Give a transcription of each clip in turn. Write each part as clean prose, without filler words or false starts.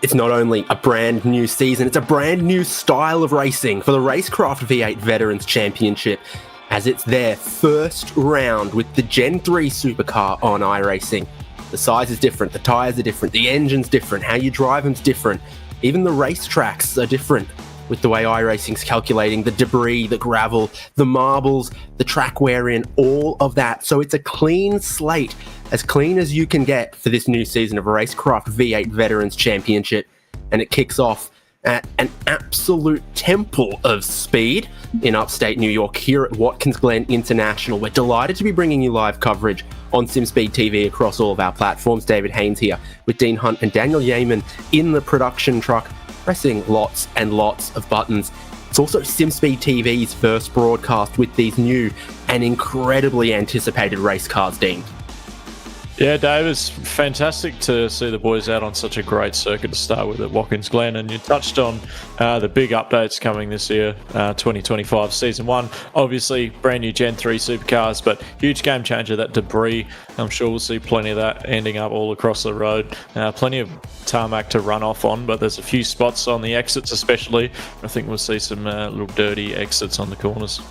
It's not only a brand new season, it's a brand new style of racing for the RaceKraft V8 Veterans Championship, as it's their first round with the Gen 3 supercar on iRacing. The size is different, the tyres are different, the engine's different, how you drive them's different. Even the racetracks are different with the way iRacing's calculating the debris, the gravel, the marbles, the track wear in, all of that. So it's a clean slate, as clean as you can get for this new season of RaceKraft V8 Veterans Championship. And it kicks off at an absolute temple of speed in upstate New York here at Watkins Glen International. We're delighted to be bringing you live coverage on SimSpeed TV across all of our platforms. David Haynes here with Dean Hunt and Daniel Yeaman in the production truck, pressing lots and lots of buttons. It's also SimSpeed TV's first broadcast with these new and incredibly anticipated race cars, Dean. Yeah, Dave, it's fantastic to see the boys out on such a great circuit to start with at Watkins Glen. And you touched on the big updates coming this year, 2025 Season 1. Obviously, brand new Gen 3 supercars, but huge game changer, that debris. I'm sure we'll see plenty of that ending up all across the road. Plenty of tarmac to run off on, but there's a few spots on the exits especially. I think we'll see some little dirty exits on the corners.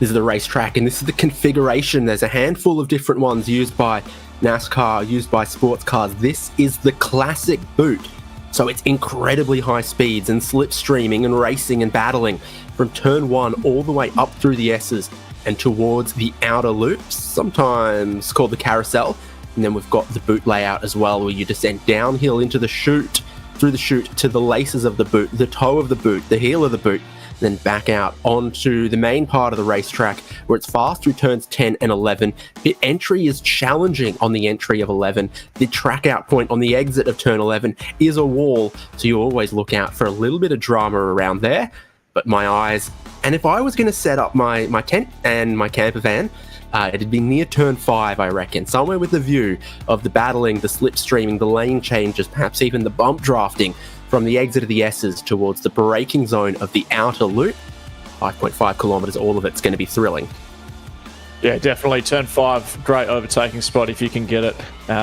This is the racetrack, and this is the configuration. There's a handful of different ones used by NASCAR, used by sports cars. This is the classic boot. So it's incredibly high speeds and slipstreaming and racing and battling from turn 1 all the way up through the S's and towards the outer loops, sometimes called the carousel. And then we've got the boot layout as well, where you descend downhill into the chute, through the chute to the laces of the boot, the toe of the boot, the heel of the boot, then back out onto the main part of the racetrack where it's fast through turns 10 and 11. Pit entry is challenging on the entry of 11. The track out point on the exit of turn 11 is a wall, so you always look out for a little bit of drama around there. But my eyes, and if I was going to set up my tent and my camper van, it'd be near turn 5, I reckon, somewhere with the view of the battling, the slipstreaming, the lane changes, perhaps even the bump drafting from the exit of the S's towards the braking zone of the outer loop. 5.5 kilometres, all of it's going to be thrilling. Yeah, definitely. Turn 5, great overtaking spot if you can get it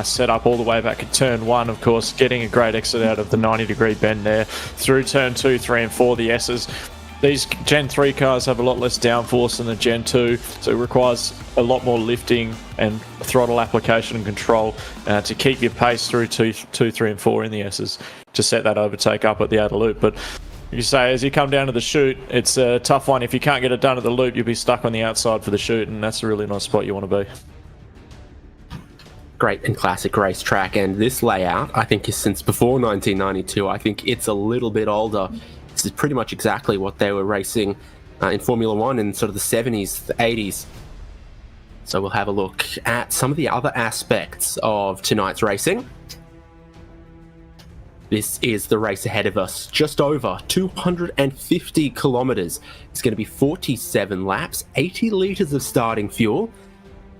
set up all the way back at turn 1, of course, getting a great exit out of the 90-degree bend there. Through turn 2, 3 and 4, the S's. These Gen 3 cars have a lot less downforce than the Gen 2, so it requires a lot more lifting and throttle application and control to keep your pace through 2, 3 and 4 in the S's to set that overtake up at the outer loop. But you say, as you come down to the chute, it's a tough one. If you can't get it done at the loop, you'll be stuck on the outside for the chute, and that's a really nice spot you want to be. Great and classic racetrack, and this layout, I think, is since before 1992. I think it's a little bit older. This is pretty much exactly what they were racing in Formula 1 in sort of the 70s, the 80s. So we'll have a look at some of the other aspects of tonight's racing. This is the race ahead of us, just over 250 kilometres. It's going to be 47 laps, 80 litres of starting fuel,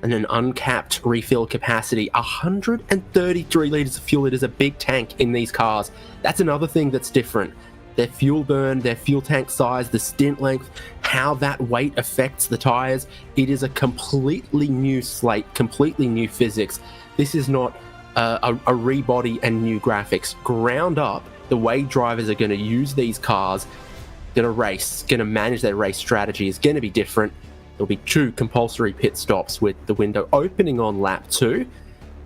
and an uncapped refill capacity, 133 litres of fuel. It is a big tank in these cars. That's another thing that's different. Their fuel burn, their fuel tank size, the stint length, how that weight affects the tyres. It is a completely new slate, completely new physics. This is not a rebody and new graphics. Ground up, the way drivers are going to use these cars, going to race, going to manage their race strategy is going to be different. There'll be 2 compulsory pit stops with the window opening on lap 2.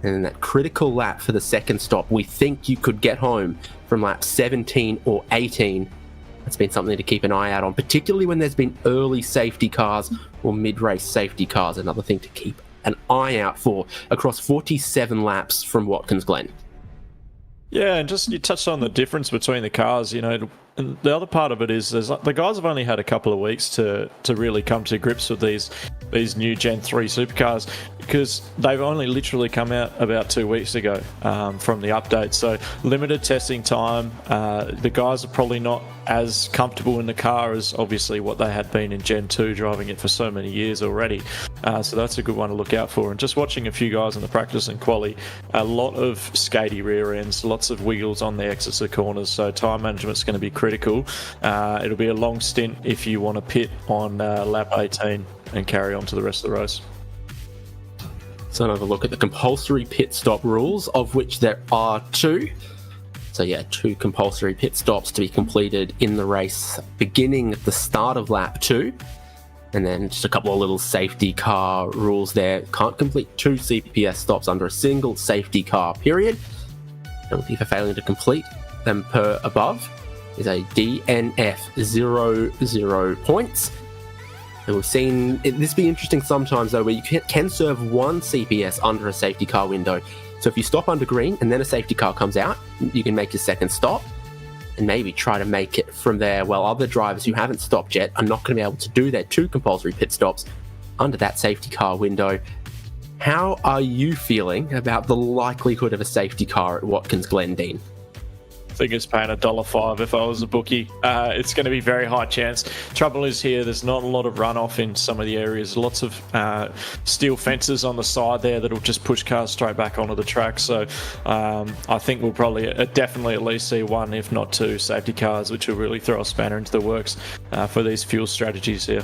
And then that critical lap for the second stop, we think you could get home from lap 17 or 18. That's been something to keep an eye out on, particularly when there's been early safety cars or mid-race safety cars. Another thing to keep an eye out for across 47 laps from Watkins Glen. Yeah, and just you touched on the difference between the cars, you know, and the other part of it is the guys have only had a couple of weeks to really come to grips with these new Gen 3 supercars, because they've only literally come out about 2 weeks ago from the update. So limited testing time. The guys are probably not as comfortable in the car as obviously what they had been in Gen 2, driving it for so many years already. So that's a good one to look out for. And just watching a few guys in the practice and quali, a lot of skatey rear ends, lots of wiggles on the exits of corners. So time management's going to be critical. It'll be a long stint if you want to pit on lap 18 and carry on to the rest of the race. So another look at the compulsory pit stop rules, of which there are 2. So yeah, 2 compulsory pit stops to be completed in the race, beginning at the start of lap 2. And then just a couple of little safety car rules there. Can't complete 2 CPS stops under a single safety car period. Penalty for failing to complete them per above is a DNF 0 points. And we've seen this be interesting sometimes though, where you can serve 1 CPS under a safety car window. So if you stop under green and then a safety car comes out, you can make your second stop and maybe try to make it from there, while other drivers who haven't stopped yet are not going to be able to do their 2 compulsory pit stops under that safety car window. How are you feeling about the likelihood of a safety car at Watkins Glen, Dean? I think it's paying $1.05 if I was a bookie. It's going to be very high chance. Trouble is here, there's not a lot of runoff in some of the areas. Lots of steel fences on the side there that'll just push cars straight back onto the track. So I think we'll probably definitely at least see 1, if not 2, safety cars, which will really throw a spanner into the works for these fuel strategies here.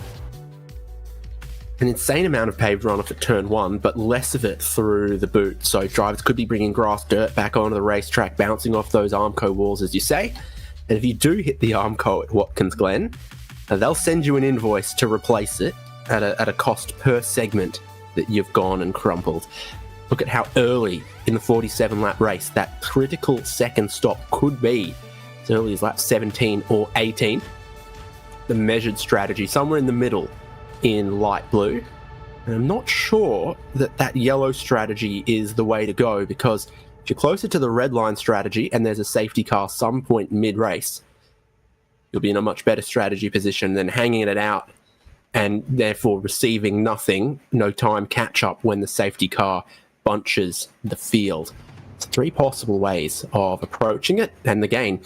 An insane amount of paved runoff at turn 1, but less of it through the boot. So drivers could be bringing grass dirt back onto the racetrack, bouncing off those Armco walls, as you say. And if you do hit the Armco at Watkins Glen, they'll send you an invoice to replace it at a cost per segment that you've gone and crumpled. Look at how early in the 47-lap race that critical second stop could be, as early as lap 17 or 18. The measured strategy, somewhere in the middle, in light blue. And I'm not sure that yellow strategy is the way to go, because if you're closer to the red line strategy and there's a safety car some point mid-race, you'll be in a much better strategy position than hanging it out and therefore receiving nothing, no time catch-up when the safety car bunches the field. It's 3 possible ways of approaching it, and again,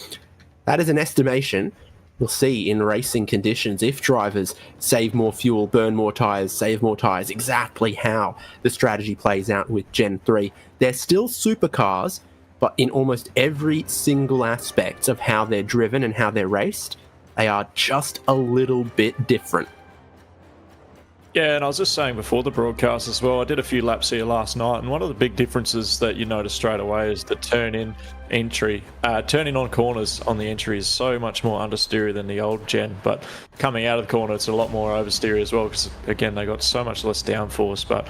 that is an estimation. We'll see in racing conditions if drivers save more fuel, burn more tyres, save more tyres, exactly how the strategy plays out with Gen 3. They're still supercars, but in almost every single aspect of how they're driven and how they're raced, they are just a little bit different. Yeah, and I was just saying before the broadcast as well, I did a few laps here last night, and one of the big differences that you notice straight away is the turn-in entry. Turning on corners on the entry is so much more understeery than the old gen, but coming out of the corner, it's a lot more oversteery as well, because, again, they got so much less downforce, but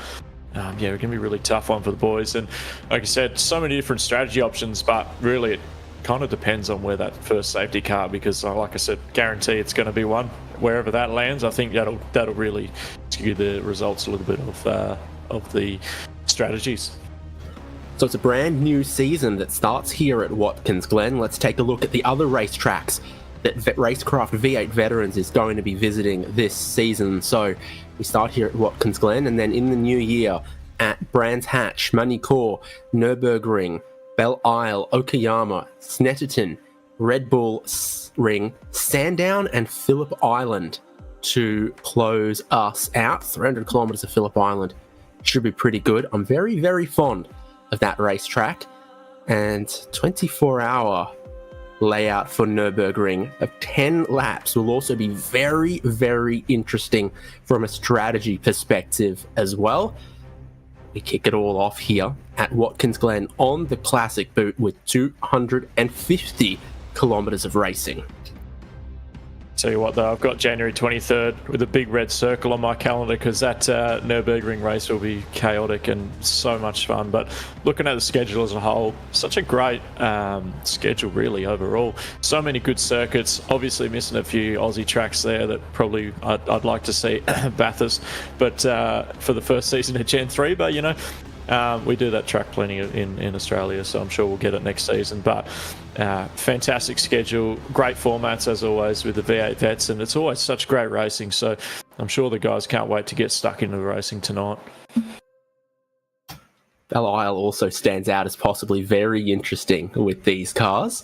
yeah, it's going to be a really tough one for the boys. And like I said, so many different strategy options, but really it kind of depends on where that first safety car, because like I said, guarantee it's going to be one. Wherever that lands, I think that'll really skew the results a little bit of the strategies. So it's a brand new season that starts here at Watkins Glen. Let's take a look at the other racetracks that RaceKraft V8 Veterans is going to be visiting this season. So we start here at Watkins Glen, and then in the new year at Brands Hatch, Manicourt, Nürburgring, Belle Isle, Okayama, Snetterton, Red Bull Ring, Sandown, and Phillip Island to close us out. 300 kilometers of Phillip Island should be pretty good. I'm very, very fond of that racetrack. And 24-hour layout for Nürburgring of 10 laps will also be very, very interesting from a strategy perspective as well. We kick it all off here at Watkins Glen on the classic boot with 250 kilometers of racing. Tell you what though, I've got January 23rd with a big red circle on my calendar, because that Nürburgring race will be chaotic and so much fun. But looking at the schedule as a whole, such a great schedule really overall. So many good circuits, obviously missing a few Aussie tracks there that probably I'd like to see Bathurst, but for the first season of Gen 3, but you know, we do that track plenty in Australia, so I'm sure we'll get it next season. But fantastic schedule, great formats as always with the V8 Vets, and it's always such great racing, so I'm sure the guys can't wait to get stuck into the racing tonight. Belle Isle also stands out as possibly very interesting with these cars.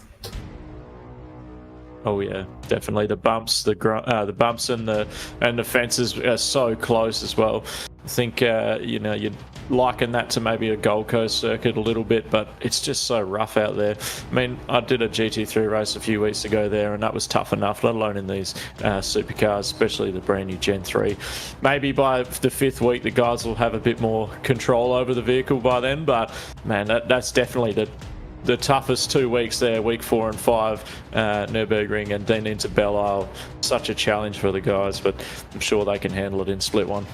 Oh yeah, definitely the bumps, the bumps and the fences are so close as well. I think you know, you'd liken that to maybe a Gold Coast circuit a little bit, but it's just so rough out there. I mean, I did a GT3 race a few weeks ago there, and that was tough enough, let alone in these supercars, especially the brand new Gen 3. Maybe by the 5th week, the guys will have a bit more control over the vehicle by then, but man, that's definitely the toughest 2 weeks there, week 4 and 5, Nürburgring, and then into Belle Isle. Such a challenge for the guys, but I'm sure they can handle it in split 1.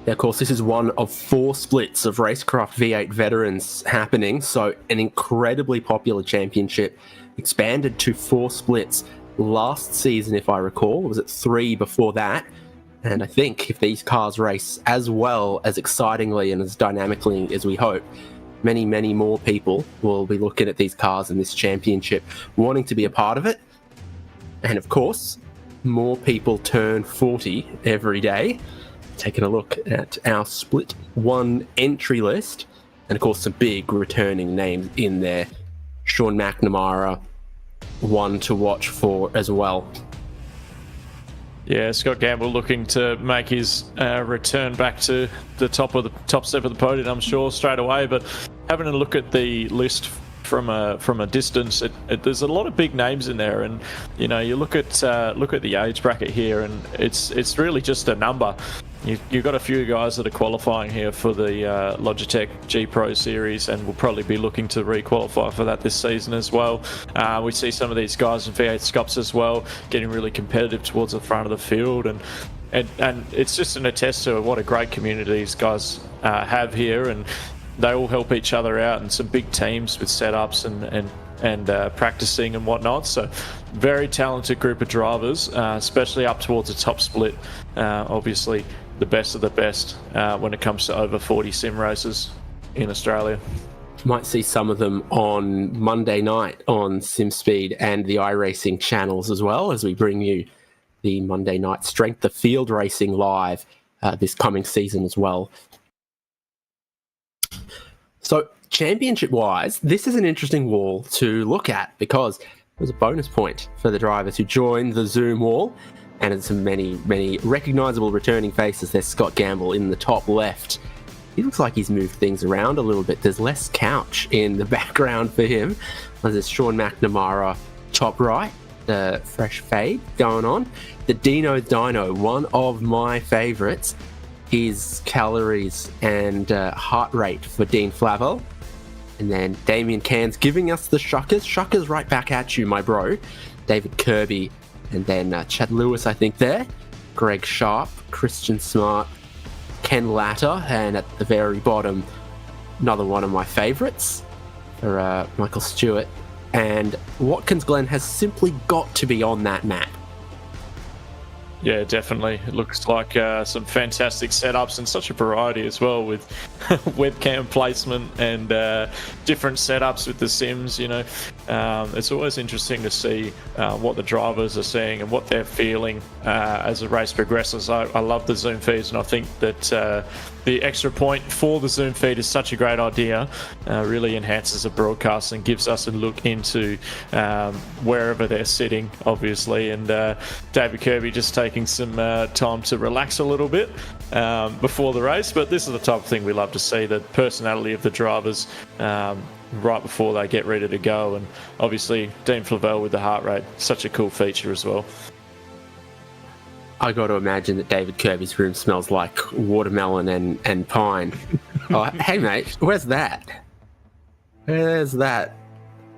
Yeah, of course, this is one of 4 splits of RaceKraft V8 Veterans happening, so an incredibly popular championship, expanded to 4 splits last season, if I recall. Was it 3 before that? And I think if these cars race as well, as excitingly and as dynamically as we hope, many, many more people will be looking at these cars in this championship, wanting to be a part of it. And of course, more people turn 40 every day. Taking a look at our split 1 entry list, and of course some big returning names in there. Sean McNamara, one to watch for as well. Yeah, Scott Gamble looking to make his return back to the top step of the podium, I'm sure, straight away. But having a look at the list from a distance, there's a lot of big names in there, and you know, you look at the age bracket here, and it's really just a number. You've got a few guys that are qualifying here for the Logitech G Pro series, and will probably be looking to re-qualify for that this season as well. We see some of these guys in V8 Scops as well, getting really competitive towards the front of the field, and it's just an attest to what a great community these guys have here, and they all help each other out, and some big teams with setups and practicing and whatnot. So very talented group of drivers, especially up towards the top split. Obviously the best of the best when it comes to over 40 sim races in Australia. Might see some of them on Monday night on SimSpeed and the iRacing channels, as well as we bring you the Monday night Strength of Field Racing live this coming season as well. So championship-wise, this is an interesting wall to look at, because there's a bonus point for the drivers who joined the Zoom wall, and there's some many recognisable returning faces. There's Scott Gamble in the top left. He looks like he's moved things around a little bit. There's less couch in the background for him. There's Sean McNamara top right, the fresh fade going on. The Dino Dino, one of my favourites, is calories and heart rate for Dean Flavel. And then Damien Cairns giving us the Shuckers. Shuckers right back at you, my bro. David Kirby, and then Chad Lewis, I think there. Greg Sharp, Christian Smart, Ken Latter, and at the very bottom, another one of my favourites for Michael Stewart. And Watkins Glen has simply got to be on that map. Yeah, definitely. It looks like some fantastic setups, and such a variety as well, with webcam placement and different setups with the sims. You know, it's always interesting to see what the drivers are seeing and what they're feeling as the race progresses. I love the Zoom feeds, and I think that the extra point for the Zoom feed is such a great idea. Really enhances the broadcast and gives us a look into wherever they're sitting, obviously. And David Kirby just taking some time to relax a little bit before the race. But this is the type of thing we love to see, the personality of the drivers right before they get ready to go. And obviously Dean Flavel with the heart rate, such a cool feature as well. I got to imagine that David Kirby's room smells like watermelon and pine. Oh, hey mate, where's that? Where's that?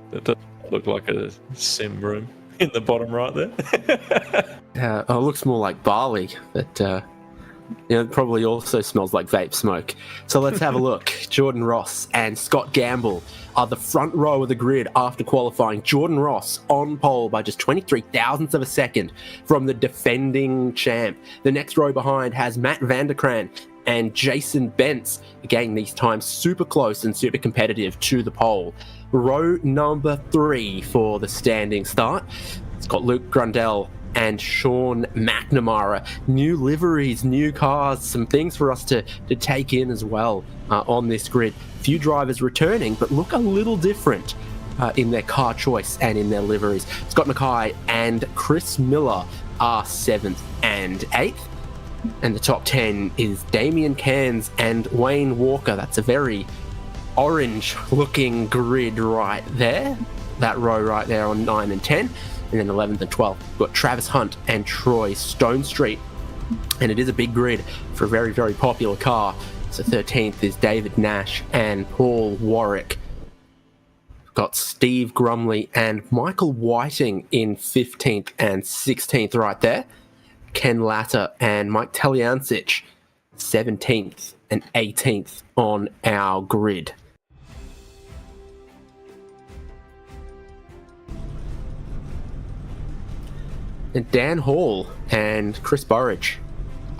That does look like a sim room in the bottom right there. It looks more like barley, but it probably also smells like vape smoke. So let's have a look. Jordan Ross and Scott Gamble are the front row of the grid after qualifying. Jordan Ross on pole by just 23 thousandths of a second from the defending champ. The next row behind has Matt Vanderkraan and Jason Bentz. Again, these times super close and super competitive to the pole. Row number 3 for the standing start. It's got Luke Grundell and Sean McNamara. New liveries, new cars, some things for us to take in as well on this grid. Few drivers returning, but look a little different in their car choice and in their liveries. Scott Mackay and Chris Miller are 7th and 8th. And the top 10 is Damien Cairns and Wayne Walker. That's a very orange-looking grid right there. That row right there on 9 and 10. And then 11th and 12th, we've got Travis Hunt and Troy Stonestreet. And it is a big grid for a very, very popular car. So 13th is David Nash and Paul Warwick. Got Steve Grumley and Michael Whiting in 15th and 16th right there. Ken Latter and Mike Taliancic 17th and 18th on our grid. And Dan Hall and Chris Burridge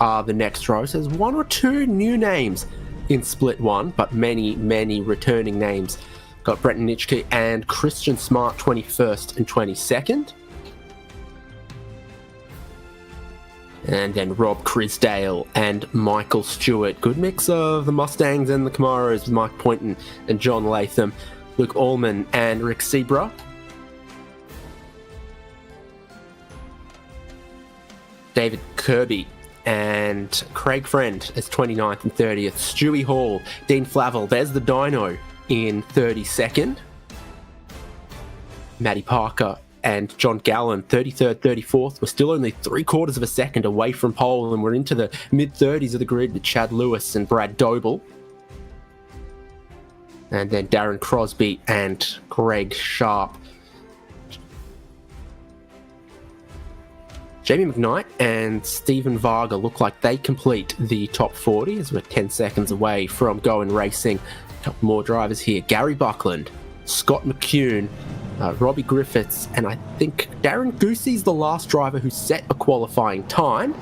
are the next drivers. There's one or two new names in Split 1, but many, many returning names. Got Brenton Nitschke and Christian Smart 21st and 22nd. And then Rob Crisdale and Michael Stewart. Good mix of the Mustangs and the Camaros with Mike Poynton and John Latham. Luke Allman and Rick Sebra. David Kirby and Craig Friend as 29th and 30th. Stewie Hall, Dean Flavel, there's the dyno in 32nd. Matty Parker and John Gallen, 33rd, 34th. We're still only 3/4 of a second away from pole, and we're into the mid-30s of the grid with Chad Lewis and Brad Doble. And then Darren Crosby and Greg Sharp. Jamie McKnight and Stephen Varga look like they complete the top 40 as we're 10 seconds away from going racing. A couple more drivers here. Gary Buckland, Scott McCune, Robbie Griffiths, and I think Darren Goosey's the last driver who set a qualifying time.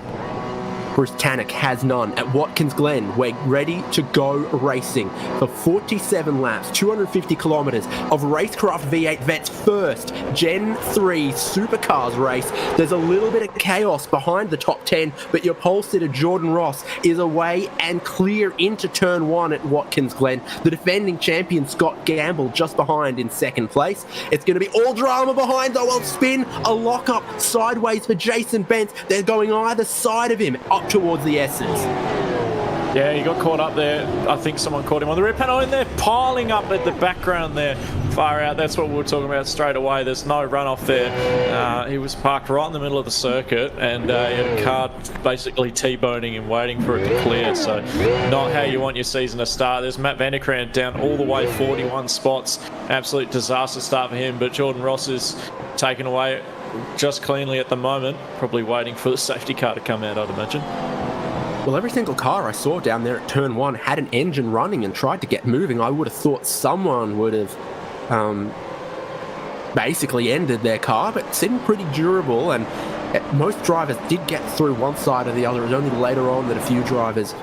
Bruce Tannock has none at Watkins Glen. We're ready to go racing for 47 laps, 250 kilometres of RaceKraft V8 Vets first Gen 3 supercars race. There's a little bit of chaos behind the top 10, but your pole sitter Jordan Ross is away and clear into turn 1 at Watkins Glen. The defending champion Scott Gamble just behind in second place. It's going to be all drama behind though. I'll spin a lock-up sideways for Jason Bentz. They're going either side of him up towards the S's. Yeah, he got caught up there. I think someone caught him on the rear panel, and they're piling up at the background there. Far out. That's what we were talking about straight away. There's no runoff there. He was parked right in the middle of the circuit, and he had a car basically T-boning and waiting for it to clear. So not how you want your season to start. There's Matt Vanderkrant down all the way 41 spots. Absolute disaster start for him, but Jordan Ross is taken away just cleanly at the moment, probably waiting for the safety car to come out, I'd imagine. Well, every single car I saw down there at turn 1 had an engine running and tried to get moving. I would have thought someone would have basically ended their car, but it seemed pretty durable, and most drivers did get through one side or the other. It was only later on that a few drivers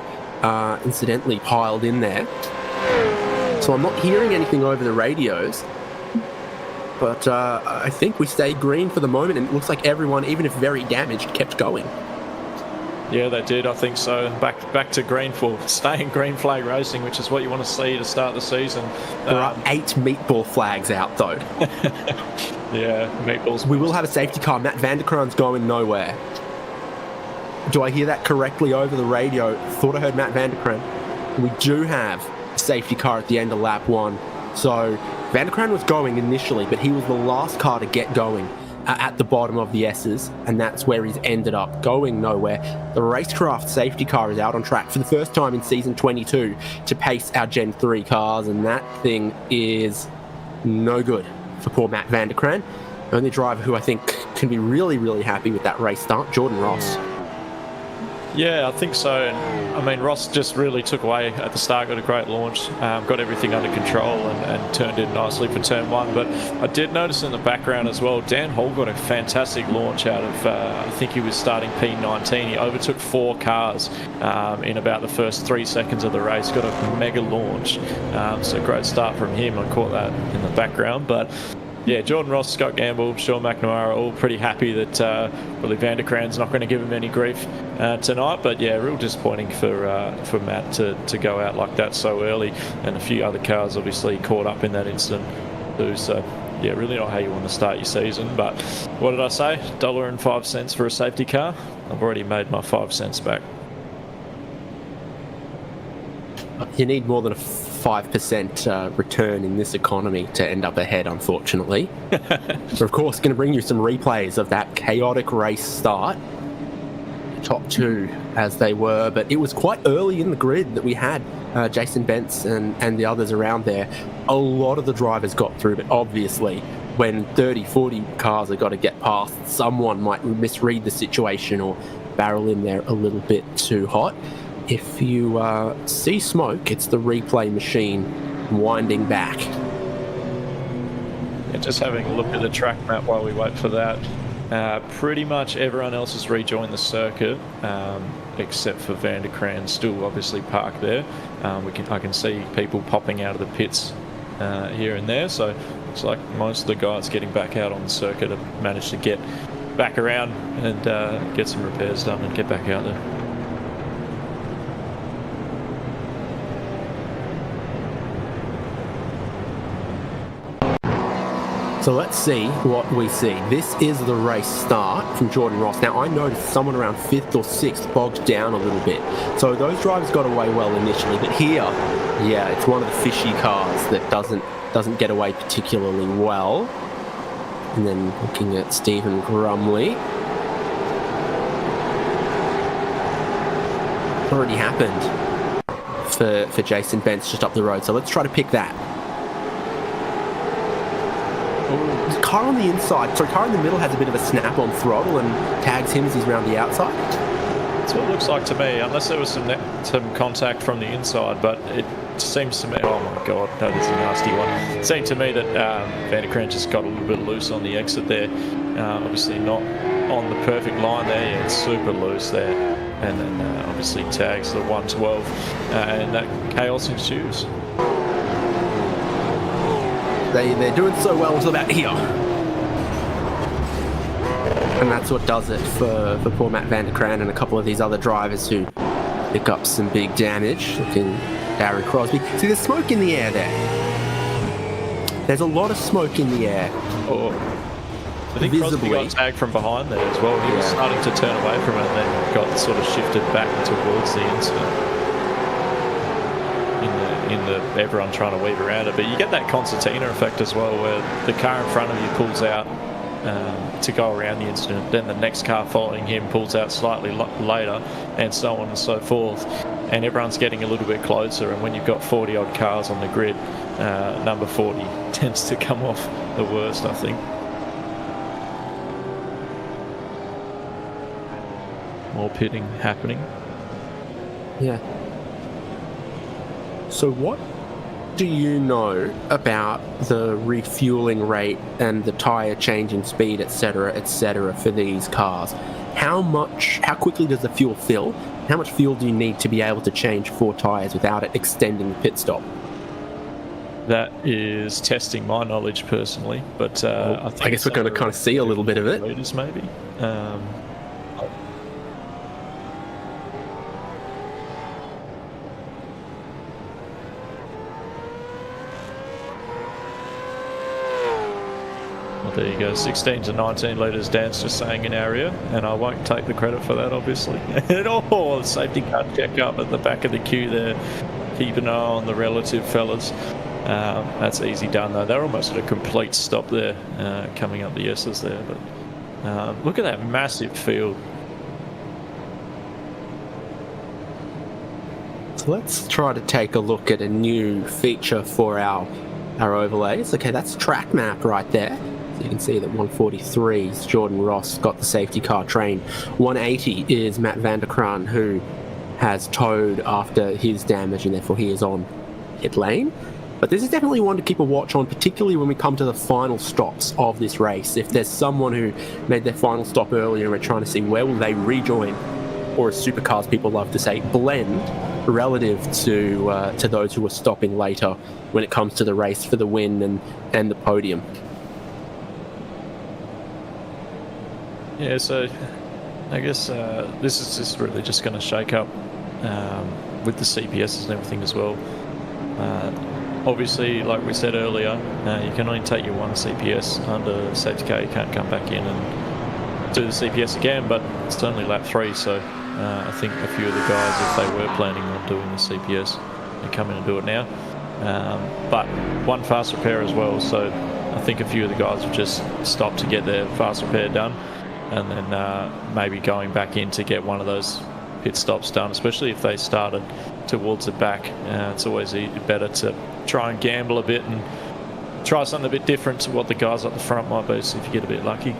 incidentally piled in there. So I'm not hearing anything over the radios. But I think we stayed green for the moment, and it looks like everyone, even if very damaged, kept going. Yeah, they did. I think so. Back to green for staying green flag racing, which is what you want to see to start the season. There are 8 meatball flags out, though. Yeah, meatballs. We will have a safety car. Matt Vanderkran's going nowhere. Do I hear that correctly over the radio? Thought I heard Matt Vanderkran. We do have a safety car at the end of lap 1. So Vanderkran was going initially, but he was the last car to get going at the bottom of the S's, and that's where he's ended up going nowhere. The RaceKraft safety car is out on track for the first time in season 22 to pace our Gen 3 cars, and that thing is no good for poor Matt Vanderkran. Only driver who I think can be really, really happy with that race start, Jordan Ross. Yeah, I think so. And I mean, Ross just really took away at the start, got a great launch, got everything under control and turned in nicely for turn 1. But I did notice in the background as well, Dan Hall got a fantastic launch out of, I think he was starting P19. He overtook 4 cars in about the first 3 seconds of the race, got a mega launch. So great start from him. I caught that in the background. But yeah, Jordan Ross, Scott Gamble, Sean McNamara, all pretty happy that really Vanderkran's not going to give him any grief tonight. But yeah, real disappointing for Matt to go out like that so early, and a few other cars obviously caught up in that incident too. So yeah, really not how you want to start your season. But what did I say? $1.05 for a safety car. I've already made my 5 cents back. You need more than a 5% return in this economy to end up ahead, unfortunately. We're, of course, going to bring you some replays of that chaotic race start. top two as they were, but it was quite early in the grid that we had Jason Bentz and the others around there. A lot of the drivers got through, but obviously when 30, 40 cars have got to get past, someone might misread the situation or barrel in there a little bit too hot. If you see smoke, it's the replay machine winding back. Yeah, just having a look at the track map while we wait for that. Pretty much everyone else has rejoined the circuit, except for Van der Kraan, still obviously parked there. I can see people popping out of the pits here and there, so it's like most of the guys getting back out on the circuit have managed to get back around and get some repairs done and get back out there. So let's see what we see. This is the race start from Jordan Ross. Now, I noticed someone around 5th or 6th bogged down a little bit. So those drivers got away well initially. But here, yeah, it's one of the fishy cars that doesn't get away particularly well. And then looking at Stephen Grumley. It's already happened for Jason Bentz just up the road. So let's try to pick that. Car on the inside, sorry, car in the middle has a bit of a snap on throttle and tags him as he's around the outside. That's what it looks like to me, unless there was some contact from the inside, but it seems to me, oh my god, that is a nasty one. It seemed to me that Van der Kraan just got a little bit loose on the exit there. Obviously not on the perfect line there, yeah, it's super loose there. And then obviously tags the 112 and that chaos ensues. They're doing so well until about here. And that's what does it for poor Matt Van der Kraan and a couple of these other drivers who pick up some big damage. Looking Barry Crosby. See, there's smoke in the air there. There's a lot of smoke in the air. Oh. I think visibly. Crosby got tagged from behind there as well. He was starting to turn away from it and then got sort of shifted back towards the incident. In the everyone trying to weave around it, but you get that concertina effect as well, where the car in front of you pulls out to go around the incident, then the next car following him pulls out slightly later, and so on and so forth, and everyone's getting a little bit closer. And when you've got 40 odd cars on the grid, number 40 tends to come off the worst, I think. More pitting happening. Yeah. So what do you know about the refueling rate and the tyre changing speed, etc., for these cars? How quickly does the fuel fill? How much fuel do you need to be able to change 4 tyres without it extending the pit stop? That is testing my knowledge personally, but I guess we're going to kind of see a little bit of it. Liters maybe. There you go, 16 to 19 litres, Dan's just saying in area, and I won't take the credit for that, obviously. The safety car check up at the back of the queue there. Keep an eye on the relative fellas. That's easy done, though. They're almost at a complete stop there, coming up the S's there. But look at that massive field. So let's try to take a look at a new feature for our overlays. Okay, that's track map right there. So you can see that 143's Jordan Ross got the safety car train. 180 is Matt Van der Kraan, who has towed after his damage, and therefore he is on pit lane. But this is definitely one to keep a watch on, particularly when we come to the final stops of this race. If there's someone who made their final stop earlier and we're trying to see where will they rejoin, or as supercars people love to say, blend, relative to those who are stopping later when it comes to the race for the win and the podium. Yeah, so I guess this is just really just going to shake up with the CPSs and everything as well. Obviously, like we said earlier, you can only take your one CPS under safety car. You can't come back in and do the CPS again, but it's only lap 3, so I think a few of the guys, if they were planning on doing the CPS, they come in and do it now. But one fast repair as well, so I think a few of the guys have just stopped to get their fast repair done. and then maybe going back in to get one of those pit stops done, especially if they started towards the back. It's always better to try and gamble a bit and try something a bit different to what the guys up the front might be, so if you get a bit lucky.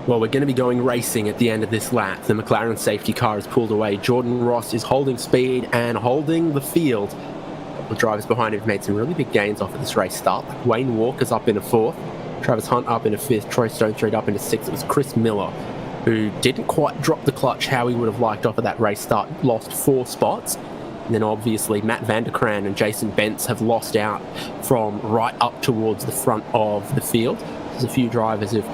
Well, we're going to be going racing at the end of this lap. The McLaren safety car has pulled away. Jordan Ross is holding speed and holding the field. The drivers behind him have made some really big gains off of this race start. Wayne Walker's up in a 4th, Travis Hunt up in a 5th, Troy Stonestreet up in a 6th. It was Chris Miller who didn't quite drop the clutch how he would have liked off of that race start, lost 4 spots. And then obviously Matt Vanderkran and Jason Bentz have lost out from right up towards the front of the field. There's a few drivers who've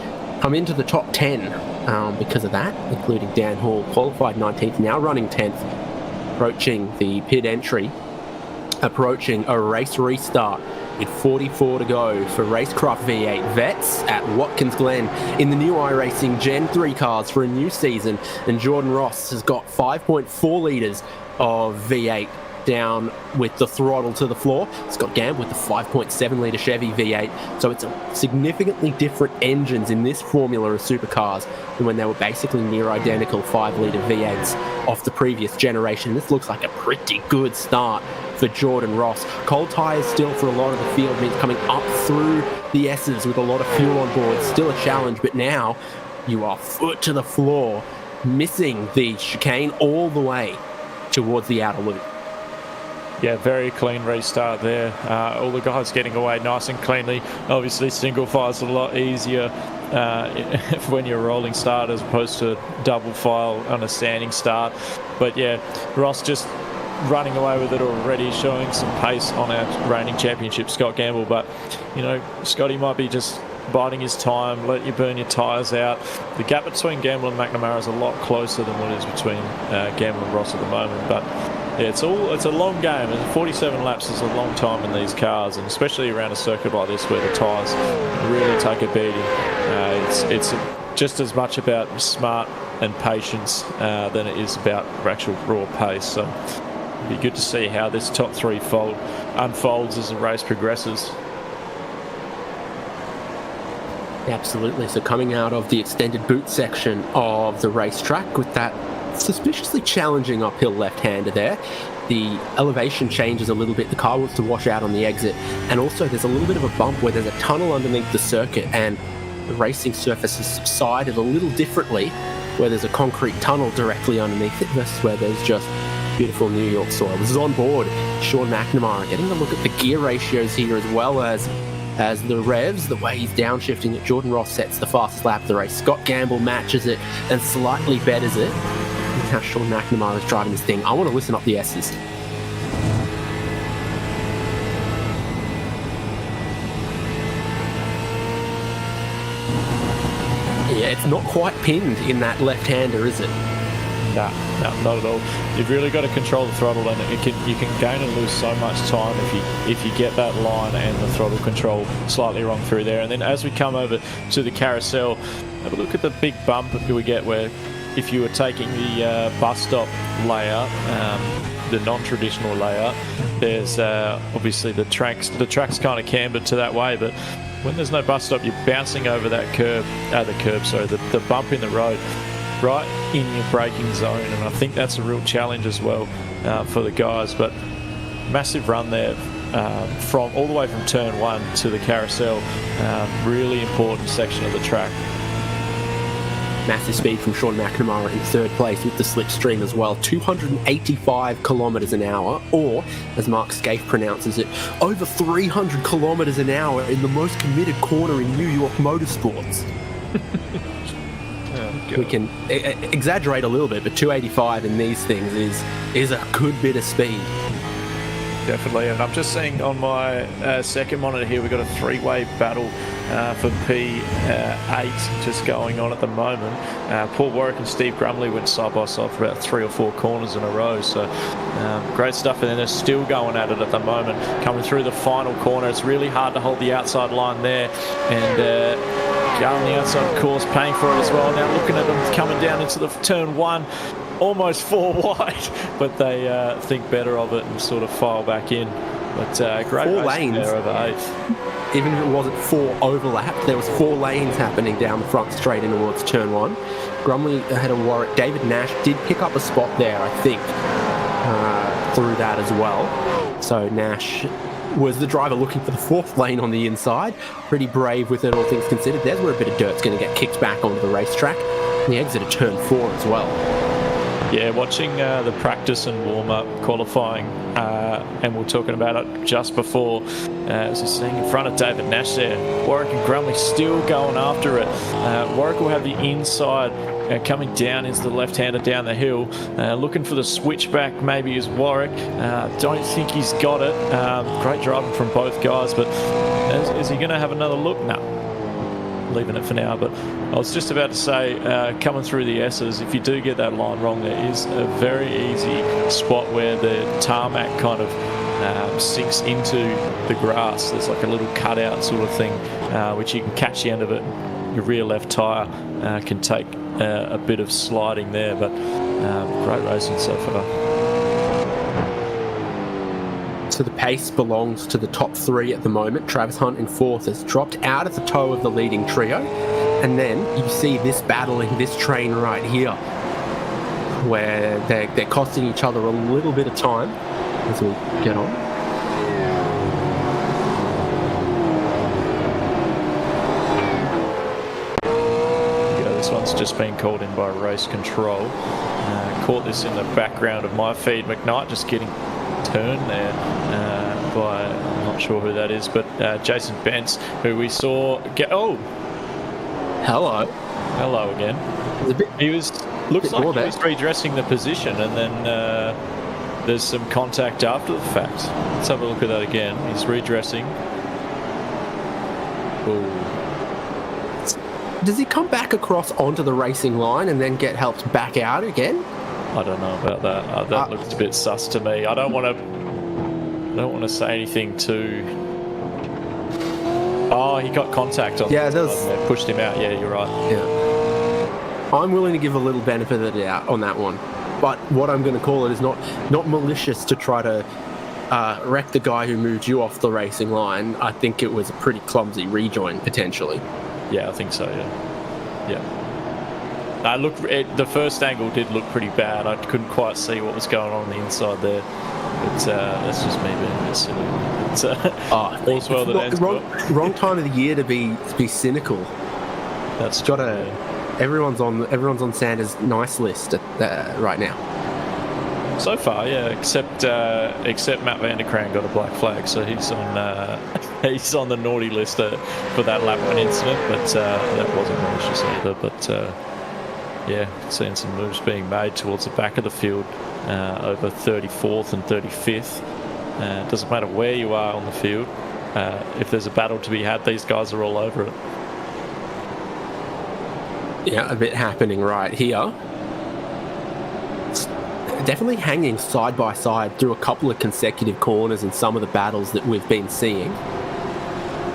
come into the top 10 because of that, including Dan Hall, qualified 19th, now running 10th, approaching the pit entry, approaching a race restart with 44 to go for RaceKraft V8 Vets at Watkins Glen in the new iRacing Gen 3 cars for a new season. And Jordan Ross has got 5.4 litres of V8 down with the throttle to the floor. Scott Gamble with the 5.7 litre Chevy V8. So it's a significantly different engines in this formula of supercars than when they were basically near identical 5 litre V8s off the previous generation. This looks like a pretty good start for Jordan Ross. Cold tyres still for a lot of the field means coming up through the S's with a lot of fuel on board. Still a challenge, but now you are foot to the floor, missing the chicane all the way towards the outer loop. Yeah, very clean restart there. All the guys getting away nice and cleanly. Obviously, single file's a lot easier when you're a rolling start as opposed to double file on a standing start. But yeah, Ross just running away with it already, showing some pace on our reigning championship, Scott Gamble. But, you know, Scotty might be just biding his time, let you burn your tyres out. The gap between Gamble and McNamara is a lot closer than what is between Gamble and Ross at the moment. But yeah, it's a long game, and 47 laps is a long time in these cars, and especially around a circuit like this where the tyres really take a beating. It's just as much about smart and patience than it is about actual raw pace. So it'll be good to see how this top 3 unfolds as the race progresses. Absolutely. So coming out of the extended boot section of the racetrack with that suspiciously challenging uphill left-hander there, the elevation changes a little bit. The car wants to wash out on the exit, and also there's a little bit of a bump where there's a tunnel underneath the circuit, and the racing surface has subsided a little differently where there's a concrete tunnel directly underneath it versus where there's just beautiful New York soil. This is on board Sean McNamara, getting a look at the gear ratios here as well as the revs, the way he's downshifting it. Jordan Ross sets the fastest lap of the race. Scott Gamble matches it and slightly betters it. Look how Sean McNamara is driving this thing. I want to listen up the S's. Yeah, it's not quite pinned in that left-hander, is it? No, not at all. You've really got to control the throttle, and you can gain and lose so much time if you get that line and the throttle control slightly wrong through there. And then as we come over to the carousel, have a look at the big bump we get where if you were taking the bus stop layout, the non-traditional layout, there's obviously the track's kind of cambered to that way, but when there's no bus stop, you're bouncing over that the bump in the road, right in your braking zone, and I think that's a real challenge as well for the guys. But massive run there from all the way from turn 1 to the carousel. Really important section of the track. Massive speed from Sean McNamara in 3rd place with the slipstream as well. 285 kilometres an hour, or as Mark Scaife pronounces it, over 300 kilometres an hour in the most committed corner in New York motorsports. We can exaggerate a little bit, but 285 in these things is a good bit of speed. Definitely, and I'm just seeing on my second monitor here, we've got a 3-way battle for P8 just going on at the moment. Paul Warwick and Steve Grumley went side by side for about 3 or 4 corners in a row, so great stuff. And then they're still going at it at the moment, coming through the final corner. It's really hard to hold the outside line there, and going the outside course, paying for it as well. Now looking at them coming down into the turn 1, almost 4 wide, but they think better of it and sort of file back in. But great Four racing lanes. there over 8th. Even if it wasn't 4 overlapped, there was 4 lanes happening down the front straight in towards turn 1. Grumley ahead of Warwick. David Nash did pick up a spot there, I think, through that as well. So Nash was the driver looking for the 4th lane on the inside. Pretty brave with it, all things considered. There's where a bit of dirt's going to get kicked back onto the racetrack. The exit of turn 4 as well. Yeah, watching the practice and warm-up qualifying, and we were talking about it just before, so seeing in front of David Nash there, Warwick and Grumley still going after it. Warwick will have the inside coming down into the left-hander down the hill, looking for the switchback maybe is Warwick. Don't think he's got it. Great driving from both guys, but is he going to have another look? No. Leaving it for now, but I was just about to say, coming through the S's, if you do get that line wrong, there is a very easy spot where the tarmac kind of sinks into the grass. There's like a little cutout sort of thing, which you can catch the end of it. Your rear left tyre can take a bit of sliding there, but great racing so far. So the pace belongs to the top 3 at the moment. Travis Hunt in 4th has dropped out at the toe of the leading trio. And then you see this battle in this train right here, where they're costing each other a little bit of time as we get on. Yeah, this one's just been called in by race control. Caught this in the background of my feed. McKnight just getting turned there by, I'm not sure who that is, but Jason Bentz, who we saw get, hello again. Looks like he was redressing the position, and then there's some contact after the fact. Let's have a look at that again. He's redressing. Ooh. Does he come back across onto the racing line and then get helped back out again? I don't know about that. That looks a bit sus to me. I don't want to say anything too. Oh, he got contact on. Yeah, pushed him out. Yeah, you're right. Yeah, I'm willing to give a little benefit of the doubt on that one, but what I'm going to call it is not malicious to try to wreck the guy who moved you off the racing line. I think it was a pretty clumsy rejoin potentially. Yeah, I think so. Yeah. The first angle did look pretty bad. I couldn't quite see what was going on the inside there. But that's just me being a bit silly. All's well that ends well. Wrong time of the year to be cynical. That's got to. Everyone's on Sanders' nice list right now. So far, yeah. Except Matt Vanderkraan got a black flag, so he's on the naughty list for that lap 1 incident. But that wasn't malicious either. But yeah, seeing some moves being made towards the back of the field over 34th and 35th. It doesn't matter where you are on the field. If there's a battle to be had, these guys are all over it. Yeah, a bit happening right here. It's definitely hanging side by side through a couple of consecutive corners in some of the battles that we've been seeing.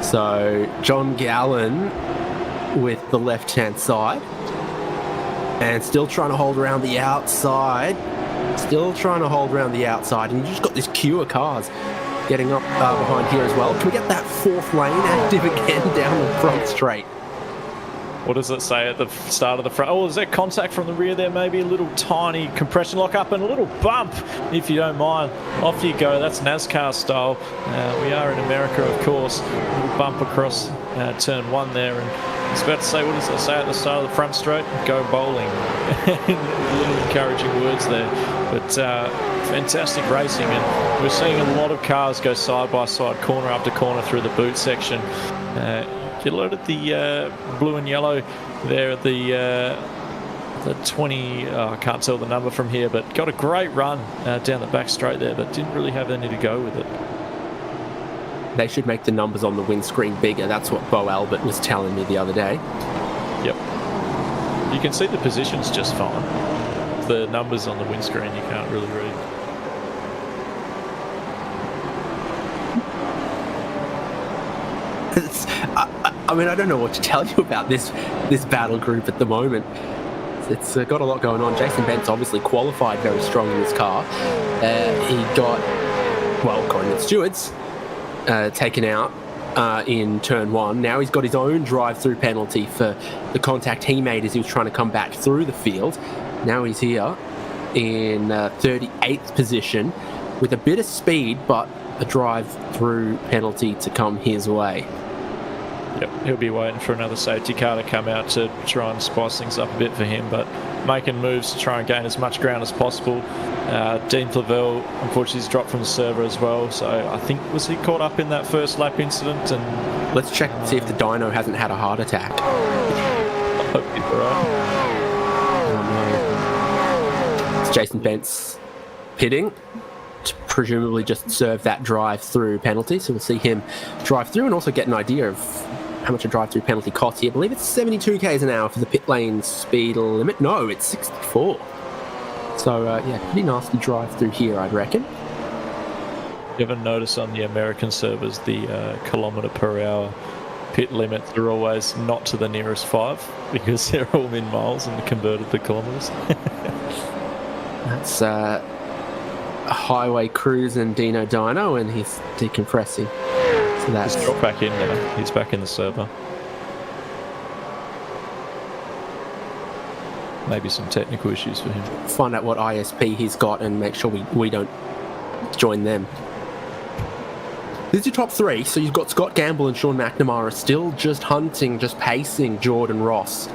So John Gallen with the left-hand side. And still trying to hold around the outside. And you just got this queue of cars getting up behind here as well. Can we get that 4th lane active again down the front straight? What does it say at the start of the front? Oh, is there contact from the rear there? Maybe a little tiny compression lock up and a little bump, if you don't mind. Off you go. That's NASCAR style. We are in America, of course. A little bump across turn 1 there. And I was about to say, what does it say at the start of the front straight? Go bowling. Little encouraging words there. But fantastic racing. And we're seeing a lot of cars go side by side, corner after corner through the boot section. You loaded the blue and yellow there at the 20, I can't tell the number from here, but got a great run down the back straight there, but didn't really have any to go with it. They should make the numbers on the windscreen bigger. That's what Bo Albert was telling me the other day. Yep. You can see the positions just fine. The numbers on the windscreen you can't really read. I mean, I don't know what to tell you about this battle group at the moment. It's got a lot going on. Jason Bentz obviously qualified very strong in this car. He got well, according to the stewards, taken out in turn 1. Now he's got his own drive-through penalty for the contact he made as he was trying to come back through the field. Now he's here in 38th position with a bit of speed, but a drive-through penalty to come his way. Yep, he'll be waiting for another safety car to come out to try and spice things up a bit for him, but making moves to try and gain as much ground as possible. Dean Flavelle, unfortunately, he's dropped from the server as well, so I think, was he caught up in that first lap incident? And let's check and see if the dyno hasn't had a heart attack. I hope he's all right. It's Jason Bentz pitting to presumably just serve that drive-through penalty, so we'll see him drive through and also get an idea of how much a drive-through penalty costs here. I believe it's 72 k's an hour for the pit lane speed limit. No, it's 64. So, yeah, pretty nasty drive-through here, I'd reckon. You ever notice on the American servers the kilometre per hour pit limits are always not to the nearest 5 because they're all in miles and converted to kilometres? That's a highway cruise and Dino Dyno, and he's decompressing. So that's Just drop back in now. He's back in the server. Maybe some technical issues for him. Find out what ISP he's got and make sure we don't join them. This is your top 3. So you've got Scott Gamble and Sean McNamara still just hunting, just pacing Jordan Ross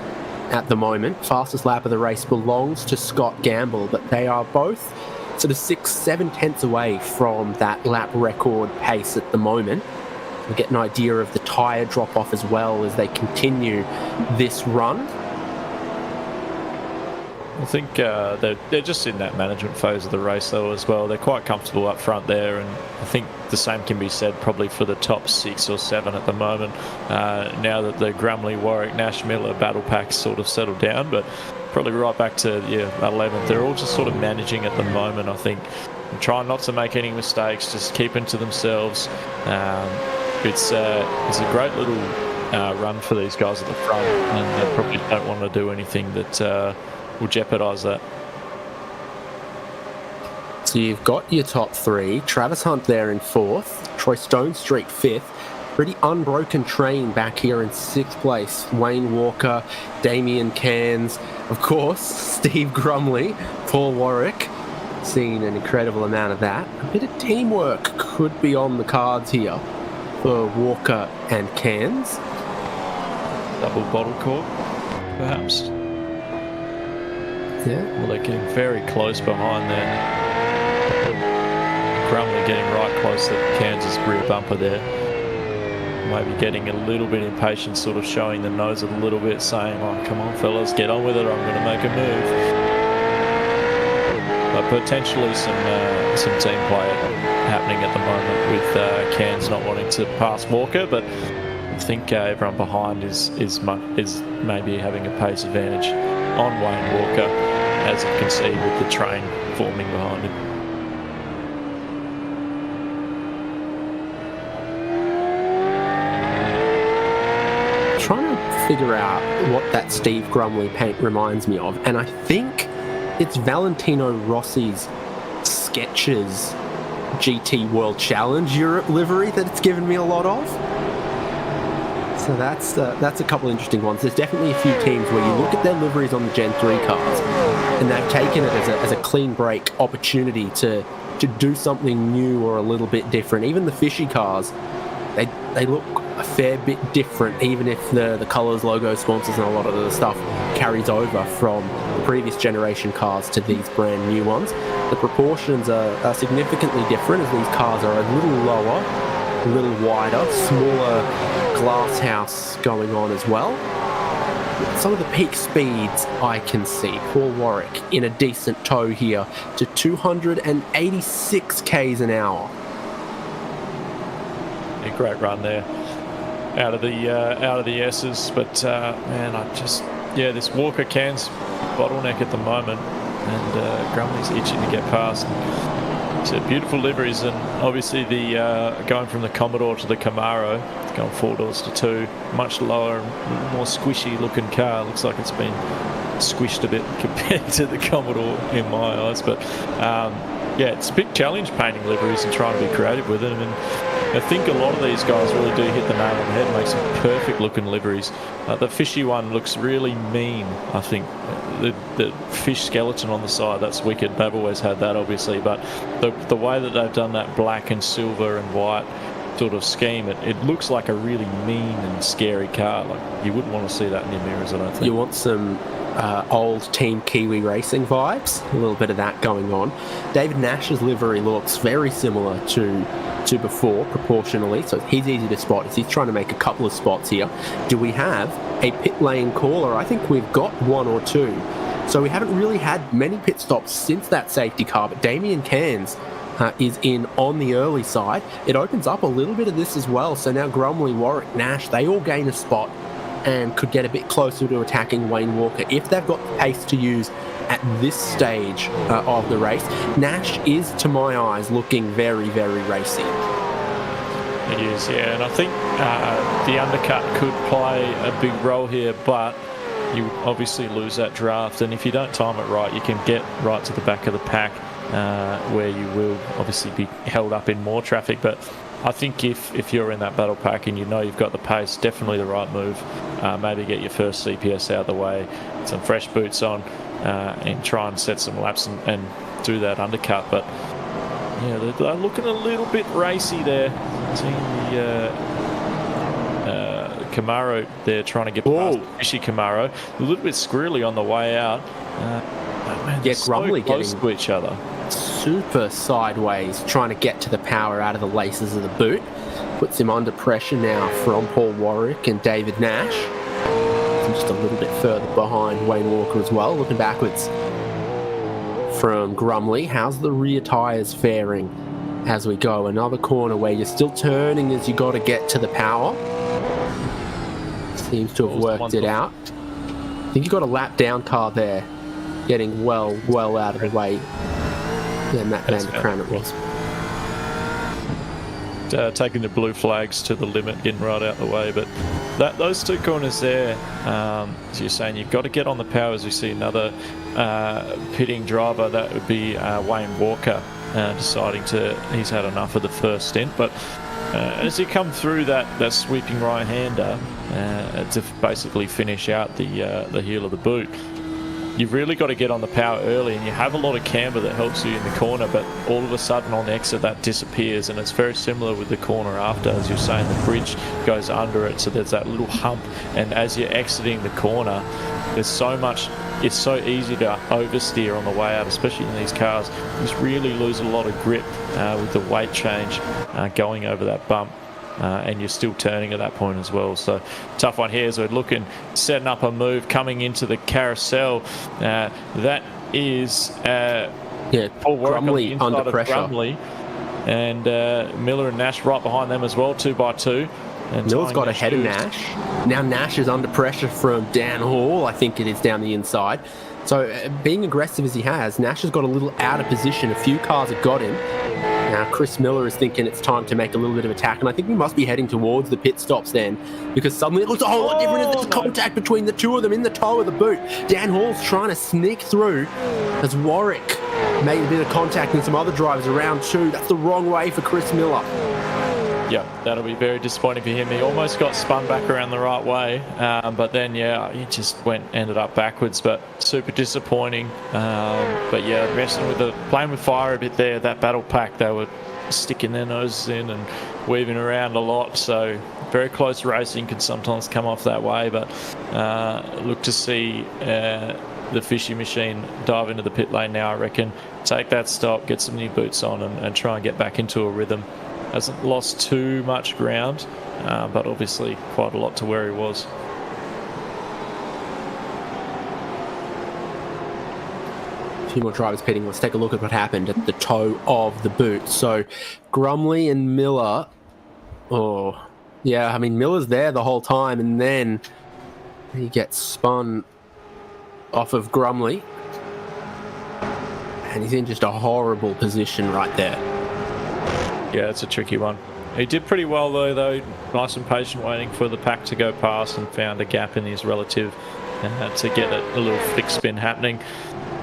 at the moment. Fastest lap of the race belongs to Scott Gamble, but they are both sort of 6-7 tenths away from that lap record pace at the moment. We get an idea of the tyre drop off as well as they continue this run. I think they're just in that management phase of the race though as well. They're quite comfortable up front there, and I think the same can be said probably for the top 6 or 7 at the moment. Now that the Grumley, Warwick, Nash, Miller battle packs sort of settled down, but probably right back to 11th. They're all just sort of managing at the moment, I think, and trying not to make any mistakes, just keeping to themselves. It's a great little run for these guys at the front, and they probably don't want to do anything that will jeopardise that. So you've got your top 3. Travis Hunt there in 4th. Troy Stonestreet 5th. Pretty unbroken train back here in 6th place. Wayne Walker, Damien Cairns, of course, Steve Grumley, Paul Warwick. Seen an incredible amount of that. A bit of teamwork could be on the cards here for Walker and Cairns. Double bottle cork, perhaps. Yeah. Well, they're getting very close behind there. Grumley getting right close to Kansas rear bumper there. Maybe getting a little bit impatient, sort of showing the nose a little bit, saying, "Oh, come on, fellas, get on with it. I'm going to make a move." But potentially some team play happening at the moment with Cairns not wanting to pass Walker, but I think everyone behind is maybe having a pace advantage on Wayne Walker, as you can see with the train forming behind him. Trying to figure out what that Steve Grumley paint reminds me of, and I think it's Valentino Rossi's Skechers GT World Challenge Europe livery that it's given me a lot of. So that's a couple interesting ones. There's definitely a few teams where you look at their liveries on the Gen 3 cars and they've taken it as a clean break opportunity to do something new or a little bit different. Even the fishy cars, they look a fair bit different, even if the colours, logos, sponsors and a lot of the stuff carries over from the previous generation cars to these brand new ones. The proportions are significantly different, as these cars are a little lower, a little wider, smaller glass house going on as well. Some of the peak speeds I can see. Paul Warwick in a decent tow here to 286 k's an hour. A great run there out of the S's, but man, this Walker Cairns bottleneck at the moment, and Grumley's itching to get past. So beautiful liveries, and obviously the going from the Commodore to the Camaro, going 4 doors to 2, much lower and more squishy looking car. Looks like it's been squished a bit compared to the Commodore in my eyes, but Yeah, it's a big challenge painting liveries and trying to be creative with them. And I think a lot of these guys really do hit the nail on the head and make some perfect looking liveries. The fishy one looks really mean, I think. The fish skeleton on the side, that's wicked. They've always had that, obviously. But the way that they've done that black and silver and white sort of scheme, it looks like a really mean and scary car. Like, you wouldn't want to see that in your mirrors, I don't think. You want some old Team Kiwi Racing vibes, a little bit of that going on. David Nash's livery looks very similar to before, proportionally, so he's easy to spot. He's trying to make a couple of spots here. Do we have a pit lane caller? I think we've got one or two. So we haven't really had many pit stops since that safety car, but Damien Cairns is in on the early side. It opens up a little bit of this as well, so now Grumley, Warwick, Nash, they all gain a spot and could get a bit closer to attacking Wayne Walker if they've got the pace to use at this stage of the race. Nash is, to my eyes, looking very, very racy. It is, yeah, and I think the undercut could play a big role here, but you obviously lose that draft, and if you don't time it right, you can get right to the back of the pack where you will obviously be held up in more traffic. But I think if you're in that battle pack and you know you've got the pace, definitely the right move. Maybe get your first CPS out of the way, some fresh boots on, and try and set some laps and do that undercut. But yeah, they're looking a little bit racy there. Seeing the Camaro there trying to get past the fishy Camaro. A little bit squirrely on the way out. Man, yeah, Grumley so close getting to each other. Super sideways, trying to get to the power out of the laces of the boot. Puts him under pressure now from Paul Warwick and David Nash. Just a little bit further behind Wayne Walker as well, looking backwards from Grumley. How's the rear tyres faring as we go? Another corner where you're still turning as you got to get to the power. Seems to have worked it out. I think you got a lap down car there, getting well out of the way. Yeah, Matt Van der Kram it was. Taking the blue flags to the limit, getting right out the way. But those two corners there, as you're saying, you've got to get on the power. As we see another pitting driver, that would be Wayne Walker, deciding he's had enough of the first stint. But as you come through that sweeping right-hander to basically finish out the heel of the boot, you've really got to get on the power early, and you have a lot of camber that helps you in the corner, but all of a sudden on the exit that disappears. And it's very similar with the corner after. As you're saying, the bridge goes under it, so there's that little hump, and as you're exiting the corner, there's so much, it's so easy to oversteer on the way out, especially in these cars. You just really lose a lot of grip with the weight change going over that bump. And you're still turning at that point as well. So tough one here as we're looking, setting up a move, coming into the carousel. That is Paul Grumley under pressure. Grumley, and Miller and Nash right behind them as well, 2 by 2. And Miller's got ahead of Nash. Now Nash is under pressure from Dan Hall, I think it is, down the inside. So being aggressive as he has, Nash has got a little out of position. A few cars have got him. Now Chris Miller is thinking it's time to make a little bit of attack, and I think we must be heading towards the pit stops then, because suddenly it looks a whole lot different. There's contact between the two of them in the toe of the boot. Dan Hall's trying to sneak through as Warwick made a bit of contact with some other drivers around too. That's the wrong way for Chris Miller. Yeah, that'll be very disappointing for him. He almost got spun back around the right way, but then, he just ended up backwards, but super disappointing. But yeah, wrestling playing with fire a bit there, that battle pack, they were sticking their noses in and weaving around a lot, so very close racing can sometimes come off that way. But look to see the fishy machine dive into the pit lane now, I reckon. Take that stop, get some new boots on, and try and get back into a rhythm. Hasn't lost too much ground, but obviously quite a lot to where he was. A few more drivers pitting. Let's take a look at what happened at the toe of the boot. So Grumley and Miller. Oh, yeah, I mean, Miller's there the whole time, and then he gets spun off of Grumley. And he's in just a horrible position right there. Yeah, it's a tricky one. He did pretty well though, nice and patient, waiting for the pack to go past, and found a gap in his relative to get a little flick spin happening.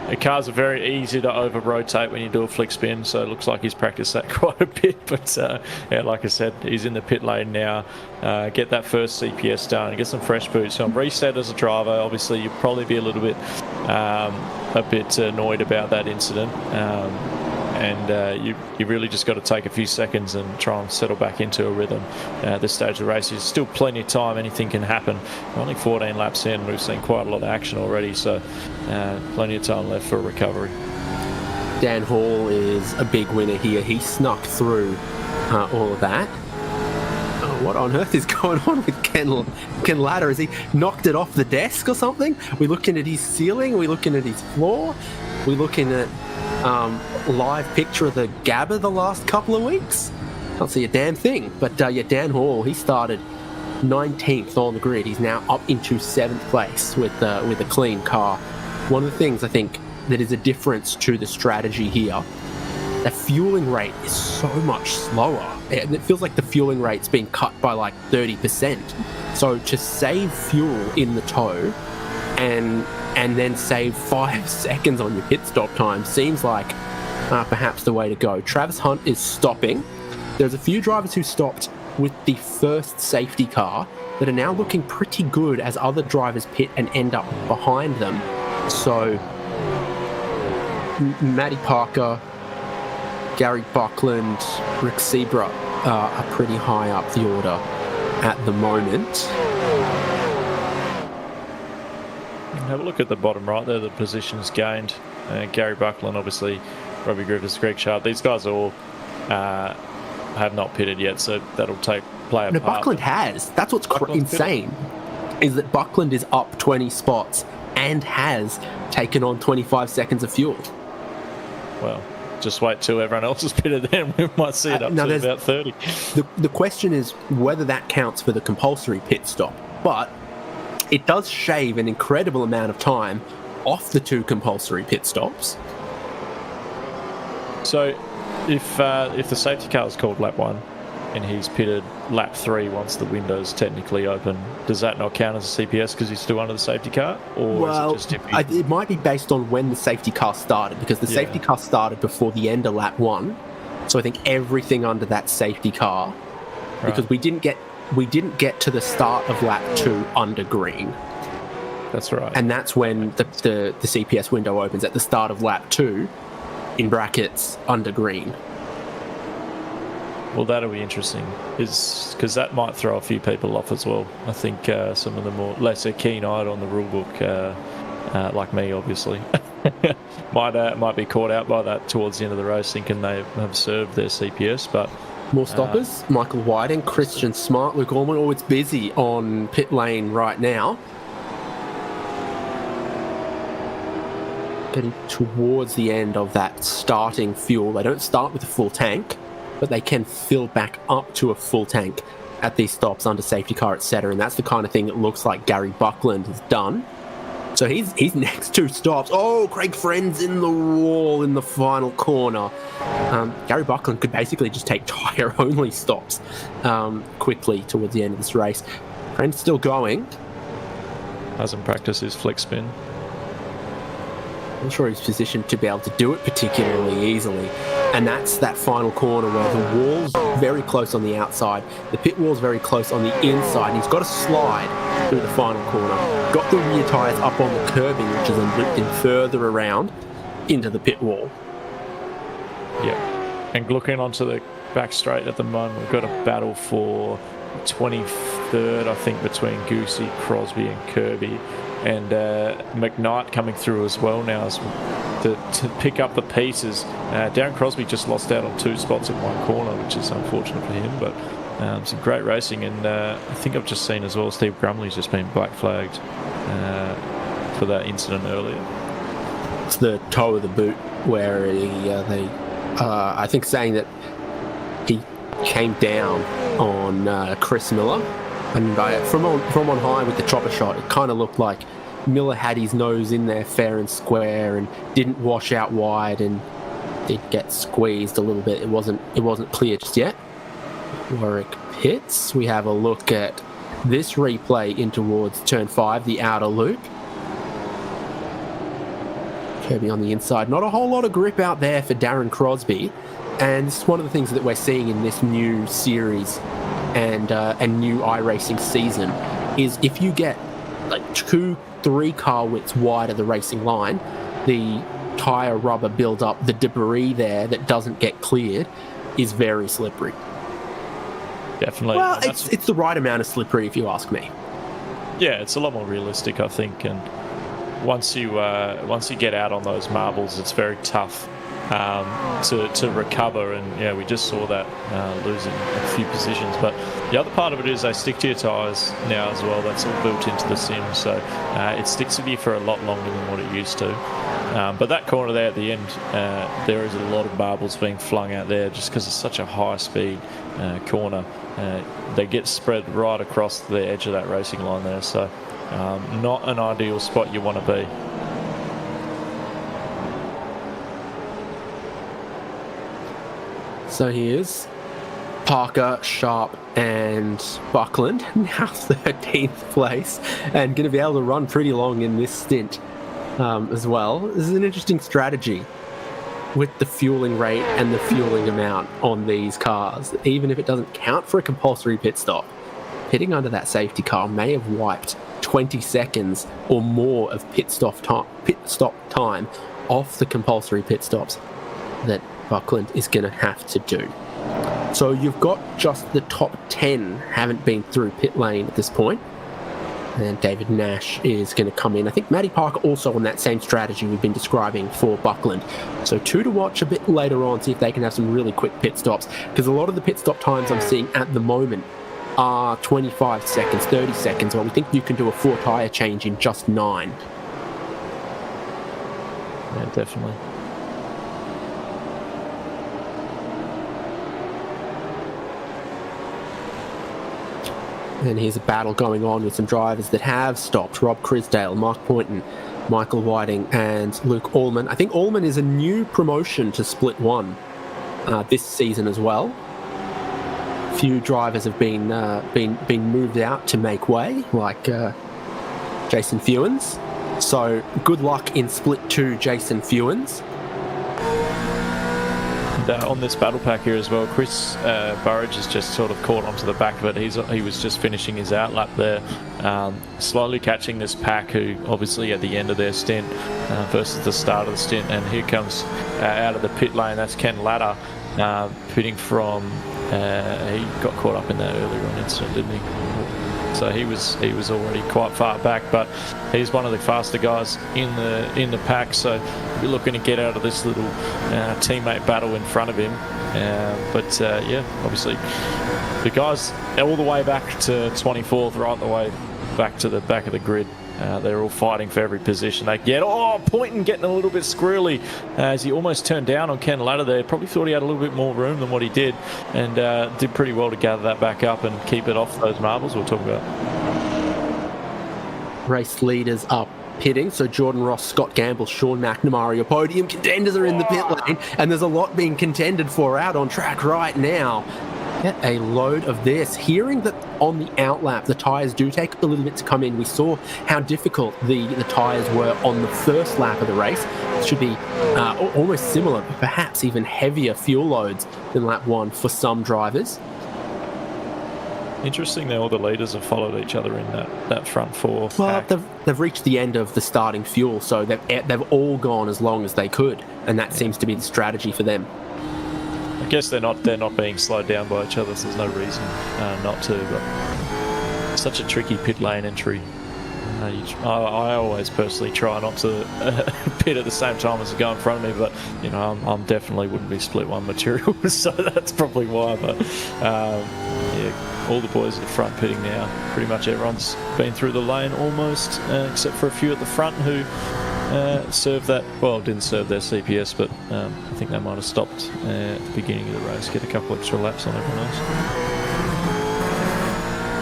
The cars are very easy to over-rotate when you do a flick spin, so it looks like he's practiced that quite a bit. But yeah, like I said, he's in the pit lane now. Get that first CPS done, get some fresh boots. So I'm reset as a driver. Obviously, you'll probably be a little bit annoyed about that incident. You really just got to take a few seconds and try and settle back into a rhythm. This stage of the race is still plenty of time. Anything can happen. Only 14 laps in. We've seen quite a lot of action already, so plenty of time left for recovery. Dan Hall is a big winner here. He snuck through all of that. Oh, what on earth is going on with Ken Latter? Has he knocked it off the desk or something? We're looking at his ceiling. We're looking at his floor. We're looking at live picture of the Gabba the last couple of weeks. Can't see a damn thing. But yeah, Dan Hall, he started 19th on the grid. He's now up into 7th place with a clean car. One of the things I think that is a difference to the strategy here, the fueling rate is so much slower. And it feels like the fueling rate's been cut by like 30%. So to save fuel in the tow and then save 5 seconds on your pit stop time seems like perhaps the way to go. Travis Hunt is stopping. There's a few drivers who stopped with the first safety car that are now looking pretty good as other drivers pit and end up behind them. So Matty Parker, Gary Buckland, Rick Sebra are pretty high up the order at the moment. Have a look at the bottom right there, the positions gained. Gary Buckland, obviously, Robbie Griffiths, Greg Sharp. These guys all have not pitted yet, so that'll play a part. No, Buckland has. That's what's insane, is that Buckland is up 20 spots and has taken on 25 seconds of fuel. Well, just wait till everyone else is pitted, then we might see it up to about 30. The question is whether that counts for the compulsory pit stop, but it does shave an incredible amount of time off the 2 compulsory pit stops. So if the safety car is called lap 1 and he's pitted lap 3 once the window's technically open, does that not count as a CPS because he's still under the safety car? Or well, is it just it might be based on when the safety car started, because the safety car started before the end of lap 1. So I think everything under that safety car, because we didn't get to the start of lap 2 under green. That's right. And that's when the CPS window opens at the start of lap 2, in brackets, under green. Well, that'll be interesting, because that might throw a few people off as well. I think some of the more lesser keen-eyed on the rule book, like me, obviously, might be caught out by that towards the end of the race, thinking they have served their CPS. But more stoppers: Michael Whiting, Christian Smart, Luke Orman. Oh, it's busy on pit lane right now. Getting towards the end of that starting fuel. They don't start with a full tank, but they can fill back up to a full tank at these stops under safety car, etc. And that's the kind of thing it looks like Gary Buckland has done. So he's next 2 stops. Oh, Craig Friend's in the wall in the final corner. Gary Buckland could basically just take tyre-only stops quickly towards the end of this race. Friend's still going. Hasn't practiced his flick spin. I'm sure he's positioned to be able to do it particularly easily. And that's that final corner where the wall's very close on the outside, the pit wall's very close on the inside, and he's got to slide through the final corner. Got the rear tyres up on the curbing, which is then looped in further around into the pit wall. Yeah. And looking onto the back straight at the moment, we've got a battle for 23rd, I think, between Goosey, Crosby and Kirby. And McKnight coming through as well now to pick up the pieces. Darren Crosby just lost out on 2 spots in one corner, which is unfortunate for him, but some great racing. And I think I've just seen as well Steve Grumley's just been black flagged for that incident earlier. It's the toe of the boot where I think saying that he came down on Chris Miller. And from on high with the chopper shot, it kind of looked like Miller had his nose in there fair and square and didn't wash out wide and did get squeezed a little bit. It wasn't clear just yet. Warwick pits. We have a look at this replay in towards turn 5, the outer loop. Kirby on the inside. Not a whole lot of grip out there for Darren Crosby. And it's one of the things that we're seeing in this new series and new iRacing season is if you get like 2-3 car widths wide of the racing line, the tyre rubber build up, the debris there that doesn't get cleared is very slippery. Definitely. Well, it's the right amount of slippery if you ask me. Yeah, it's a lot more realistic, I think, and once you get out on those marbles, it's very tough to recover, and we just saw that losing a few positions. But the other part of it is they stick to your tyres now as well. That's all built into the sim, so it sticks with you for a lot longer than what it used to. But that corner there at the end, there is a lot of marbles being flung out there just because it's such a high speed corner. They get spread right across the edge of that racing line there, so not an ideal spot you want to be. So here's Parker, Sharp and Buckland, now 13th place, and going to be able to run pretty long in this stint as well. This is an interesting strategy with the fueling rate and the fueling amount on these cars. Even if it doesn't count for a compulsory pit stop, pitting under that safety car may have wiped 20 seconds or more of pit stop time off the compulsory pit stops that Buckland is going to have to do. So you've got just the top 10 haven't been through pit lane at this point. And David Nash is going to come in. I think Matty Parker also on that same strategy we've been describing for Buckland. So 2 to watch a bit later on, see if they can have some really quick pit stops. Because a lot of the pit stop times I'm seeing at the moment are 25 seconds, 30 seconds. Well, we think you can do a 4 tyre change in just 9. Yeah, definitely. And here's a battle going on with some drivers that have stopped. Rob Crisdale, Mark Poynton, Michael Whiting and Luke Allman. I think Allman is a new promotion to Split 1 this season as well. Few drivers have been moved out to make way, like Jason Fewens. So good luck in Split 2, Jason Fewens. On this battle pack here as well, Chris Burridge has just sort of caught onto the back of it. He was just finishing his outlap there, slowly catching this pack, who obviously at the end of their stint versus the start of the stint. And here comes out of the pit lane, that's Ken Latta, pitting from, he got caught up in that earlier on incident, didn't he? So he was already quite far back, but he's one of the faster guys in the pack. So we're looking to get out of this little teammate battle in front of him. Yeah, obviously the guys all the way back to 24th, right the way back to the back of the grid. They're all fighting for every position they get. Oh, Poynton getting a little bit squirrely as he almost turned down on Ken Latta there. Probably thought he had a little bit more room than what he did, and did pretty well to gather that back up and keep it off those marbles we'll talk about. Race leaders are pitting, so Jordan Ross, Scott Gamble, Sean McNamara, your podium contenders are in the pit lane, and there's a lot being contended for out on track right now. Get a load of this. Hearing that on the outlap the tyres do take a little bit to come in. We saw how difficult the tyres were on the first lap of the race. It should be almost similar, but perhaps even heavier fuel loads than lap 1 for some drivers. Interesting that all the leaders have followed each other in that front 4. Well, they've reached the end of the starting fuel, so they've all gone as long as they could, and that seems to be the strategy for them. I guess they're not being slowed down by each other, so there's no reason not to. But such a tricky pit lane entry. I always personally try not to pit at the same time as the guy in front of me, but I'm definitely wouldn't be Split 1 material, so that's probably why. But yeah, all the boys at the front pitting now. Pretty much everyone's been through the lane almost, except for a few at the front who didn't serve their CPS, but I think they might have stopped at the beginning of the race, get a couple extra laps on everyone else.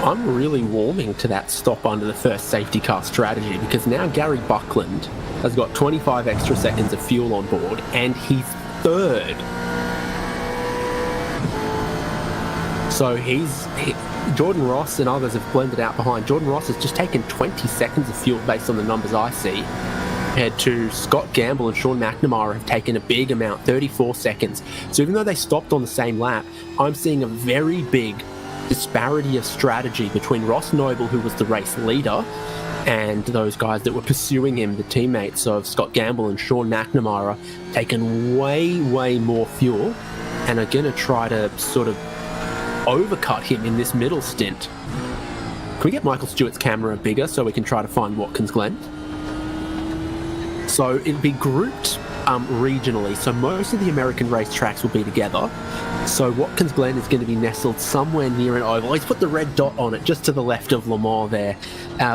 I'm really warming to that stop under the first safety car strategy, because now Gary Buckland has got 25 extra seconds of fuel on board and he's third. So Jordan Ross and others have blended out behind. Jordan Ross has just taken 20 seconds of fuel based on the numbers I see. compared to Scott Gamble and Sean McNamara have taken a big amount, 34 seconds. So even though they stopped on the same lap, I'm seeing a very big disparity of strategy between Ross Noble, who was the race leader, and those guys that were pursuing him, the teammates of Scott Gamble and Sean McNamara, taking way more fuel and are going to try to sort of overcut him in this middle stint. Can we get Michael Stewart's camera bigger so we can try to find Watkins Glen? So it'll be grouped regionally, so most of the American racetracks will be together. So Watkins Glen is going to be nestled somewhere near an oval. He's put the red dot on it just to the left of Le Mans there,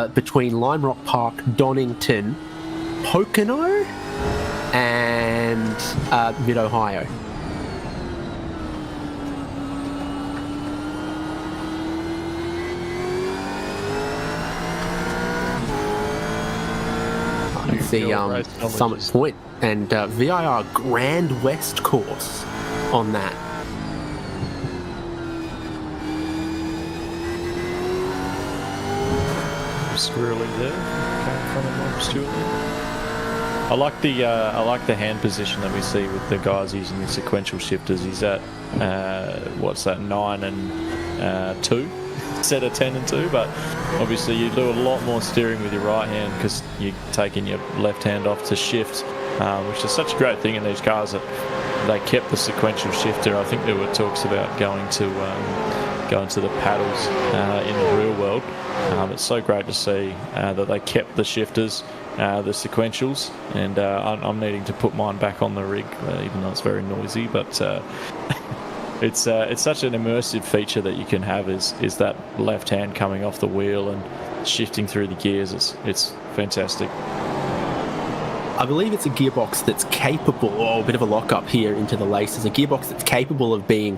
between Lime Rock Park, Donington, Pocono, and Mid-Ohio. The Summit Point and VIR Grand West course on that. Squirrely there, coming from Mark Stewart. I like the hand position that we see with the guys using the sequential shifters. He's at 9 and 2 instead of 10 and 2, but obviously you do a lot more steering with your right hand because you're taking your left hand off to shift, which is such a great thing in these cars that they kept the sequential shifter. I think there were talks about going to the paddles in the real world. It's so great to see that they kept the shifters, the sequentials, and I'm needing to put mine back on the rig, even though it's very noisy, but it's such an immersive feature that you can have is that left hand coming off the wheel and shifting through the gears. It's fantastic. I believe it's a gearbox that's capable, a bit of a lock-up here into the laces, a gearbox that's capable of being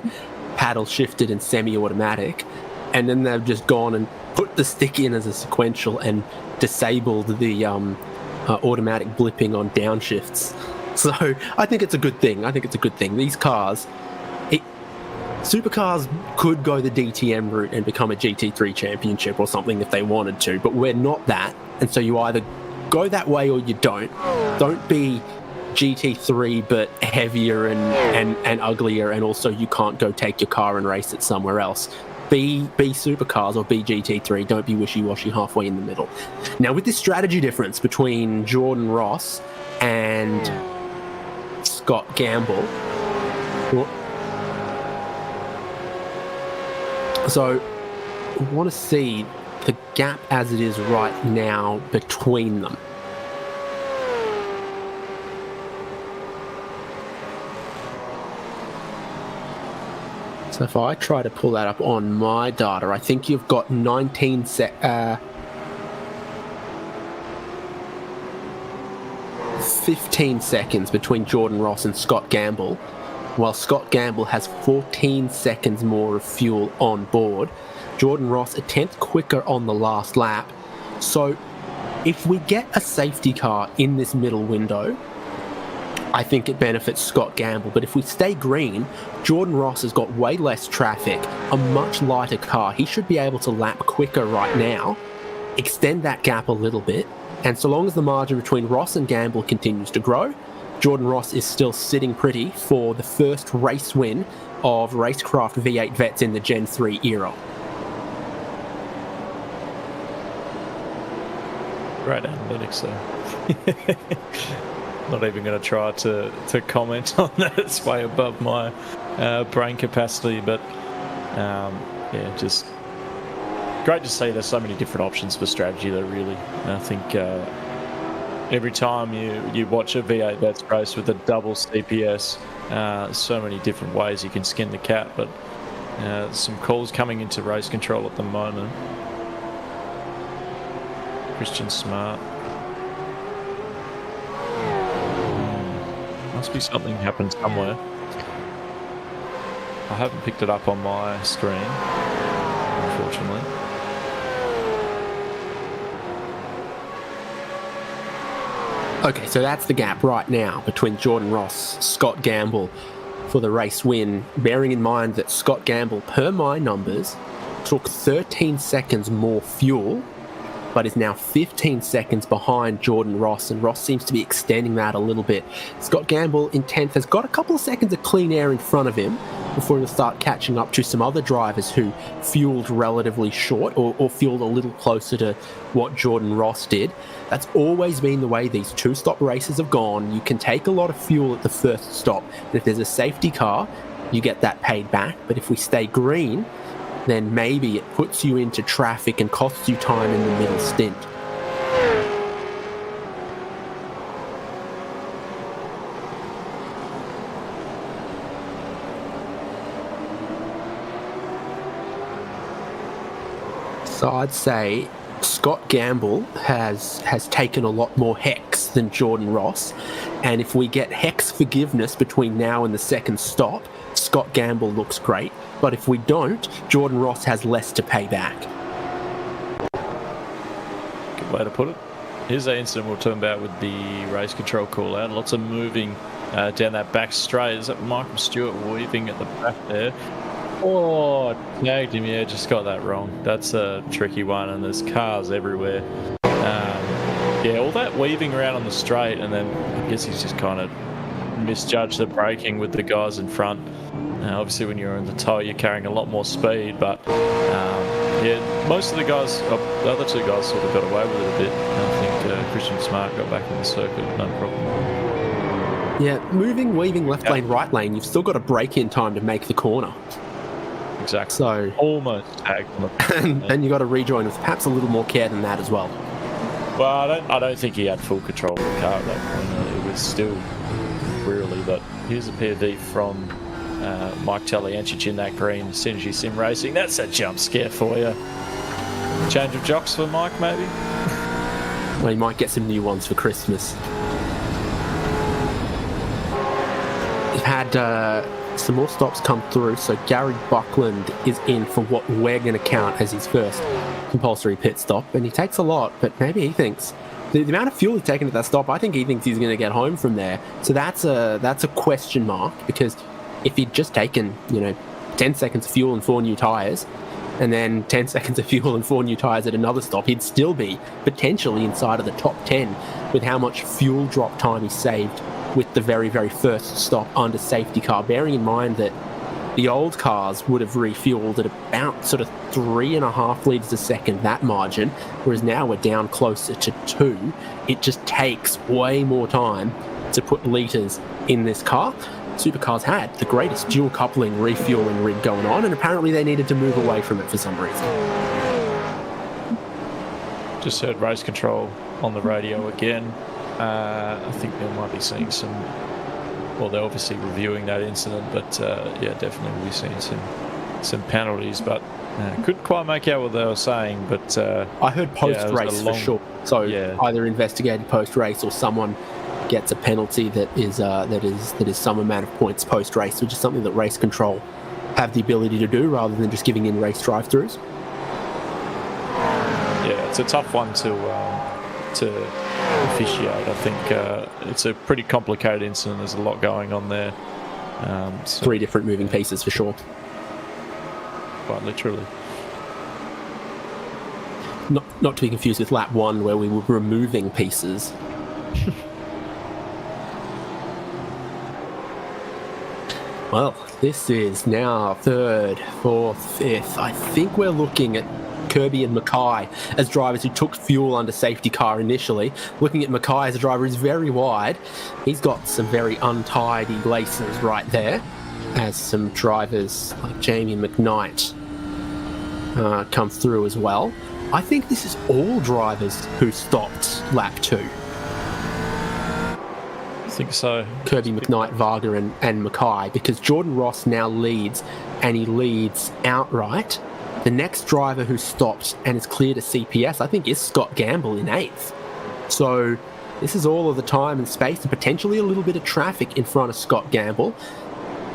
paddle shifted and semi-automatic, and then they've just gone and put the stick in as a sequential and disabled the automatic blipping on downshifts. So I think it's a good thing. These cars, supercars could go the DTM route and become a GT3 championship or something if they wanted to, but we're not that, and so you either go that way or you don't. Don't be GT3 but heavier and uglier, and also you can't go take your car and race it somewhere else. Be supercars or be GT3. Don't be wishy-washy halfway in the middle. Now, with this strategy difference between Jordan Ross and Scott Gamble, so I want to see the gap as it is right now between them. So if I try to pull that up on my data, I think you've got 15 seconds between Jordan Ross and Scott Gamble, while Scott Gamble has 14 seconds more of fuel on board. Jordan Ross a tenth quicker on the last lap. So if we get a safety car in this middle window, I think it benefits Scott Gamble. But if we stay green, Jordan Ross has got way less traffic, a much lighter car. He should be able to lap quicker right now, extend that gap a little bit, and so long as the margin between Ross and Gamble continues to grow, Jordan Ross is still sitting pretty for the first race win of RaceKraft V8 Vets in the Gen 3 era. Great analytics there. Not even going to try to comment on that. It's way above my brain capacity, but yeah, just great to see there's so many different options for strategy though, really. And I think every time you watch a V8 Vets race with a double CPS, so many different ways you can skin the cat, but some calls coming into race control at the moment. Christian Smart. Must be something happened somewhere. I haven't picked it up on my screen, unfortunately. Okay, so that's the gap right now between Jordan Ross, Scott Gamble for the race win, bearing in mind that Scott Gamble, per my numbers, took 13 seconds more fuel but is now 15 seconds behind Jordan Ross, and Ross seems to be extending that a little bit. Scott Gamble in 10th has got a couple of seconds of clean air in front of him before he'll start catching up to some other drivers who fueled relatively short or fueled a little closer to what Jordan Ross did. That's always been the way these two-stop races have gone. You can take a lot of fuel at the first stop, and if there's a safety car, you get that paid back. But if we stay green, then maybe it puts you into traffic and costs you time in the middle stint. So I'd say Scott Gamble has taken a lot more hex than Jordan Ross, and if we get hex forgiveness between now and the second stop, Scott Gamble looks great, but if we don't, Jordan Ross has less to pay back. Good way to put it. Here's the incident we'll turn about with the race control call out. Lots of moving down that back straight. Is that Michael Stewart weaving at the back there? Oh, tagged him. Yeah, just got that wrong. That's a tricky one, and there's cars everywhere. Yeah, all that weaving around on the straight, and then I guess he's just kind of misjudged the braking with the guys in front. Obviously, when you're in the tow, you're carrying a lot more speed, but yeah, most of the guys, the other two guys sort of got away with it a bit. I think Christian Smart got back in the circuit, no problem. Yeah, weaving left lane, right lane, you've still got a break in time to make the corner. Exactly. So almost tagged. and you got to rejoin with perhaps a little more care than that as well. Well, I don't think he had full control of the car at that point. It was still really, but here's a POV from Mike Taliancic in that green Synergy Sim Racing. That's a jump scare for you. Change of jocks for Mike, maybe? Well, you might get some new ones for Christmas. We've had some more stops come through, so Gary Buckland is in for what we're going to count as his first compulsory pit stop, and he takes a lot, but maybe he thinks the amount of fuel he's taken at that stop, I think he thinks he's going to get home from there. So that's a question mark, because if he'd just taken 10 seconds of fuel and 4 new tyres, and then 10 seconds of fuel and 4 new tyres at another stop, he'd still be potentially inside of the top 10 with how much fuel drop time he saved with the very, very first stop under safety car, bearing in mind that the old cars would have refueled at about sort of 3.5 litres a second, that margin, whereas now we're down closer to 2. It just takes way more time to put litres in this car. Supercars had the greatest dual coupling refueling rig going on, and apparently they needed to move away from it for some reason. Just heard race control on the radio again. I think they might be seeing some, well, they're obviously reviewing that incident, but yeah, definitely we'll be seeing some penalties, but couldn't quite make out what they were saying. But I heard post-race for sure, so yeah, either investigated post-race or someone gets a penalty that is some amount of points post-race, which is something that race control have the ability to do rather than just giving in race drive-throughs. Yeah, it's a tough one to officiate. I think it's a pretty complicated incident. There's a lot going on there. So 3 different moving pieces for sure. Quite literally. Not to be confused with lap 1 where we were removing pieces. Well, this is now 3rd, 4th, 5th. I think we're looking at Kirby and Mackay as drivers who took fuel under safety car initially. Looking at Mackay as a driver who's very wide. He's got some very untidy laces right there, as some drivers like Jamie McKnight come through as well. I think this is all drivers who stopped lap 2. I think so. Kirby, McKnight, Varga and Mackay, because Jordan Ross now leads, and he leads outright. The next driver who stopped and is cleared a CPS, I think, is Scott Gamble in 8th. So this is all of the time and space and potentially a little bit of traffic in front of Scott Gamble.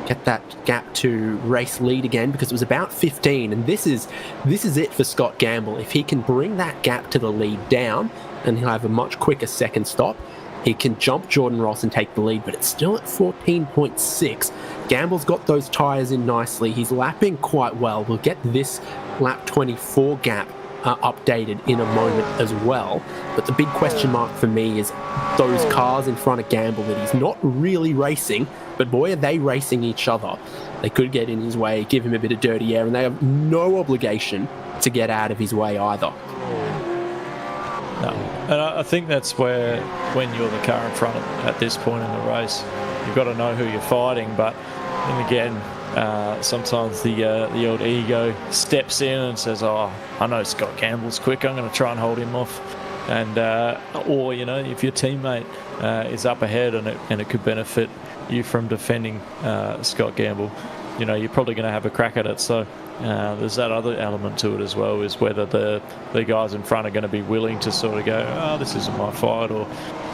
Get that gap to race lead again, because it was about 15, and this is it for Scott Gamble. If he can bring that gap to the lead down, and he'll have a much quicker second stop, he can jump Jordan Ross and take the lead, but it's still at 14.6. Gamble's got those tyres in nicely. He's lapping quite well. We'll get this lap 24 gap updated in a moment as well. But the big question mark for me is those cars in front of Gamble that he's not really racing, but boy, are they racing each other. They could get in his way, give him a bit of dirty air, and they have no obligation to get out of his way either. No, and I think that's where, when you're the car in front of, at this point in the race, you've got to know who you're fighting. But then again, sometimes the old ego steps in and says, "Oh, I know Scott Gamble's quick. I'm going to try and hold him off." And or if your teammate is up ahead and it could benefit you from defending Scott Gamble, you're probably going to have a crack at it. So there's that other element to it as well, is whether the guys in front are going to be willing to sort of go, "Oh, this isn't my fight," or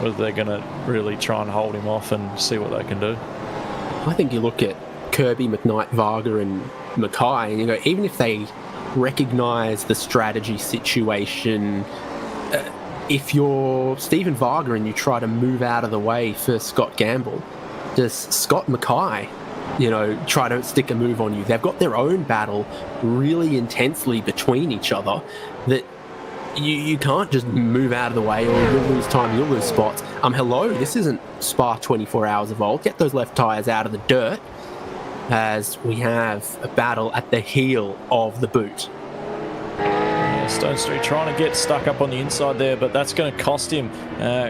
whether they're going to really try and hold him off and see what they can do. I think you look at Kirby, McKnight, Varga and Mackay, and even if they recognise the strategy situation, if you're Stephen Varga and you try to move out of the way for Scott Gamble, does Scott Mackay try to stick a move on you? They've got their own battle really intensely between each other that you can't just move out of the way, or you'll lose time, you'll lose spots. Hello, this isn't Spa 24 hours of old. Get those left tyres out of the dirt, as we have a battle at the heel of the boot. Stone Street trying to get stuck up on the inside there, but that's going to cost him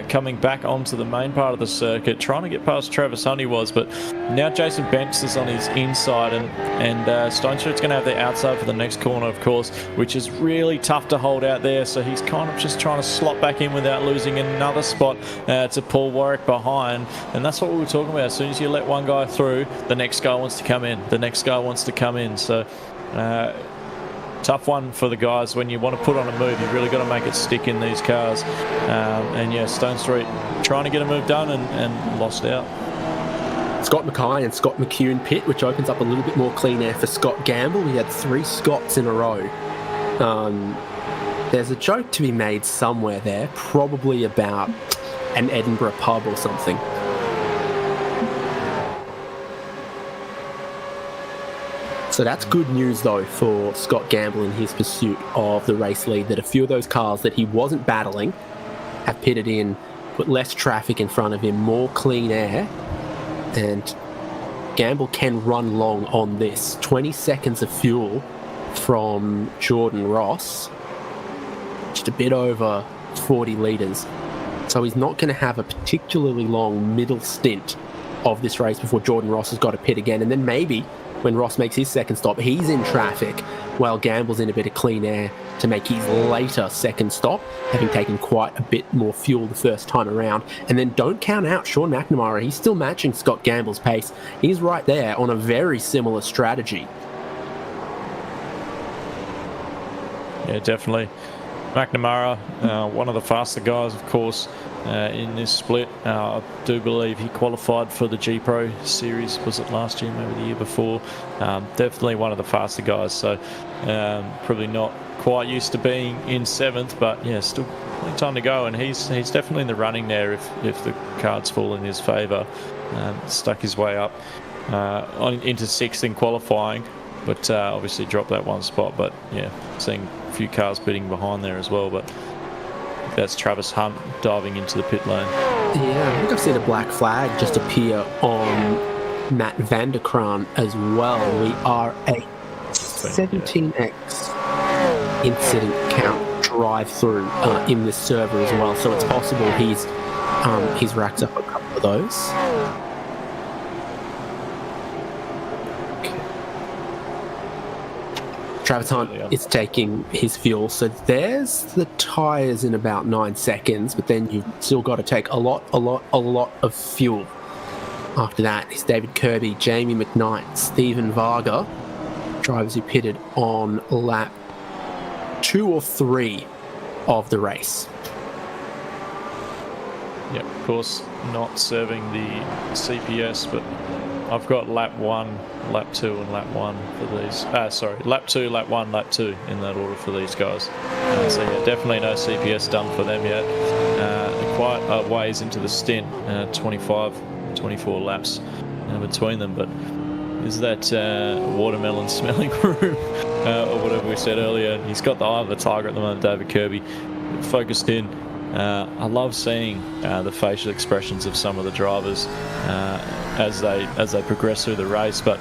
coming back onto the main part of the circuit, trying to get past Travis Hunt he was, but now Jason Banks is on his inside, and Stone Street's going to have the outside for the next corner, of course, which is really tough to hold out there, so he's kind of just trying to slot back in without losing another spot to Paul Warwick behind, and that's what we were talking about. As soon as you let one guy through, the next guy wants to come in, so tough one for the guys. When you want to put on a move, you've really got to make it stick in these cars. And yeah, Stone Street trying to get a move done and lost out. Scott Mackay and Scott McEwen pit, which opens up a little bit more clean air for Scott Gamble. We had 3 Scotts in a row. There's a joke to be made somewhere there, probably about an Edinburgh pub or something. So that's good news, though, for Scott Gamble in his pursuit of the race lead, that a few of those cars that he wasn't battling have pitted in, put less traffic in front of him, more clean air, and Gamble can run long on this. 20 seconds of fuel from Jordan Ross, just a bit over 40 litres. So he's not going to have a particularly long middle stint of this race before Jordan Ross has got to pit again, and then maybe when Ross makes his second stop, he's in traffic while Gamble's in a bit of clean air to make his later second stop, having taken quite a bit more fuel the first time around. And then don't count out Sean McNamara. He's still matching Scott Gamble's pace. He's right there on a very similar strategy. Yeah, definitely. McNamara, one of the faster guys, of course, in this split. I do believe he qualified for the G Pro series. Was it last year, maybe the year before? Definitely one of the faster guys. So probably not quite used to being in 7th, but yeah, still plenty of time to go. And he's definitely in the running there if the cards fall in his favour. Stuck his way up into 6th in qualifying, but obviously dropped that one spot. But yeah, seeing a few cars bidding behind there as well. But that's Travis Hunt diving into the pit lane. Yeah, I think I've seen a black flag just appear on Matt Vanderkraan as well. We are a 17x incident count drive-through in this server as well, so it's possible he's racked up a couple of those. Travis Hunt is taking his fuel, so there's the tyres in about 9 seconds, but then you've still got to take a lot of fuel. After that is David Kirby, Jamie McKnight, Stephen Varga, drivers who pitted on lap 2 or 3 of the race. Yeah, of course, not serving the CPS, but I've got lap 1, lap 2 and lap 1 for these. Lap 2, lap 1, lap 2 in that order for these guys. So yeah, definitely no CPS done for them yet. Quite a ways into the stint, 24 laps between them, but is that watermelon smelling room, or whatever we said earlier. He's got the eye of the tiger at the moment, David Kirby, focused in. I love seeing the facial expressions of some of the drivers as they progress through the race. But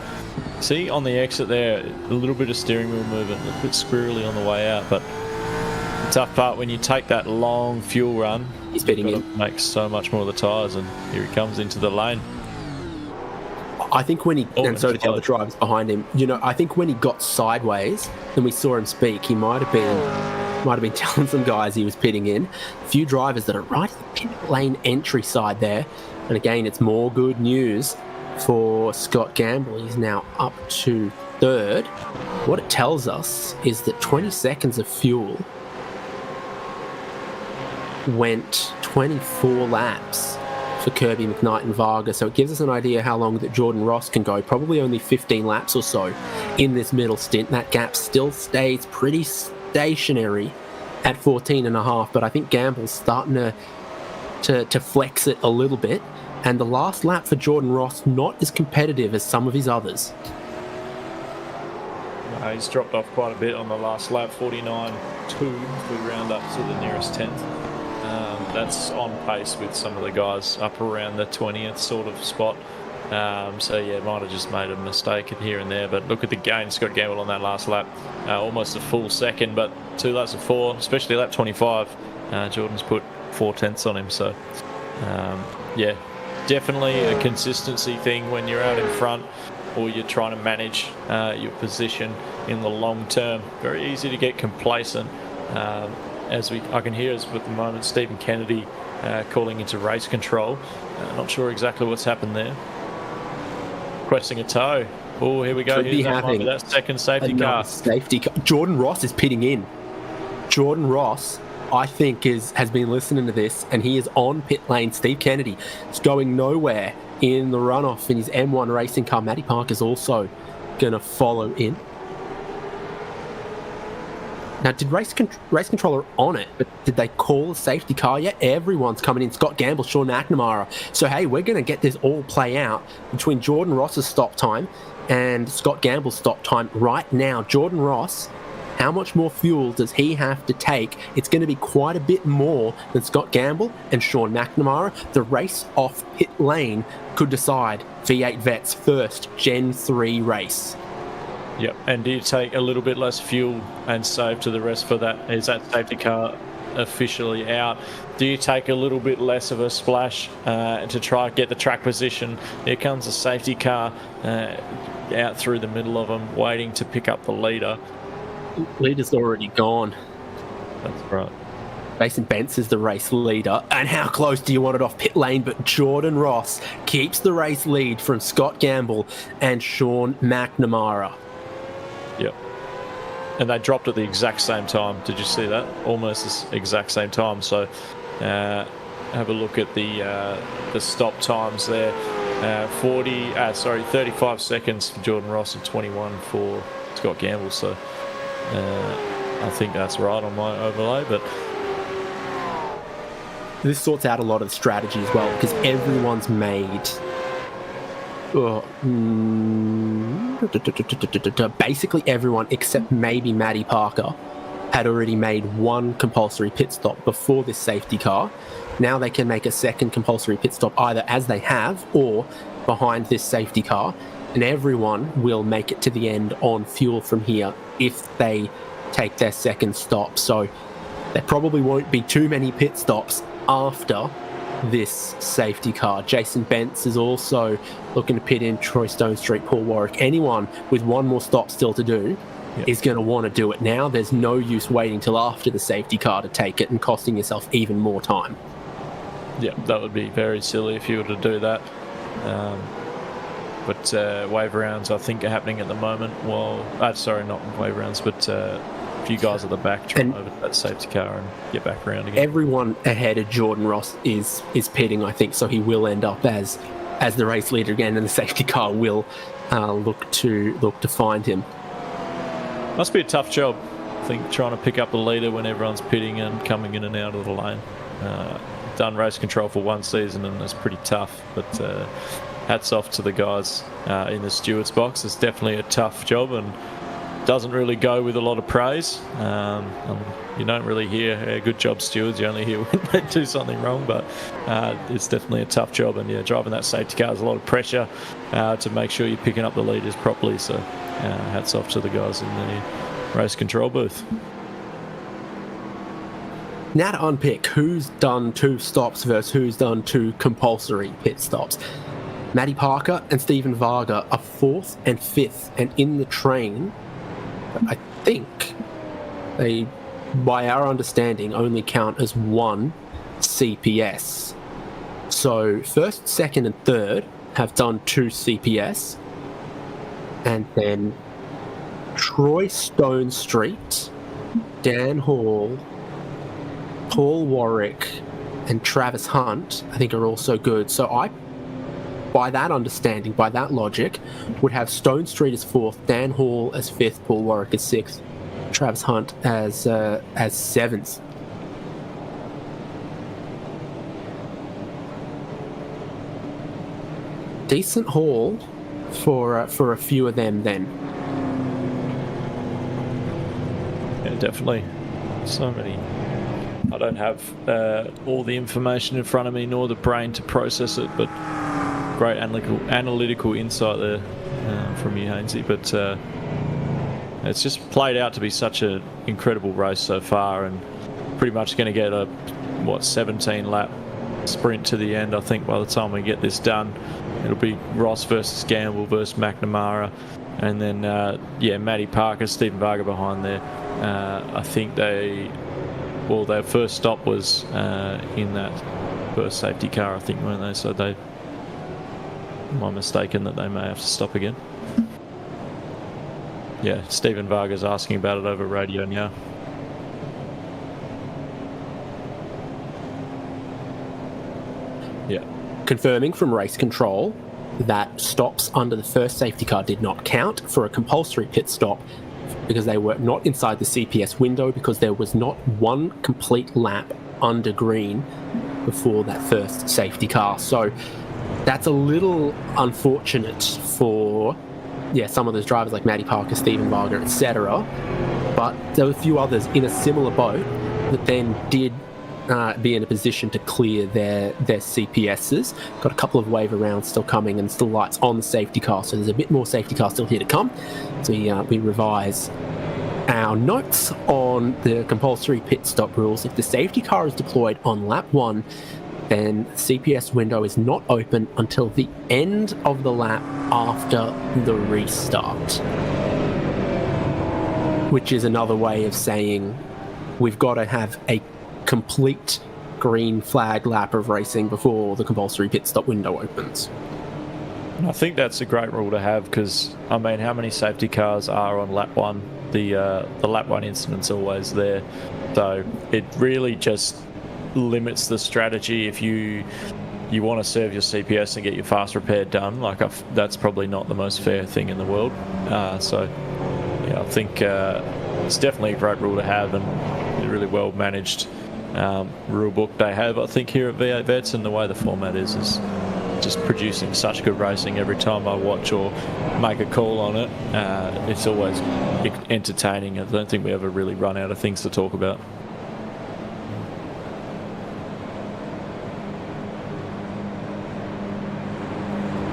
see on the exit there, a little bit of steering wheel movement, a bit squirrely on the way out. But the tough part, when you take that long fuel run, he's pitting in. Makes so much more of the tyres, and here he comes into the lane. I think when he, and so did the other drivers behind him, I think when he got sideways and we saw him speak, he might have been telling some guys he was pitting in. A few drivers that are right at the pit lane entry side there. And again, it's more good news for Scott Gamble. He's now up to third. What it tells us is that 20 seconds of fuel went 24 laps for Kirby, McKnight and Varga, so it gives us an idea how long that Jordan Ross can go. Probably only 15 laps or so in this middle stint. That gap still stays pretty stationary at 14.5, but I think Gamble's starting to flex it a little bit, and the last lap for Jordan Ross not as competitive as some of his others. He's dropped off quite a bit on the last lap, 49.2 if we round up to the nearest 10th. That's on pace with some of the guys up around the 20th sort of spot. So yeah, might have just made a mistake here and there, but look at the gain Scott Gamble on that last lap, almost a full second, but 2 laps of 4, especially lap 25. Jordan's put 4/10 on him, so yeah, definitely a consistency thing when you're out in front or you're trying to manage your position in the long term. Very easy to get complacent. I can hear us at the moment, Stephen Kennedy calling into race control. Not sure exactly what's happened there. Requesting a tow. Oh, here we go. Here's that second safety car. Safety car. Jordan Ross is pitting in. Jordan Ross, I think, has been listening to this, and he is on pit lane. Steve Kennedy is going nowhere in the runoff in his M1 racing car. Matty Parker's also going to follow in. Now, did race controller on it, but did they call a safety car yet? Everyone's coming in. Scott Gamble, Sean McNamara. So, hey, we're going to get this all play out between Jordan Ross's stop time and Scott Gamble's stop time right now. Jordan Ross, how much more fuel does he have to take? It's going to be quite a bit more than Scott Gamble and Sean McNamara. The race off pit lane could decide V8 Vets' first Gen 3 race. Yep, and do you take a little bit less fuel and save to the rest for that? Is that safety car officially out? Do you take a little bit less of a splash to try and get the track position? Here comes a safety car out through the middle of them, waiting to pick up the leader. Leader's already gone. That's right. Jason Bentz is the race leader. And how close do you want it off pit lane? But Jordan Ross keeps the race lead from Scott Gamble and Sean McNamara. Yep. And they dropped at the exact same time. Did you see that? Almost the exact same time. So have a look at the stop times there. 35 seconds for Jordan Ross and 21 for Scott Gamble. So I think that's right on my overlay. But this sorts out a lot of the strategy as well, because everyone's made basically everyone except maybe Matty Parker had already made one compulsory pit stop before this safety car. Now they can make a second compulsory pit stop either as they have or behind this safety car, and everyone will make it to the end on fuel from here if they take their second stop. So there probably won't be too many pit stops after this safety car. Jason Bentz is also looking to pit in. Troy Stone Street, Paul Warwick. Anyone with one more stop still to do is going to want to do it now. There's no use waiting till after the safety car to take it and costing yourself even more time. Yeah, that would be very silly if you were to do that. But wave rounds, I think, are happening at the moment. Well, sorry, not wave rounds, but a few guys at the back trying over that safety car and get back around again. Everyone ahead of Jordan Ross is pitting, I think, so he will end up as the race leader again, and the safety car will look to find him. Must be a tough job, I think, trying to pick up the leader when everyone's pitting and coming in and out of the lane. Done race control for one season, and it's pretty tough, but hats off to the guys in the stewards box. It's definitely a tough job and doesn't really go with a lot of praise. You don't really hear good job stewards, you only hear when they do something wrong, but it's definitely a tough job, and yeah, driving that safety car is a lot of pressure to make sure you're picking up the leaders properly, so hats off to the guys in the race control booth. Now to unpick who's done 2 stops versus who's done 2 compulsory pit stops. Matty Parker and Stephen Varga are 4th and 5th, and in the train, I think they, by our understanding, only count as 1 CPS. So 1st, 2nd and 3rd have done 2 CPS, and then Troy Stonestreet, Dan Hall, Paul Warwick and Travis Hunt, I think, are also good. So I, by that understanding, by that logic, would have Stonestreet as 4th, Dan Hall as 5th, Paul Warwick as 6th, Travis Hunt as 7th. Decent haul for a few of them then. Yeah, definitely. So many. I don't have all the information in front of me, nor the brain to process it, but great analytical insight there from you, Hainsey. But it's just played out to be such an incredible race so far, and pretty much going to get a 17 lap sprint to the end. I think by the time we get this done, it'll be Ross versus Gamble versus McNamara, and then Matty Parker, Stephen Varga behind there. I think their first stop was in that first safety car, I think, weren't they? So am I mistaken that they may have to stop again? Yeah, Stephen Varga's asking about it over radio now. Yeah. Confirming from race control that stops under the first safety car did not count for a compulsory pit stop, because they were not inside the CPS window, because there was not one complete lap under green before that first safety car. So that's a little unfortunate for some of those drivers like Matty Parker, Stephen Varga, etc. But there were a few others in a similar boat that then did be in a position to clear their CPSs. Got a couple of wave rounds still coming, and still lights on the safety car, so there's a bit more safety car still here to come. So we revise our notes on the compulsory pit stop rules. If the safety car is deployed on lap 1, then the CPS window is not open until the end of the lap after the restart, which is another way of saying we've got to have a complete green flag lap of racing before the compulsory pit stop window opens. I think that's a great rule to have, because I mean, how many safety cars are on lap 1? The lap 1 incident's always there, so it really just limits the strategy. If you want to serve your CPS and get your fast repair done, that's probably not the most fair thing in the world. So yeah, I think it's definitely a great rule to have, and a really well managed rule book they have, I think, here at V8 Vets, and the way the format is just producing such good racing. Every time I watch or make a call on it, it's always entertaining. I don't think we ever really run out of things to talk about.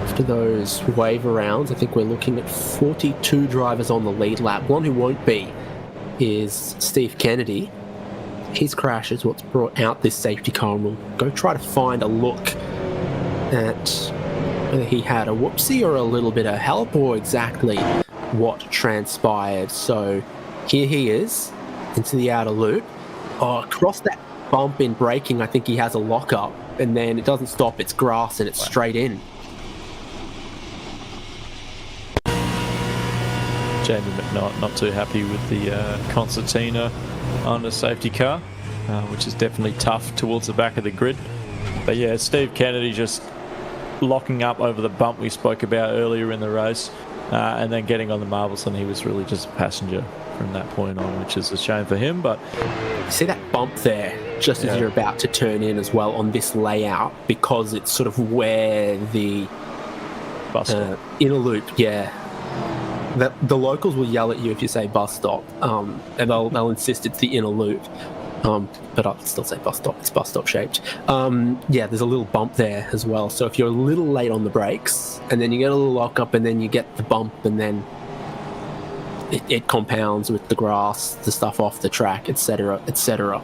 After those waiver rounds, I think we're looking at 42 drivers on the lead lap. One who won't be is Steve Kennedy. His crash is what's brought out this safety car, and we'll go try to find a look at whether he had a whoopsie or a little bit of help, or exactly what transpired. So here he is into the outer loop. Across that bump in braking, I think he has a lock-up, and then it doesn't stop, it's grass, and it's straight in. Jamie McKnight not too happy with the concertina on the safety car, which is definitely tough towards the back of the grid. But yeah, Steve Kennedy just locking up over the bump we spoke about earlier in the race, and then getting on the marbles, and he was really just a passenger from that point on, which is a shame for him. But you see that bump there just as you're about to turn in as well on this layout, because it's sort of where the Bus stop. Inner loop, yeah. The locals will yell at you if you say bus stop, and they'll insist it's the inner loop. But I'll still say bus stop. It's bus stop shaped. Yeah, there's a little bump there as well. So if you're a little late on the brakes, and then you get a little lock up, and then you get the bump, and then it compounds with the grass, the stuff off the track, etc., etc.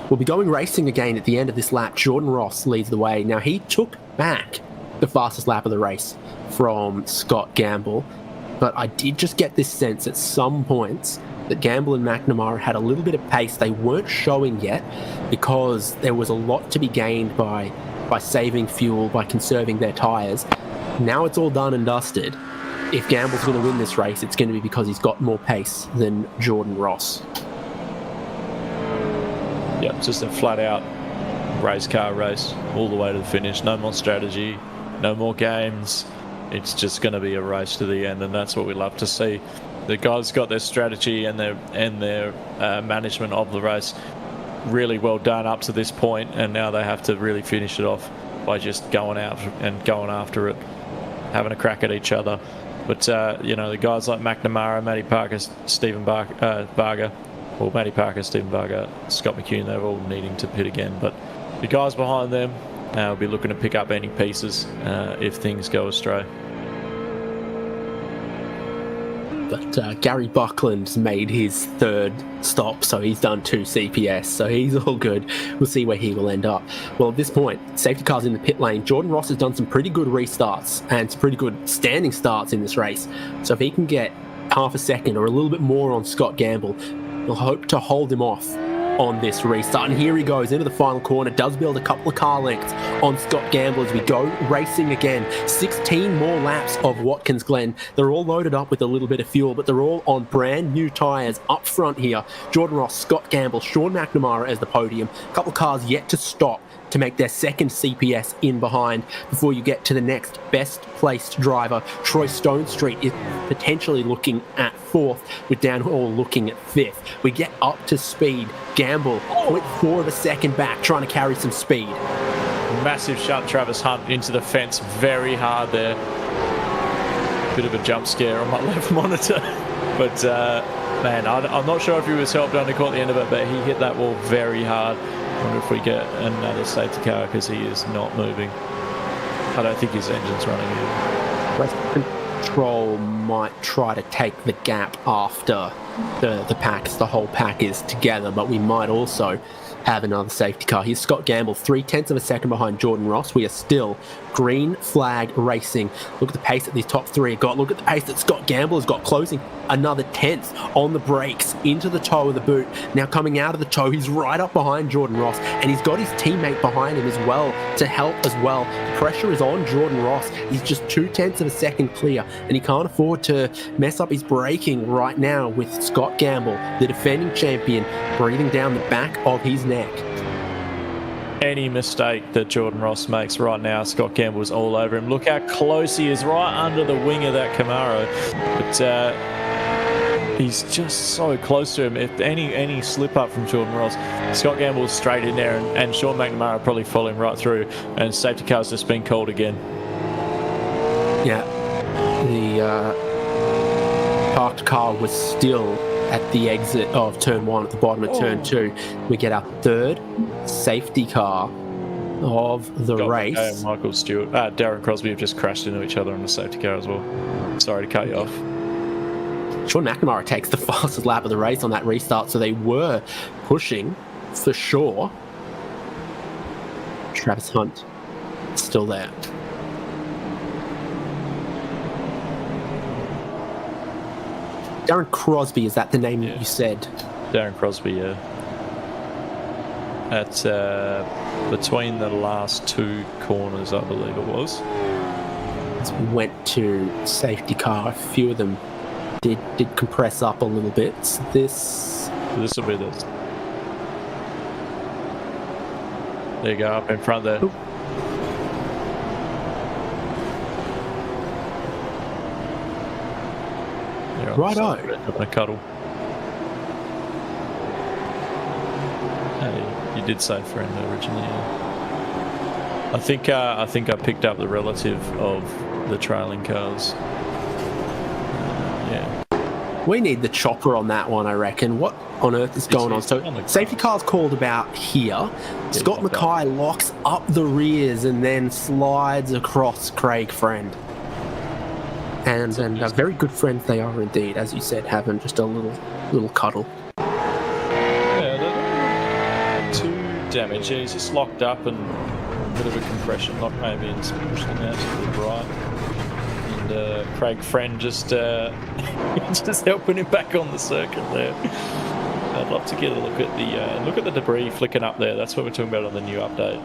We'll be going racing again at the end of this lap. Jordan Ross leads the way. Now, he took back the fastest lap of the race from Scott Gamble, but I did just get this sense at some points that Gamble and McNamara had a little bit of pace they weren't showing yet, because there was a lot to be gained by saving fuel, by conserving their tyres. Now it's all done and dusted. If Gamble's going to win this race, it's going to be because he's got more pace than Jordan Ross. Yeah, just a flat-out race car race all the way to the finish. No more strategy, no more games. It's just going to be a race to the end, and that's what we love to see. The guys got their strategy and their management of the race really well done up to this point, and now they have to really finish it off by just going out and going after it, having a crack at each other. But you know, the guys like McNamara, Matty Parker, Stephen Varga, or Matty Parker, Stephen Varga, Scott McCune, they're all needing to pit again. But the guys behind them will be looking to pick up any pieces if things go astray. But Gary Buckland's made his third stop, so he's done 2 CPS, so he's all good. We'll see where he will end up. Well, at this point, safety car's in the pit lane. Jordan Ross has done some pretty good restarts and some pretty good standing starts in this race. So if he can get half a second or a little bit more on Scott Gamble, he'll hope to hold him off on this restart. And here he goes into the final corner, does build a couple of car lengths on Scott Gamble as we go racing again. 16 more laps of Watkins Glen. They're all loaded up with a little bit of fuel, but they're all on brand new tyres up front here. Jordan Ross, Scott Gamble, Sean McNamara as the podium. A couple of cars yet to stop to make their second CPS in behind before you get to the next best placed driver. Troy Stonestreet is potentially looking at 4th, with Dan Hall looking at 5th. We get up to speed. Gamble 0.4 of a second back, trying to carry some speed. Massive shunt Travis Hunt into the fence very hard there. Bit of a jump scare on my left monitor. But man, I'm not sure if he was helped undercut at the end of it, but he hit that wall very hard. I wonder if we get another safety car, because he is not moving. I don't think his engine's running either. Race Control might try to take the gap after the packs. The whole pack is together, but we might also have another safety car. Here's Scott Gamble, 0.3 of a second behind Jordan Ross. We are still green flag racing. Look at the pace that these top 3 have got. Look at the pace that Scott Gamble has got, closing another 10th on the brakes into the toe of the boot. Now coming out of the toe, he's right up behind Jordan Ross, and he's got his teammate behind him as well to help as well. The pressure is on Jordan Ross. He's just 0.2 of a second clear, and he can't afford to mess up his braking right now with Scott Gamble, the defending champion, breathing down the back of his neck. Any mistake that Jordan Ross makes right now, Scott Gamble's all over him. Look how close he is, right under the wing of that Camaro. But he's just so close to him. If any slip up from Jordan Ross, Scott Gamble's straight in there, and Sean McNamara probably follow him right through, and safety car's just been called again. Yeah, the parked car was still at the exit of turn 1 at the bottom of turn 2. We get our 3rd safety car of the race. Michael Stewart, Darren Crosby have just crashed into each other on the safety car as well. Sorry to cut you off. Sean McNamara takes the fastest lap of the race on that restart, so they were pushing for sure. Travis Hunt still there. Darren Crosby, is that the name that you said? Darren Crosby, yeah. At between the last 2 corners, I believe it was. As we went to safety car, a few of them did compress up a little bit. So this will be this. There you go, up in front there. Ooh. Righto. A cuddle. Hey, you did say friend originally. Yeah. I think I picked up the relative of the trailing cars. Yeah. We need the chopper on that one, I reckon. What on earth is going on? So safety car's called about here. Scott Mackay locks up the rears and then slides across Craig Friend. And very good friends they are indeed, as you said, having just a little cuddle. Yeah, too damaged. Yeah, he's just locked up and a bit of a compression lock maybe, and pushed him out to the right. And Craig Friend just helping him back on the circuit there. I'd love to get a look at the debris flicking up there. That's what we're talking about on the new update.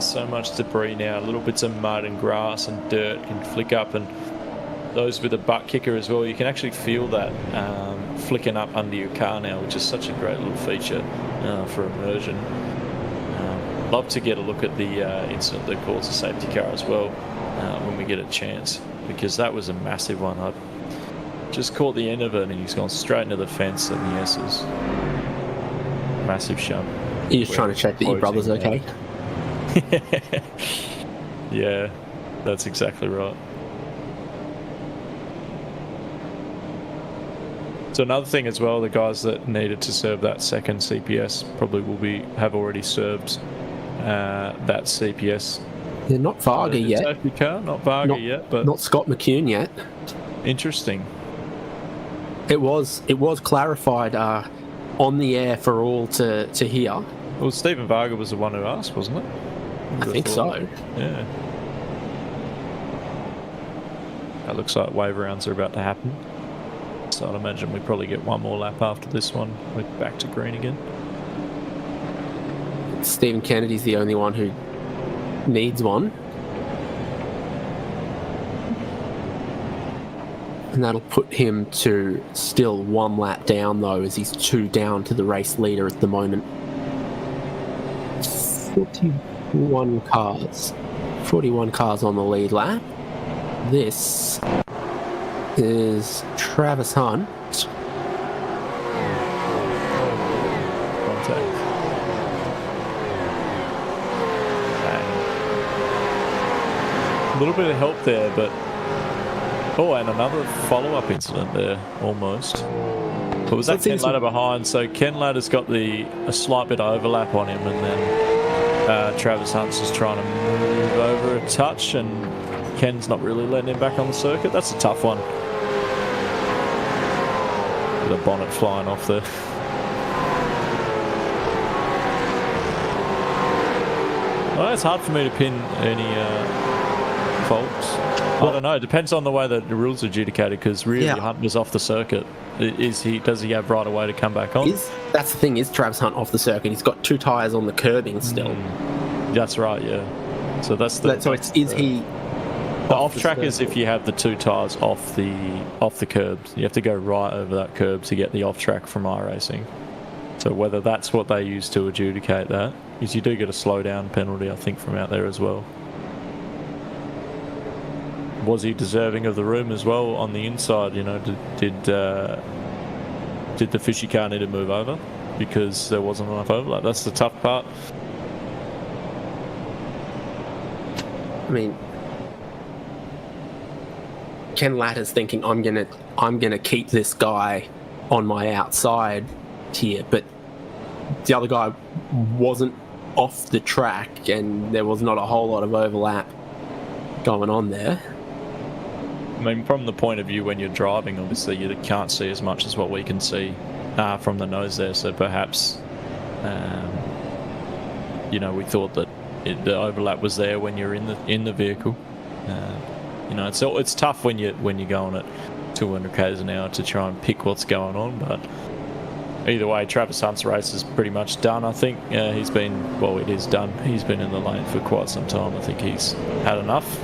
So much debris now, little bits of mud and grass and dirt can flick up, and those with a butt kicker as well. You can actually feel that flicking up under your car now, which is such a great little feature for immersion. Love to get a look at the incident that caused the safety car as well when we get a chance, because that was a massive one. I just caught the end of it and he's gone straight into the fence and the S's. Massive shunt. You're just trying to check that your brother's okay? Yeah, that's exactly right. So another thing as well, the guys that needed to serve that second CPS probably have already served that CPS. They're not Varga yet. Safety car, not Varga yet, but not Scott McCune yet. Interesting. It was clarified on the air for all to hear. Well, Stephen Varga was the one who asked, wasn't it? I think so. Yeah. That looks like wave rounds are about to happen. So I'd imagine we probably get one more lap after this one. We're back to green again. Stephen Kennedy's the only one who needs one. And that'll put him to still one lap down, though, as he's 2 down to the race leader at the moment. 41 cars. 41 cars on the lead lap. This is Travis Hunt. Contact. A little bit of help there, but and another follow-up incident there, almost. But was that Ken Ladd behind? So Ken Ladd has got a slight bit of overlap on him, and then Travis Hunt's just trying to move over a touch, and Ken's not really letting him back on the circuit. That's a tough one. With a bonnet flying off there. Well, it's hard for me to pin any faults. I don't know. It depends on the way that the rules are adjudicated, because really Hunt was off the circuit. Does he have right away to come back on? That's the thing, is Travis Hunt off the circuit? He's got 2 tyres on the curbing still. That's right, yeah. So that's the... is he... The off-track is if you have the 2 tyres off the curbs. You have to go right over that curb to get the off-track from iRacing. So whether that's what they use to adjudicate that, is you do get a slowdown penalty, I think, from out there as well. Was he deserving of the room as well on the inside? You know, did the fishy car need to move over because there wasn't enough overlap? That's the tough part. I mean, Ken Latter's thinking, I'm gonna keep this guy on my outside here, but the other guy wasn't off the track, and there was not a whole lot of overlap going on there. I mean, from the point of view when you're driving, obviously you can't see as much as what we can see from the nose there. So perhaps, we thought that the overlap was there when you're in the vehicle. It's tough when you're going at 200 k's an hour to try and pick what's going on. But either way, Travis Hunt's race is pretty much done. I think it is done. He's been in the lane for quite some time. I think he's had enough.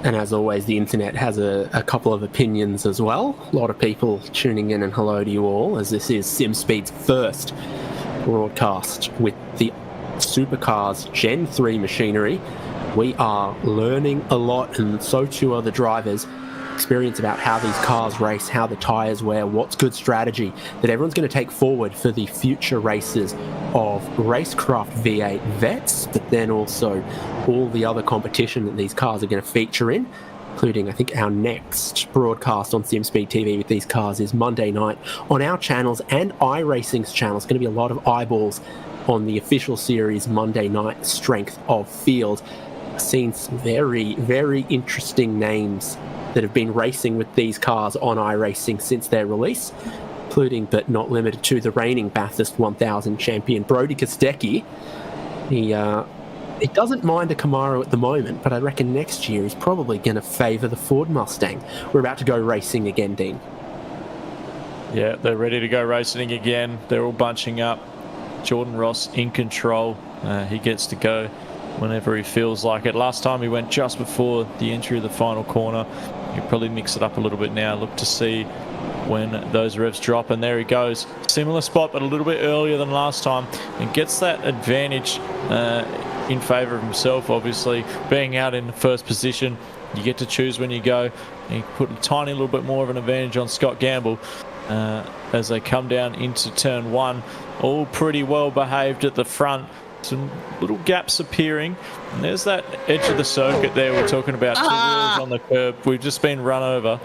And as always, the internet has a couple of opinions as well. A lot of people tuning in, and hello to you all, as this is SimSpeed's first broadcast with the Supercars Gen 3 machinery. We are learning a lot, and so too are the drivers. experience about how these cars race, how the tyres wear, what's good strategy that everyone's going to take forward for the future races of RaceKraft V8 Vets, but then also all the other competition that these cars are going to feature in, including, I think, our next broadcast on SimSpeed TV with these cars is Monday night on our channels and iRacing's channel. It's going to be a lot of eyeballs on the official series Monday night Strength of Field. I've seen some very, very interesting names that have been racing with these cars on iRacing since their release, including but not limited to the reigning Bathurst 1000 champion Brody Kostecki. He doesn't mind a Camaro at the moment, but I reckon next year he's probably going to favour the Ford Mustang. We're about to go racing again, Dean. Yeah, they're ready to go racing again. They're all bunching up. Jordan Ross in control. He gets to go whenever he feels like it. Last time he went just before the entry of the final corner. He'll probably mix it up a little bit now. Look to see when those revs drop, and there he goes. Similar spot, but a little bit earlier than last time, and gets that advantage in favour of himself, obviously. Being out in the first position, you get to choose when you go. And you put a tiny little bit more of an advantage on Scott Gamble as they come down into turn one. All pretty well behaved at the front. Some little gaps appearing, and there's that edge of the circuit there we're talking about. 2 wheels on the curb. We've just been run over.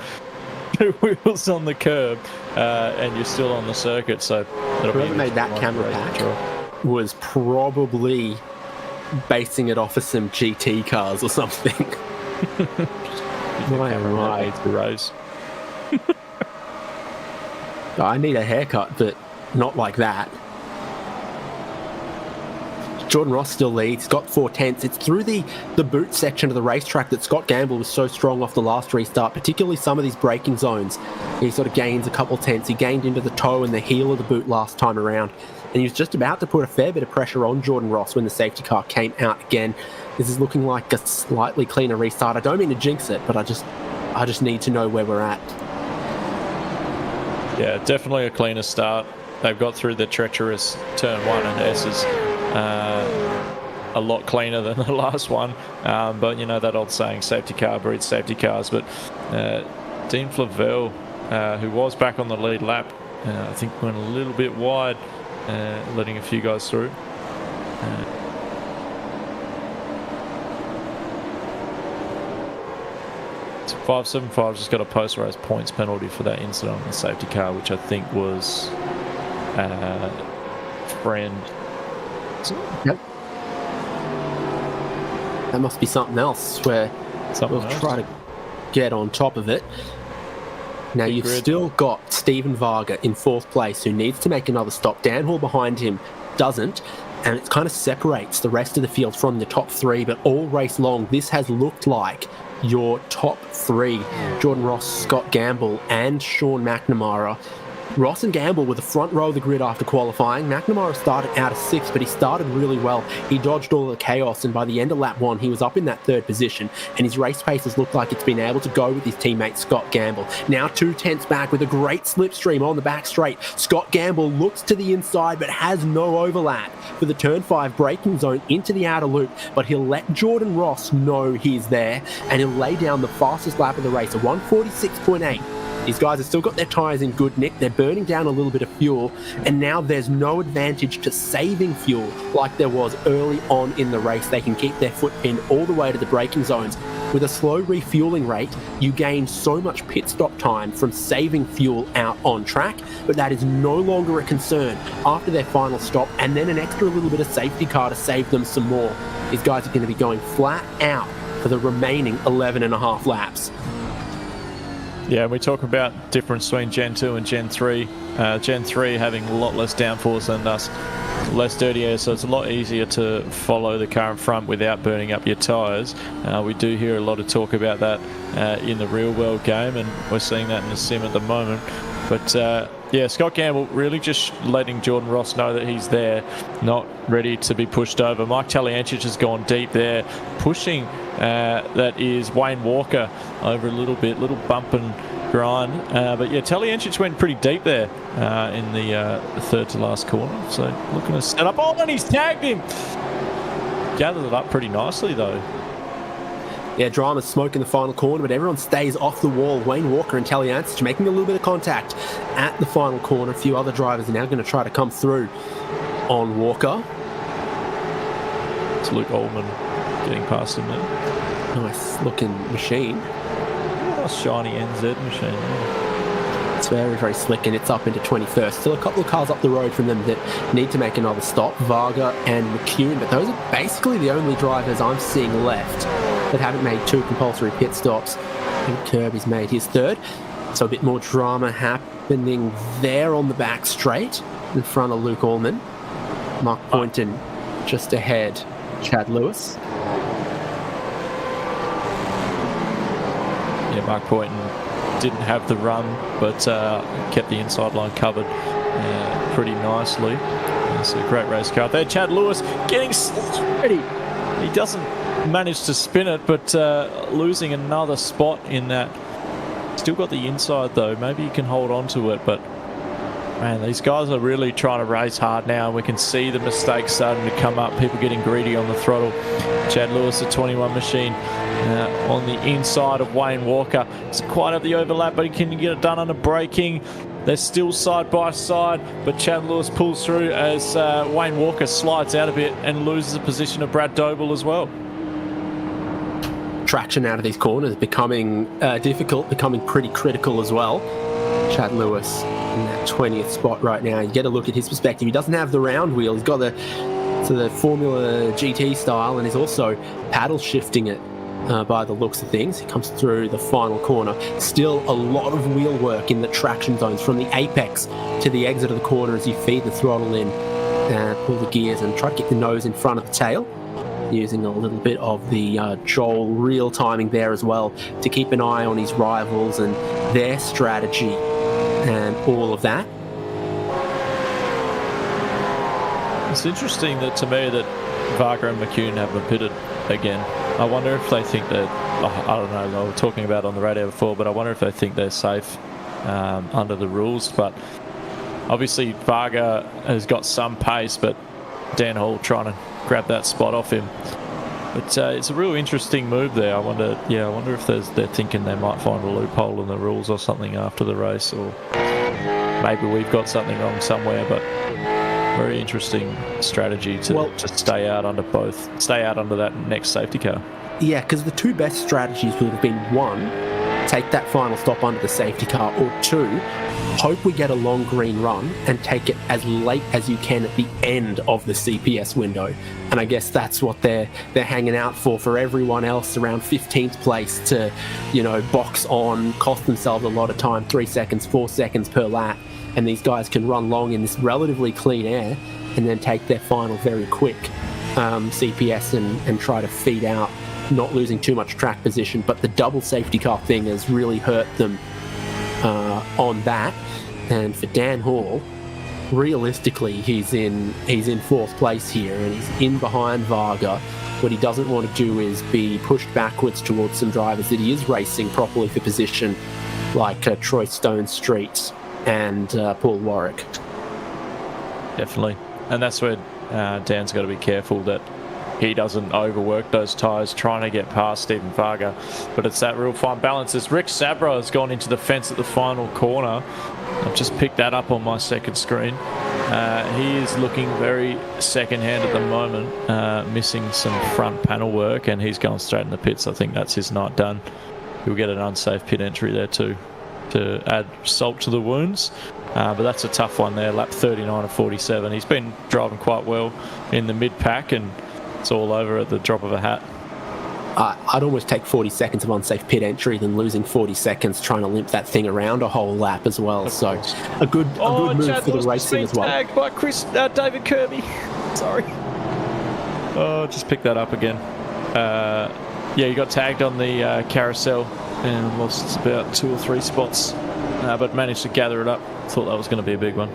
2 wheels on the curb, and you're still on the circuit. So whoever made that camera pack was probably basing it off of some GT cars or something. Right. The race. I need a haircut, but not like that. Jordan Ross still leads. He's got 4/10. It's through the boot section of the racetrack that Scott Gamble was so strong off the last restart, particularly some of these braking zones. He sort of gains a couple tenths. He gained into the toe and the heel of the boot last time around, and he was just about to put a fair bit of pressure on Jordan Ross when the safety car came out again. This is looking like a slightly cleaner restart. I don't mean to jinx it, but I just need to know where we're at. Yeah, definitely a cleaner start. They've got through the treacherous turn one, and S's a lot cleaner than the last one. But you know that old saying, safety car breeds safety cars. But Dean Flavelle, who was back on the lead lap, I think went a little bit wide, letting a few guys through. So 575 just got a post-race points penalty for that incident on the safety car, which I think was friend. Yep. That must be something else where we'll try to get on top of it. Now you've still got Stephen Varga in 4th place, who needs to make another stop. Dan Hall behind him doesn't, and it kind of separates the rest of the field from the top 3, but all race long this has looked like your top 3. Jordan Ross, Scott Gamble and Sean McNamara. Ross and Gamble were the front row of the grid after qualifying. McNamara started out of 6th, but he started really well. He dodged all the chaos, and by the end of lap 1, he was up in that 3rd position, and his race pace has looked like it's been able to go with his teammate Scott Gamble. Now 2 tenths back with a great slipstream on the back straight. Scott Gamble looks to the inside, but has no overlap for the turn 5 braking zone into the outer loop, but he'll let Jordan Ross know he's there, and he'll lay down the fastest lap of the race, a 146.8. These guys have still got their tyres in good nick. They're burning down a little bit of fuel, and now there's no advantage to saving fuel like there was early on in the race. They can keep their foot pinned all the way to the braking zones. With a slow refueling rate, you gain so much pit stop time from saving fuel out on track, but that is no longer a concern after their final stop, and then an extra little bit of safety car to save them some more. These guys are going to be going flat out for the remaining 11 and a half laps. Yeah, we talk about difference between Gen 2 and Gen 3. Gen 3 having a lot less downforce and thus less dirty air, so it's a lot easier to follow the car in front without burning up your tyres. We do hear a lot of talk about that in the real world game, and we're seeing that in the sim at the moment. But yeah, Scott Gamble really just letting Jordan Ross know that he's there, not ready to be pushed over. Mike Taliancic has gone deep there, pushing that is Wayne Walker over a little bit, little bump and grind. But yeah, Taliancic went pretty deep there in the 3rd to last corner. So looking to set up. Oh, and he's tagged him. Gathered it up pretty nicely though. Yeah, drama's smoke in the final corner, but everyone stays off the wall. Wayne Walker and Taliancic making a little bit of contact at the final corner. A few other drivers are now going to try to come through on Walker. It's Luke Ullman getting past him there. Nice looking machine. Nice shiny NZ machine. Yeah. It's very, very slick, and it's up into 21st. Still a couple of cars up the road from them that need to make another stop, Varga and McCune, but those are basically the only drivers I'm seeing left that haven't made 2 compulsory pit stops. And Kirby's made his 3rd. So a bit more drama happening there on the back straight in front of Luke Ullman. Mark Poynton just ahead, Chad Lewis. Yeah, Mark Poynton didn't have the run, but kept the inside line covered pretty nicely. It's a great race car there. Chad Lewis getting ready. He doesn't manage to spin it, but losing another spot in that. Still got the inside though. Maybe he can hold on to it, but man, these guys are really trying to race hard now. We can see the mistakes starting to come up. People getting greedy on the throttle. Chad Lewis, the 21 machine, on the inside of Wayne Walker. Doesn't quite have the overlap, but he can get it done under braking. They're still side by side, but Chad Lewis pulls through as Wayne Walker slides out a bit and loses the position of Brad Doble as well. Traction out of these corners becoming difficult, becoming pretty critical as well. Chad Lewis in that 20th spot right now. You get a look at his perspective. He doesn't have the round wheel. He's got the Formula GT style, and he's also paddle shifting it by the looks of things. He comes through the final corner. Still a lot of wheel work in the traction zones from the apex to the exit of the corner as you feed the throttle in and pull the gears and try to get the nose in front of the tail. Using a little bit of the Joel real timing there as well to keep an eye on his rivals and their strategy and all of that. It's interesting that to me that Varga and McCune haven't pitted again. I wonder if they think that, I don't know, they were talking about on the radio before, but I wonder if they think they're safe under the rules. But obviously Varga has got some pace, but Dan Hall trying to grab that spot off him. But it's a real interesting move there. I wonder if they're thinking they might find a loophole in the rules or something after the race, or maybe we've got something wrong somewhere. But very interesting strategy to just stay out under that next safety car. Yeah, because the 2 best strategies would have been 1, take that final stop under the safety car, or 2, hope we get a long green run and take it as late as you can at the end of the CPS window. And I guess that's what they're hanging out for everyone else around 15th place to, box on, cost themselves a lot of time, 3 seconds, 4 seconds per lap. And these guys can run long in this relatively clean air and then take their final very quick CPS and try to feed out, not losing too much track position. But the double safety car thing has really hurt them on that. And for Dan Hall, realistically, he's in 4th place here, and he's in behind Varga. What he doesn't want to do is be pushed backwards towards some drivers that he is racing properly for position, like Troy Stone Street and Paul Warwick. Definitely. And that's where Dan's got to be careful that he doesn't overwork those tyres trying to get past Stephen Varga. But it's that real fine balance. As Rick Sabra has gone into the fence at the final corner. I've just picked that up on my second screen. He is looking very second-hand at the moment, missing some front panel work, and he's going straight in the pits. I think that's his night done. He'll get an unsafe pit entry there too, to add salt to the wounds. But that's a tough one there, lap 39 of 47. He's been driving quite well in the mid-pack, and it's all over at the drop of a hat. I'd almost take 40 seconds of unsafe pit entry than losing 40 seconds trying to limp that thing around a whole lap as well. So a good move Chad for the Lewis racing as well. Tagged by David Kirby. Sorry. Oh, just pick that up again. Yeah, he got tagged on the carousel and lost about 2 or 3 spots, but managed to gather it up. Thought that was going to be a big one.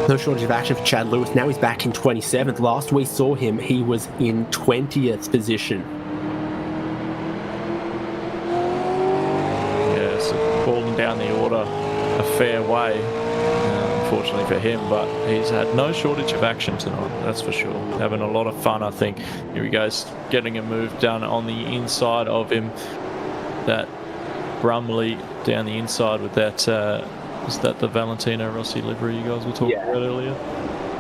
No shortage of action for Chad Lewis. Now he's back in 27th. Last we saw him, he was in 20th position. Yeah, so falling down the order a fair way. unfortunately for him, but he's had no shortage of action tonight, that's for sure. Having a lot of fun, I think. Here he goes, getting a move done on the inside of him. That Brumley down the inside with that, is that the Valentino Rossi livery you guys were talking about earlier?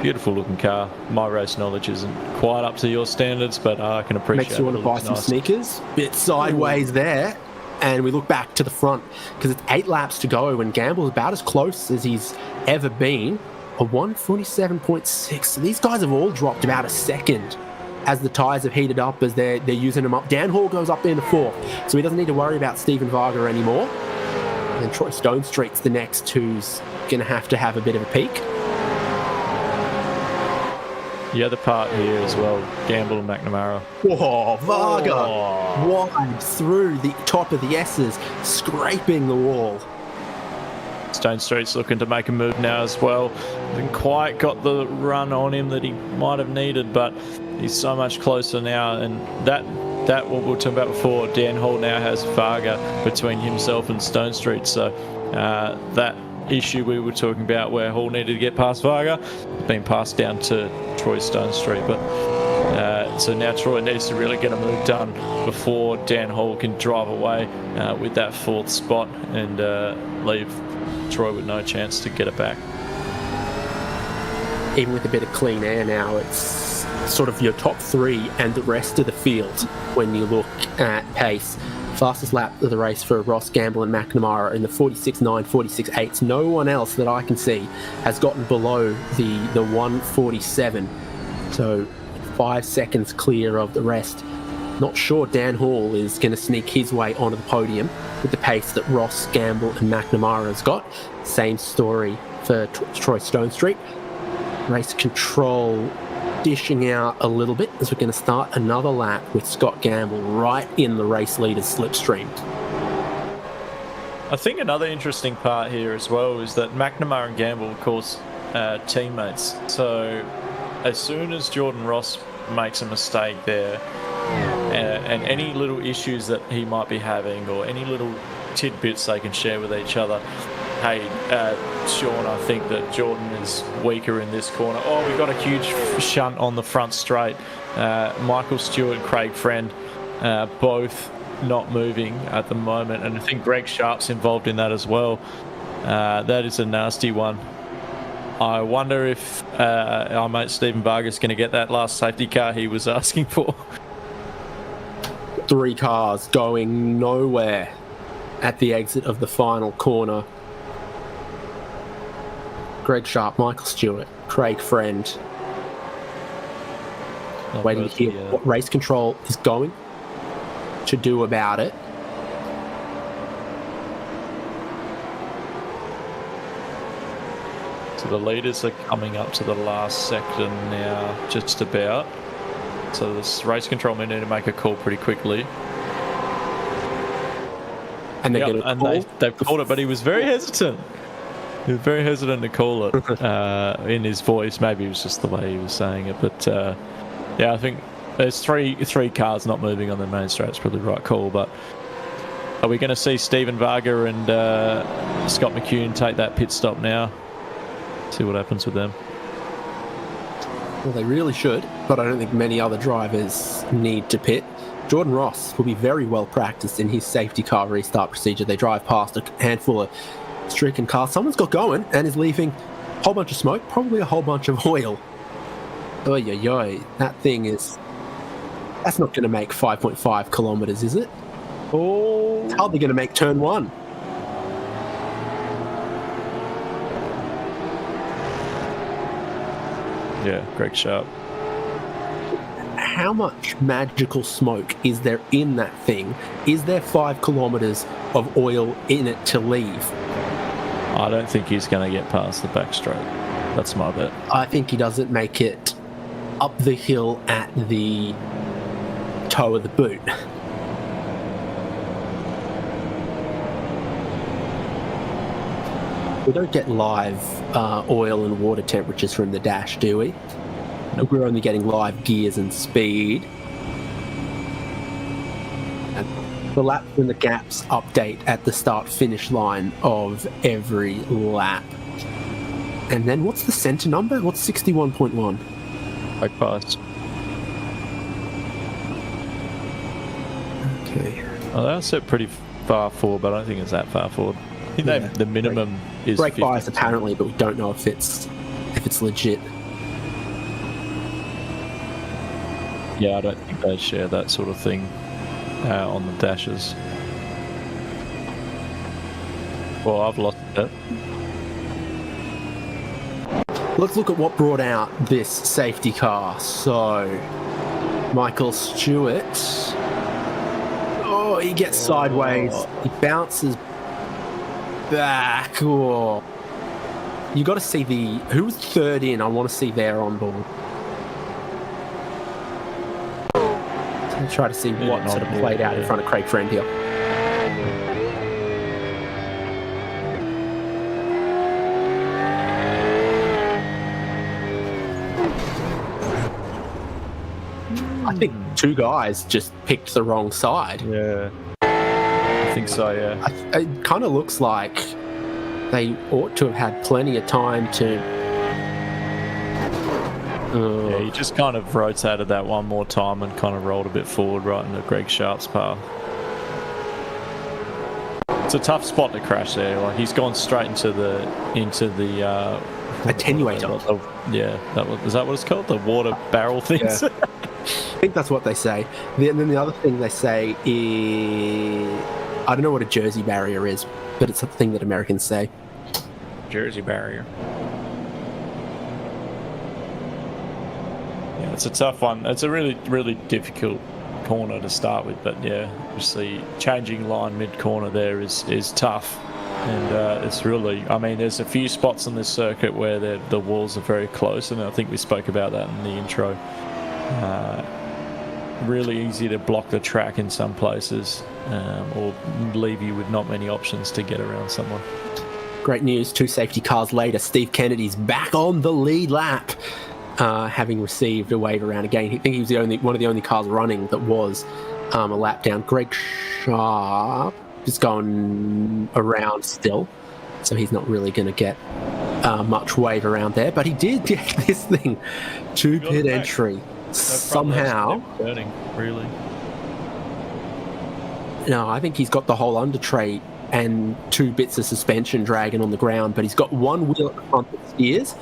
Beautiful looking car. My race knowledge isn't quite up to your standards, but I can appreciate it. Makes you want to buy some sneakers. Bit sideways there. And we look back to the front because it's 8 laps to go and Gamble's about as close as he's ever been. A 147.6. So these guys have all dropped about a second as the tyres have heated up, as they're using them up. Dan Hall goes up into 4th, so he doesn't need to worry about Stephen Varga anymore. And Troy Stonestreet's the next who's going to have a bit of a peak. The other part here as well, Gamble and McNamara. Oh, Varga wide through the top of the S's, scraping the wall. Stonestreet's looking to make a move now as well. Hasn't quite got the run on him that he might have needed, but he's so much closer now. And that what we were talking about before, Dan Hall now has Varga between himself and Stonestreet. So that issue we were talking about where Hall needed to get past Varga has been passed down to Troy Stonestreet. But so now Troy needs to really get a move done before Dan Hall can drive away with that 4th spot and leave Troy with no chance to get it back. Even with a bit of clean air now, it's sort of your top 3 and the rest of the field when you look at pace. Fastest lap of the race for Ross, Gamble and McNamara in the 46.9, 46.8. No one else that I can see has gotten below the 147. So 5 seconds clear of the rest. Not sure Dan Hall is going to sneak his way onto the podium with the pace that Ross, Gamble and McNamara has got. Same story for Troy Stonestreet. Race control dishing out a little bit as we're going to start another lap with Scott Gamble right in the race leader's slipstream. I think another interesting part here as well is that McNamara and Gamble, of course, teammates. So as soon as Jordan Ross makes a mistake there, and any little issues that he might be having or any little tidbits they can share with each other, hey, Sean, I think that Jordan is weaker in this corner. Oh, we've got a huge shunt on the front straight. Michael Stewart, Craig Friend, both not moving at the moment. And I think Greg Sharp's involved in that as well. That is a nasty one. I wonder if our mate Stephen Varga is going to get that last safety car he was asking for. 3 cars going nowhere at the exit of the final corner. Greg Sharp, Michael Stewart, Craig Friend. Waiting to hear what race control is going to do about it. So the leaders are coming up to the last sector now, just about. So this race control may need to make a call pretty quickly. And they're going to call. They've called it, but he was very hesitant. He was very hesitant to call it in his voice. Maybe it was just the way he was saying it. But yeah, I think there's three cars not moving on the main straight. It's probably the right call. But are we going to see Stephen Varga and Scott McCune take that pit stop now? See what happens with them. Well, they really should, but I don't think many other drivers need to pit. Jordan Ross will be very well practiced in his safety car restart procedure. They drive past a handful of stricken cars. Someone's got going and is leaving a whole bunch of smoke, probably a whole bunch of oil. Oy, that thing is... That's not going to make 5.5 kilometres, is it? Oh, it's hardly going to make turn 1. Yeah, Greg Sharp. How much magical smoke is there in that thing? Is there 5 kilometres of oil in it to leave? I don't think he's going to get past the back straight. That's my bet. I think he doesn't make it up the hill at the toe of the boot. We don't get live oil and water temperatures from the dash, do we? Nope. We're only getting live gears and speed. And the laps and the gaps update at the start-finish line of every lap. And then what's the centre number? What's 61.1? Brake bias. Okay. Well, that's set pretty far forward, but I don't think it's that far forward. I think the minimum is brake 50%. bias apparently, but we don't know if it's legit. Yeah, I don't think they share that sort of thing on the dashes. Well, I've lost it. Let's look at what brought out this safety car. So, Michael Stewart. Oh, he gets sideways. He bounces back. Oh. You got to see who was third in. I want to see their on board. So try to see what sort of played out in front of Craig Friend here. I think two guys just picked the wrong side. Yeah. I think so, yeah. It kind of looks like they ought to have had plenty of time to... Yeah, he just kind of rotated that one more time and kind of rolled a bit forward right into Greg Sharp's path. It's a tough spot to crash there. Like, he's gone straight into the attenuator. Is that what it's called? The water barrel things? Yeah. I think that's what they say. And then the other thing they say is... I don't know what a Jersey barrier is, but it's a thing that Americans say. Jersey barrier. Yeah, it's a tough one. It's a really, really difficult corner to start with, but yeah, obviously changing line mid-corner there is tough. And it's really, I mean, there's a few spots on this circuit where the walls are very close, and I think we spoke about that in the intro. Really easy to block the track in some places, or leave you with not many options to get around someone. Great news, 2 safety cars later, Steve Kennedy's back on the lead lap, having received a wave around again. I think he was one of the only cars running that was a lap down. Greg Sharp is going around still, so he's not really going to get much wave around there, but he did get this thing to pit entry. Somehow, burning, really. No, I think he's got the whole under tray and 2 bits of suspension dragging on the ground, but he's got one wheel at the front that steers,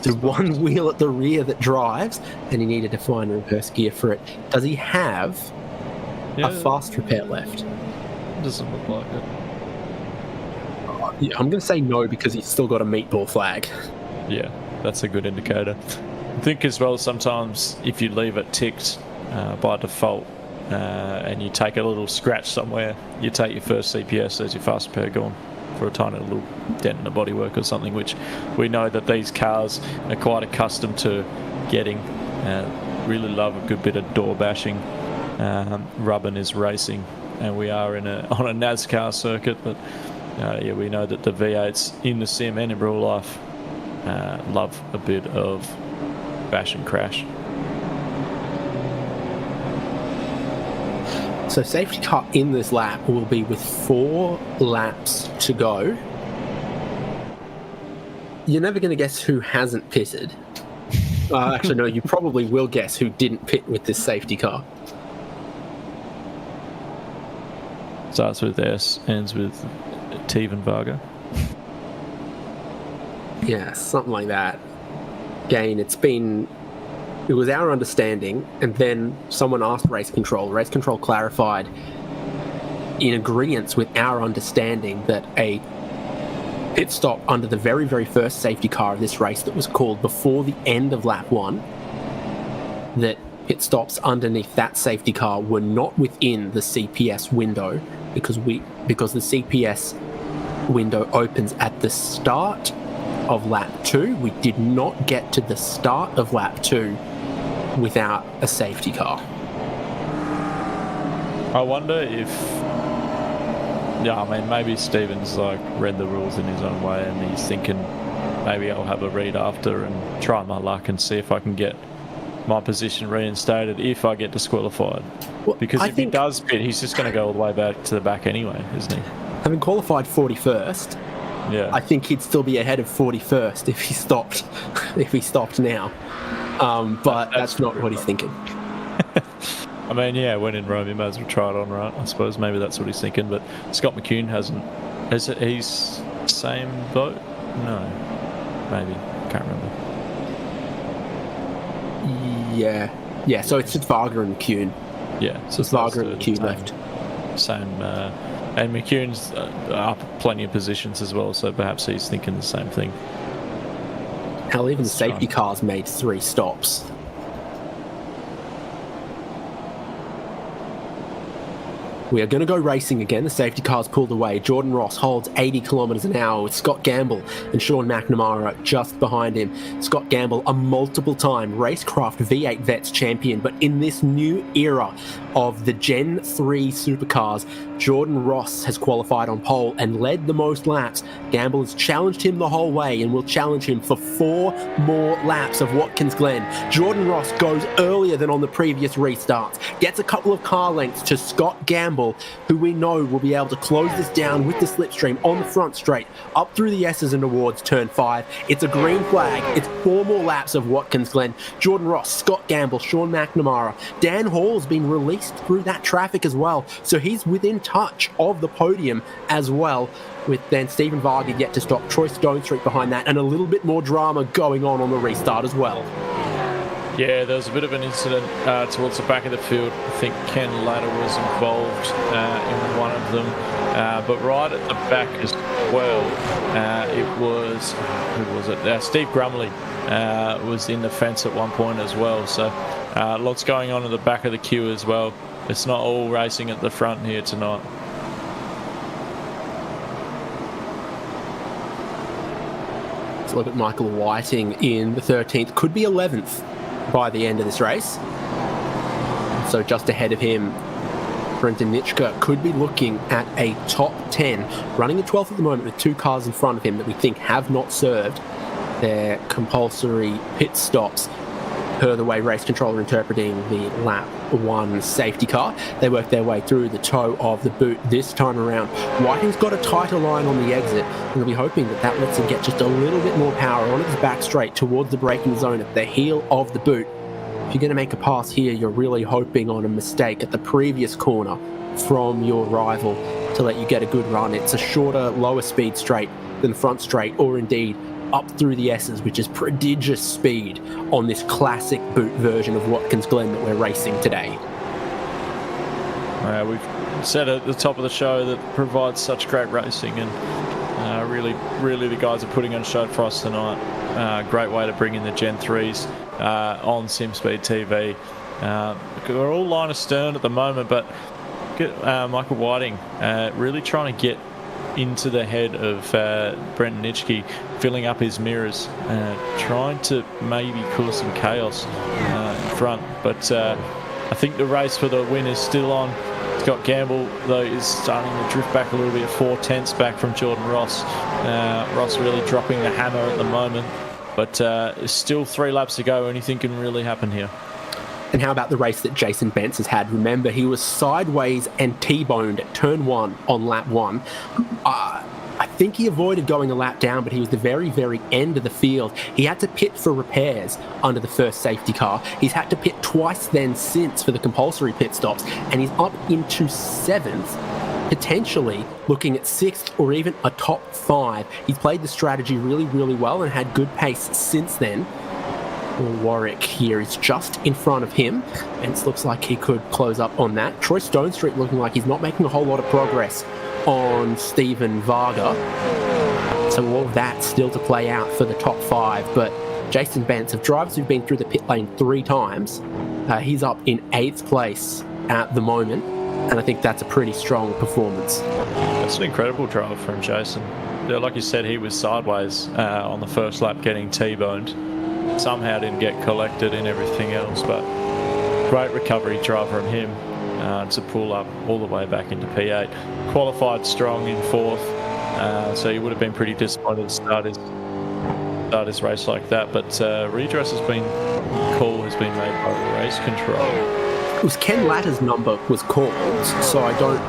the one wheel at the rear that drives, and he needed to find reverse gear for it. Does he have a fast repair left? Doesn't look like it. Yeah, I'm going to say no because he's still got a meatball flag. Yeah, that's a good indicator. I think as well, sometimes if you leave it ticked by default and you take a little scratch somewhere, you take your first CPS as your fast repair gone for a tiny little dent in the bodywork or something, which we know that these cars are quite accustomed to getting. Really love a good bit of door bashing. Rubbing is racing, and we are on a NASCAR circuit, but yeah, we know that the V8s in the sim and in real life love a bit of bash and crash. So safety car in this lap will be with 4 laps to go. You're never going to guess who hasn't pitted. Actually, no, you probably will guess who didn't pit with this safety car. Starts with S, ends with Teven Varga. Yeah, something like that. Again, it was our understanding, and then someone asked Race Control. Race Control clarified in agreement with our understanding that a pit stop under the very, very first safety car of this race that was called before the end of lap 1, that pit stops underneath that safety car were not within the CPS window because the CPS window opens at the start of lap 2. We did not get to the start of lap 2 without a safety car. I wonder if, I mean, maybe Steven's like read the rules in his own way, and he's thinking maybe I'll have a read after and try my luck and see if I can get my position reinstated if I get disqualified. Well, because if he does pit, he's just going to go all the way back to the back anyway, isn't he? Having qualified 41st, Yeah. I think he'd still be ahead of 41st if he stopped. If he stopped now, but that's not what he's thinking. I mean, yeah, when in Rome, you may as well try it on, right? I suppose maybe that's what he's thinking. But Scott McCune hasn't. Is it he's same boat? No, maybe can't remember. Yeah. So it's just Varga and McCune. Yeah, so it's Varga and McCune left. Same, and McCune's up plenty of positions as well. So perhaps he's thinking the same thing. Hell, even the safety cars made 3 stops. We are going to go racing again. The safety car's pulled away. Jordan Ross holds 80 kilometres an hour with Scott Gamble and Sean McNamara just behind him. Scott Gamble, a multiple-time RaceKraft V8 Vets champion, but in this new era of the Gen 3 supercars, Jordan Ross has qualified on pole and led the most laps. Gamble has challenged him the whole way and will challenge him for 4 more laps of Watkins Glen. Jordan Ross goes earlier than on the previous restarts, gets a couple of car lengths to Scott Gamble, who we know will be able to close this down with the slipstream on the front straight, up through the S's and towards turn 5. It's a green flag. It's 4 more laps of Watkins Glen. Jordan Ross, Scott Gamble, Sean McNamara. Dan Hall's been released through that traffic as well, so he's within touch of the podium as well, with then Stephen Varga yet to stop, Troy Stonestreet behind that, and a little bit more drama going on the restart as well. Yeah, there was a bit of an incident towards the back of the field. I think Ken Latta was involved in one of them. But right at the back as well, it was, who was it? Steve Grumley was in the fence at one point as well. So lots going on at the back of the queue as well. It's not all racing at the front here tonight. Let's look at Michael Whiting in the 13th. Could be 11th. By the end of this race. So just ahead of him, Brendan Nitschke could be looking at a top 10, running at 12th at the moment with 2 cars in front of him that we think have not served their compulsory pit stops per the way race controller interpreting the lap 1 safety car. They work their way through the toe of the boot this time around. Whiting's got a tighter line on the exit, and they'll be hoping that lets him get just a little bit more power on his back straight towards the braking zone at the heel of the boot. If you're going to make a pass here, you're really hoping on a mistake at the previous corner from your rival to let you get a good run. It's a shorter, lower speed straight than the front straight, or indeed up through the S's, which is prodigious speed on this classic boot version of Watkins Glen that we're racing today. We've said at the top of the show that provides such great racing, and really the guys are putting on a show for us tonight. Great way to bring in the Gen 3s on SimSpeed TV. We're all line astern at the moment, but Michael Whiting really trying to get into the head of Brendan Nitschke, filling up his mirrors, trying to maybe cause some chaos in front. But I think the race for the win is still on. Scott Gamble, though, is starting to drift back a little bit, 4/10 back from Jordan Ross. Ross really dropping the hammer at the moment. But there's still 3 laps to go. Anything can really happen here. And how about the race that Jason Bentz has had? Remember, he was sideways and T-boned at turn 1 on lap 1. I think he avoided going a lap down, but he was the very, very end of the field. He had to pit for repairs under the first safety car. He's had to pit twice then since for the compulsory pit stops, and he's up into 7th, potentially looking at 6th or even a top 5. He's played the strategy really, really well and had good pace since then. Warwick here is just in front of him, and it looks like he could close up on that. Troy Stonestreet looking like he's not making a whole lot of progress on Stephen Varga, so all of that still to play out for the top 5. But Jason Bentz, of drivers who've been through the pit lane 3 times, he's up in 8th place at the moment, and I think that's a pretty strong performance. That's an incredible drive from Jason. Like you said, he was sideways on the first lap getting T-boned. Somehow didn't get collected in everything else, but great recovery drive from him to pull up all the way back into P8. Qualified strong in 4th, so he would have been pretty disappointed to start his race like that. But redress has been made by the race control. It was Ken Latta's number was called, so I don't.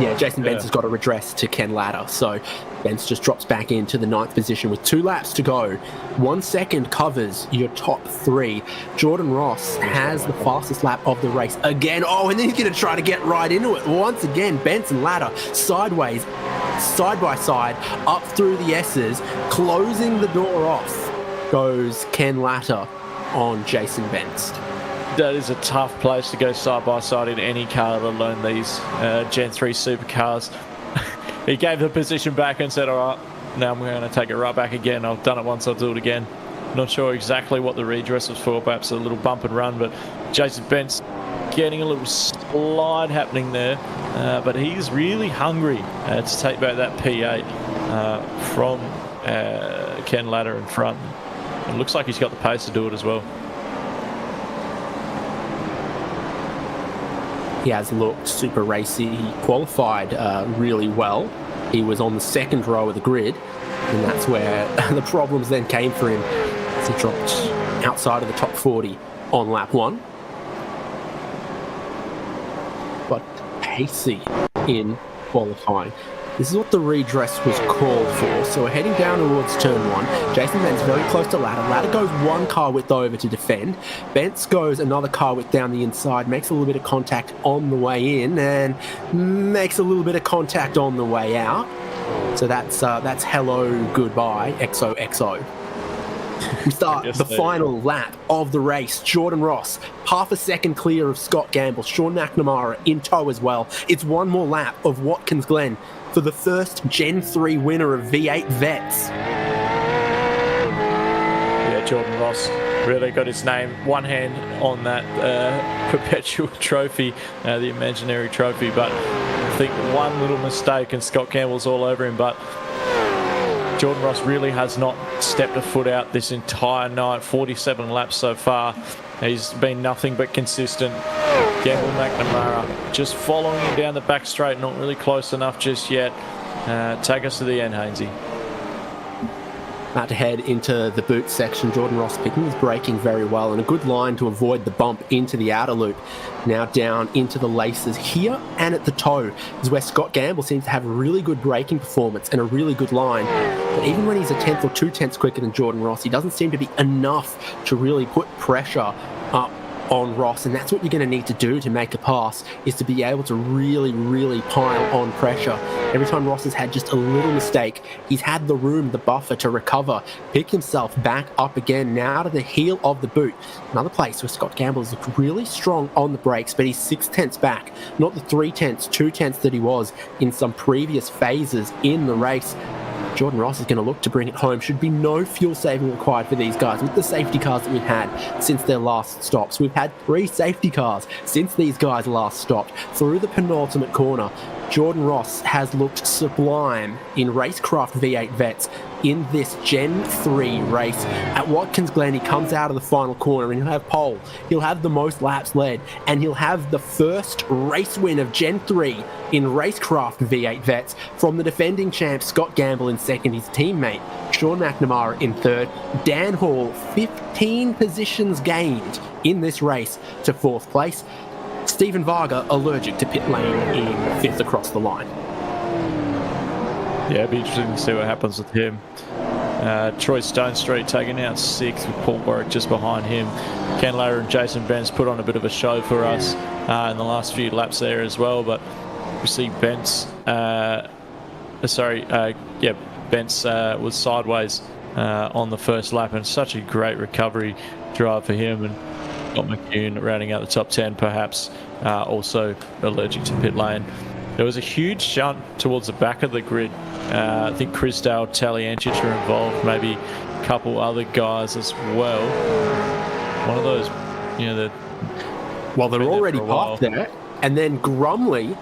Yeah, Jason Bence has got to redress to Ken Latta. So Bence just drops back into the 9th position with 2 laps to go. 1 second covers your top 3. Jordan Ross has the fastest lap of the race again. Oh, and then he's going to try to get right into it. Once again, Bence and Latta sideways, side by side, up through the S's. Closing the door off goes Ken Latta on Jason Bence. That is a tough place to go side by side in any car, let alone these Gen 3 supercars. He gave the position back and said, all right, now I'm going to take it right back again. I've done it once, I'll do it again. Not sure exactly what the redress was for, perhaps a little bump and run, but Jason Bence getting a little slide happening there. But he's really hungry to take back that P8 from Ken Latta in front. It looks like he's got the pace to do it as well. He has looked super racy. He qualified really well. He was on the 2nd row of the grid, and that's where the problems then came for him. He dropped outside of the top 40 on lap 1. But pacey in qualifying. This is what the redress was called for. So we're heading down towards turn 1. Jason Bence very close to Latta. Latta goes 1 car width over to defend. Bence goes another car width down the inside, makes a little bit of contact on the way in, and makes a little bit of contact on the way out. So that's hello, goodbye, XOXO. We start the final lap of the race. Jordan Ross, half a second clear of Scott Gamble. Sean McNamara in tow as well. It's 1 more lap of Watkins Glen for the first Gen 3 winner of V8 Vets. Yeah, Jordan Ross really got his name, one hand on that perpetual trophy, the imaginary trophy, but I think one little mistake and Scott Campbell's all over him. But Jordan Ross really has not stepped a foot out this entire night. 47 laps so far. He's been nothing but consistent. Gamble McNamara just following him down the back straight, not really close enough just yet. Take us to the end, Hainsey. About to head into the boot section. Jordan Ross picking his braking very well, and a good line to avoid the bump into the outer loop. Now down into the laces here and at the toe is where Scott Gamble seems to have a really good braking performance and a really good line. But even when he's a 10th or 2 tenths quicker than Jordan Ross, he doesn't seem to be enough to really put pressure up on Ross, and that's what you're going to need to do to make a pass, is to be able to really, really pile on pressure. Every time Ross has had just a little mistake, he's had the room, the buffer to recover, pick himself back up again, now to the heel of the boot. Another place where Scott Gamble has looked really strong on the brakes, but he's 6 tenths back, not the 3 tenths, 2 tenths that he was in some previous phases in the race. Jordan Ross is going to look to bring it home. Should be no fuel saving required for these guys with the safety cars that we've had since their last stops. We've had 3 safety cars since these guys last stopped. Through the penultimate corner, Jordan Ross has looked sublime in RaceKraft V8 Vets in this Gen 3 race. At Watkins Glen, he comes out of the final corner and he'll have pole. He'll have the most laps led, and he'll have the first race win of Gen 3 in RaceKraft V8 Vets from the defending champ Scott Gamble in second, his teammate Sean McNamara in third. Dan Hall, 15 positions gained in this race to 4th place. Stephen Varga allergic to pit lane in 5th across the line. Yeah, it'd be interesting to see what happens with him. Troy Stonestreet taking out 6th with Paul Warwick just behind him. Ken Latta and Jason Bence put on a bit of a show for us in the last few laps there as well, but we see Bence, Bence was sideways on the first lap, and such a great recovery drive for him. And Scott McCune rounding out the top 10, perhaps also allergic to pit lane. There was a huge shunt towards the back of the grid. I think Chris Dale, Taliancic are involved, maybe a couple other guys as well. One of those, they're already parked there. And then Grumley,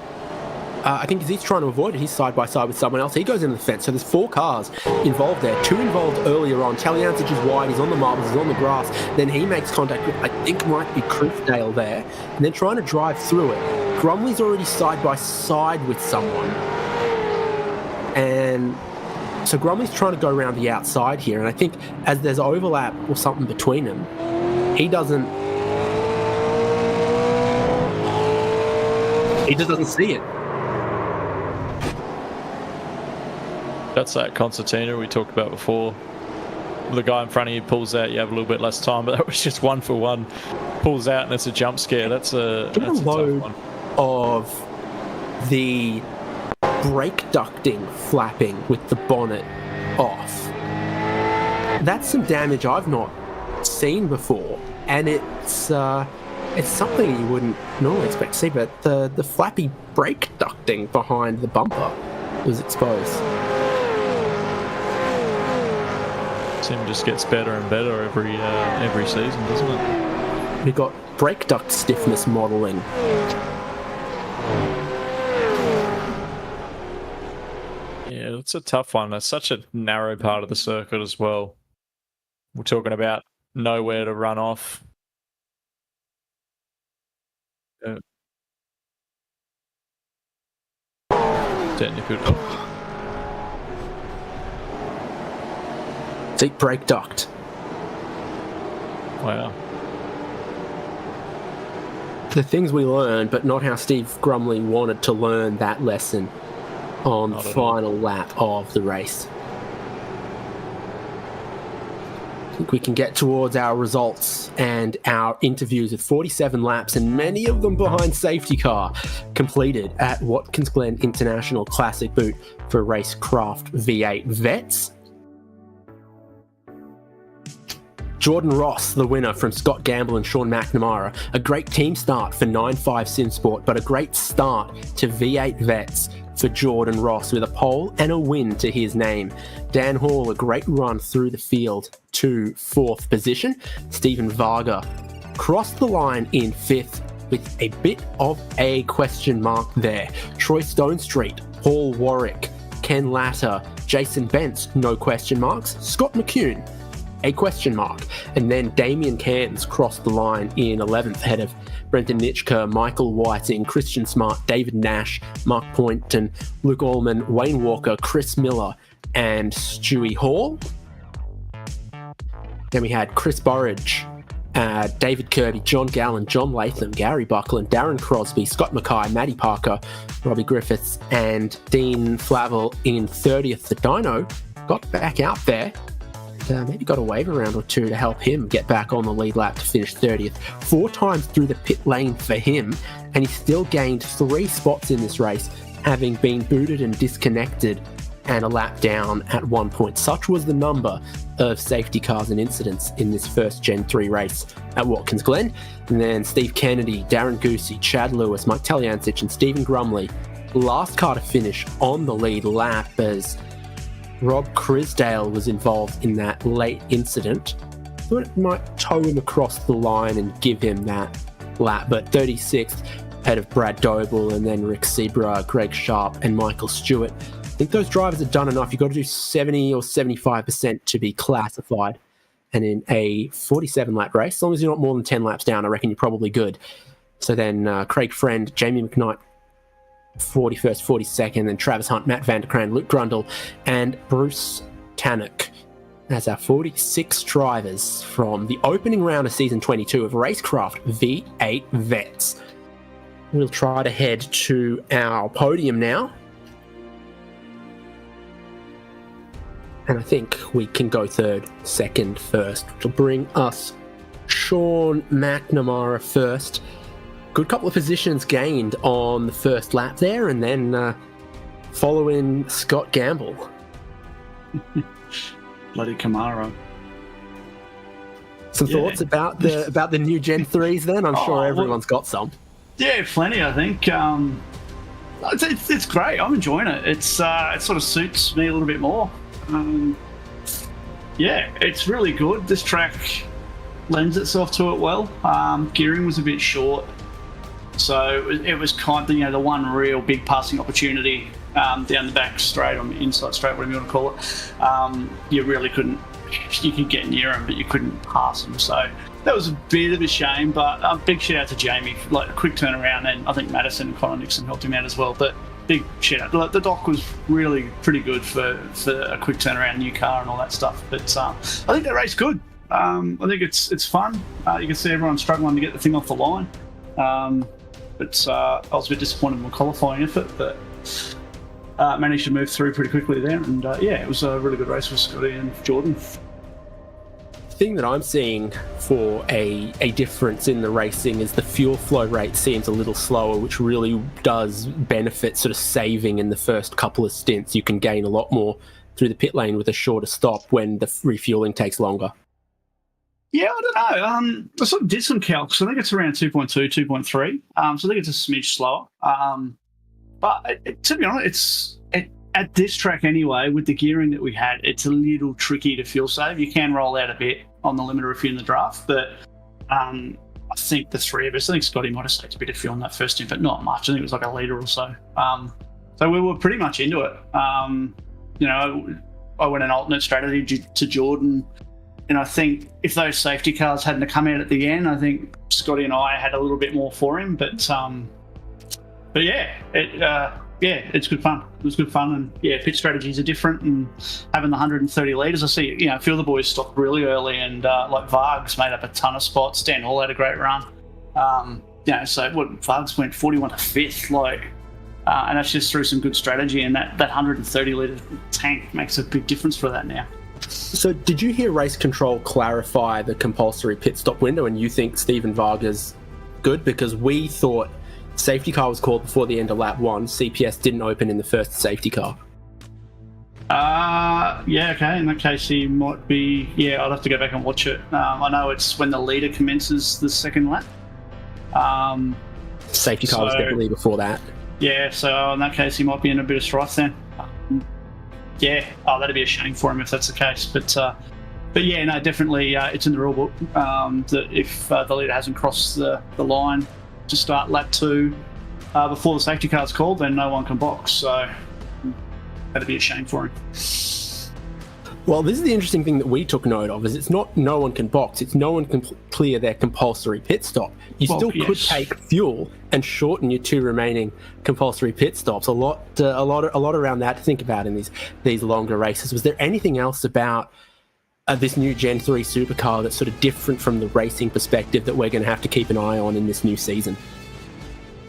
I think he's trying to avoid it. He's side by side with someone else. He goes into the fence. So there's 4 cars involved there. 2 involved earlier on. Taliancic is wide. He's on the marbles. He's on the grass. Then he makes contact with, I think might be Chrisdale there. And then trying to drive through it. Grumley's already side by side with someone. And so Grumley's trying to go around the outside here. And I think as there's overlap or something between them, he just doesn't see it. That's that concertina we talked about before. The guy in front of you pulls out, you have a little bit less time, but that was just 1 for 1. Pulls out and it's a jump scare. That's a tough one. Of the brake ducting flapping with the bonnet off. That's some damage I've not seen before, and it's something you wouldn't normally expect to see, but the flappy brake ducting behind the bumper was exposed. Sim just gets better and better every season, doesn't it? We've got brake duct stiffness modelling. Yeah, it's a tough one. That's such a narrow part of the circuit as well. We're talking about nowhere to run off. Technical. Deep brake duct. Wow. The things we learned, but not how Steve Grumley wanted to learn that lesson on the final lap of the race. I think we can get towards our results and our interviews with 47 laps, and many of them behind safety car, completed at Watkins Glen International Classic Boot for RaceKraft V8 Vets. Jordan Ross, the winner from Scott Gamble and Sean McNamara. A great team start for 9.5 SimSport, but a great start to V8 Vets for Jordan Ross with a pole and a win to his name. Dan Hall, a great run through the field to 4th position. Stephen Varga crossed the line in 5th with a bit of a question mark there. Troy Stonestreet, Paul Warwick, Ken Latter, Jason Bentz, no question marks. Scott McCune, a question mark. And then Damien Cairns crossed the line in 11th ahead of Brenton Nitschke, Michael Whiting, Christian Smart, David Nash, Mark Poynton, Luke Allman, Wayne Walker, Chris Miller, and Stewie Hall. Then we had Chris Burridge, David Kirby, John Gallen, John Latham, Gary Buckland, Darren Crosby, Scott Mackay, Matty Parker, Robbie Griffiths, and Dean Flavel in 30th. The Dino got back out there. Maybe got a wave around or two to help him get back on the lead lap to finish 30th. 4 times through the pit lane for him, and he still gained 3 spots in this race, having been booted and disconnected and a lap down at one point. Such was the number of safety cars and incidents in this first Gen 3 race at Watkins Glen. And then Steve Kennedy, Darren Goosey, Chad Lewis, Mike Taliancic, and Stephen Grumley, last car to finish on the lead lap as Rob Crisdale was involved in that late incident. Thought it might tow him across the line and give him that lap, but 36th ahead of Brad Doble, and then Rick Sebra, Greg Sharp, and Michael Stewart. I think those drivers have done enough. You've got to do 70 or 75% to be classified. And in a 47-lap race, as long as you're not more than 10 laps down, I reckon you're probably good. So then Craig Friend, Jamie McKnight, 41st, 42nd, then Travis Hunt, Matt Vanderkraan, Luke Grundle, and Bruce Tannock as our 46 drivers from the opening round of Season 22 of RaceKraft V8 Vets. We'll try to head to our podium now. And I think we can go third, second, first, which will bring us Sean McNamara first. Good couple of positions gained on the first lap there, and then following Scott Gamble. Bloody Camaro. Some thoughts about the new Gen 3s then? I'm sure everyone's got some. Yeah, plenty, I think. It's great. I'm enjoying it. It sort of suits me a little bit more. Yeah, it's really good. This track lends itself to it well. Gearing was a bit short. So it was kind of, the one real big passing opportunity down the back straight, or inside straight, whatever you want to call it. You really couldn't, you could get near them, but you couldn't pass them. So that was a bit of a shame, but a big shout out to Jamie, like a quick turnaround, and I think Madison and Connor Nixon helped him out as well. But big shout out. The dock was really pretty good for a quick turnaround, new car and all that stuff. But I think that race good. I think it's fun. You can see everyone struggling to get the thing off the line. But I was a bit disappointed in my qualifying effort, but managed to move through pretty quickly there. And it was a really good race for Scotty and Jordan. The thing that I'm seeing for a difference in the racing is the fuel flow rate seems a little slower, which really does benefit sort of saving in the first couple of stints. You can gain a lot more through the pit lane with a shorter stop when the refueling takes longer. Yeah, I don't know. I sort of did some calcs. I think it's around 2.2, 2.3. So I think it's a smidge slower. But to be honest, at this track anyway, with the gearing that we had, it's a little tricky to fuel save. You can roll out a bit on the limiter if you're in the draft, but I think the three of us, I think Scotty might have saved a bit of fuel in that first stint, but not much. I think it was like a litre or so. So we were pretty much into it. I went an alternate strategy to Jordan. And I think if those safety cars hadn't come out at the end, I think Scotty and I had a little bit more for him. But it's good fun. It was good fun, and pit strategies are different. And having the 130 litres, I see a few of the boys stopped really early, and like Vargs made up a ton of spots. Dan Hall had a great run. So Vargs went 41 to 5th, and that's just through some good strategy. And that 130 litre tank makes a big difference for that now. So did you hear Race Control clarify the compulsory pit stop window, and you think Stephen Vargas good? Because we thought safety car was called before the end of lap 1. CPS didn't open in the first safety car. Okay. In that case, he might be... I'd have to go back and watch it. I know it's when the leader commences the second lap. Safety car was definitely before that. Yeah, so in that case, he might be in a bit of strife then. That'd be a shame for him if that's the case. But definitely it's in the rule book that if the leader hasn't crossed the line to start lap 2 before the safety car's called, then no one can box. So that'd be a shame for him. Well, this is the interesting thing that we took note of, is it's not no one can box, it's no one can clear their compulsory pit stop. You could take fuel and shorten your 2 remaining compulsory pit stops. A lot around that to think about in these longer races. Was there anything else about this new Gen 3 supercar that's sort of different from the racing perspective that we're going to have to keep an eye on in this new season?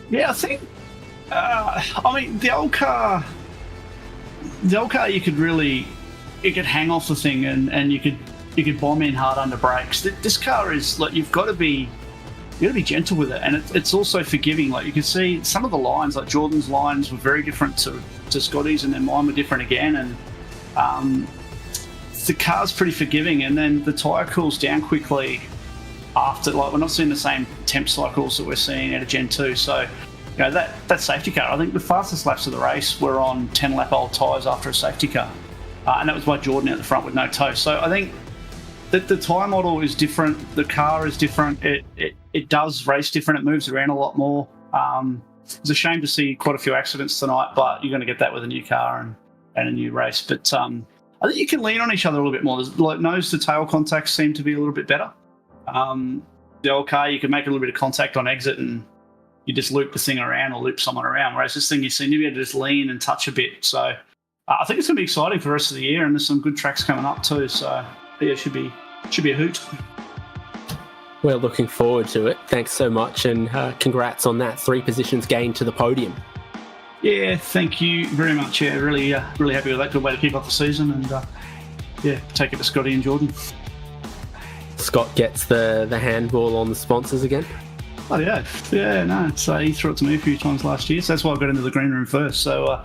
Yeah, I think, the old car you could hang off the thing and you could bomb in hard under brakes. This car is you've got to be gentle with it, and it's also forgiving. You can see some of the lines, like Jordan's lines were very different to Scotty's, and then mine were different again. And the car's pretty forgiving, and then the tyre cools down quickly after. We're not seeing the same temp cycles that we're seeing out of Gen 2. So that safety car, I think the fastest laps of the race were on 10 lap old tyres after a safety car. And that was by Jordan out the front with no toe. So I think that the tyre model is different. The car is different. It does race different. It moves around a lot more. It's a shame to see quite a few accidents tonight, but you're going to get that with a new car and a new race. But I think you can lean on each other a little bit more. There's, nose to tail contacts seem to be a little bit better. The old car, you can make a little bit of contact on exit and you just loop the thing around or loop someone around. Whereas this thing, you seem to be able to just lean and touch a bit. So I think it's going to be exciting for the rest of the year, and there's some good tracks coming up too. So it should be a hoot. We're looking forward to it. Thanks so much, and congrats on that 3 positions gained to the podium. Yeah, thank you very much. Yeah, really happy with that. Good way to keep off the season, and take it to Scotty and Jordan. Scott gets the handball on the sponsors again. Oh yeah, no. So he threw it to me a few times last year, so that's why I got into the green room first. So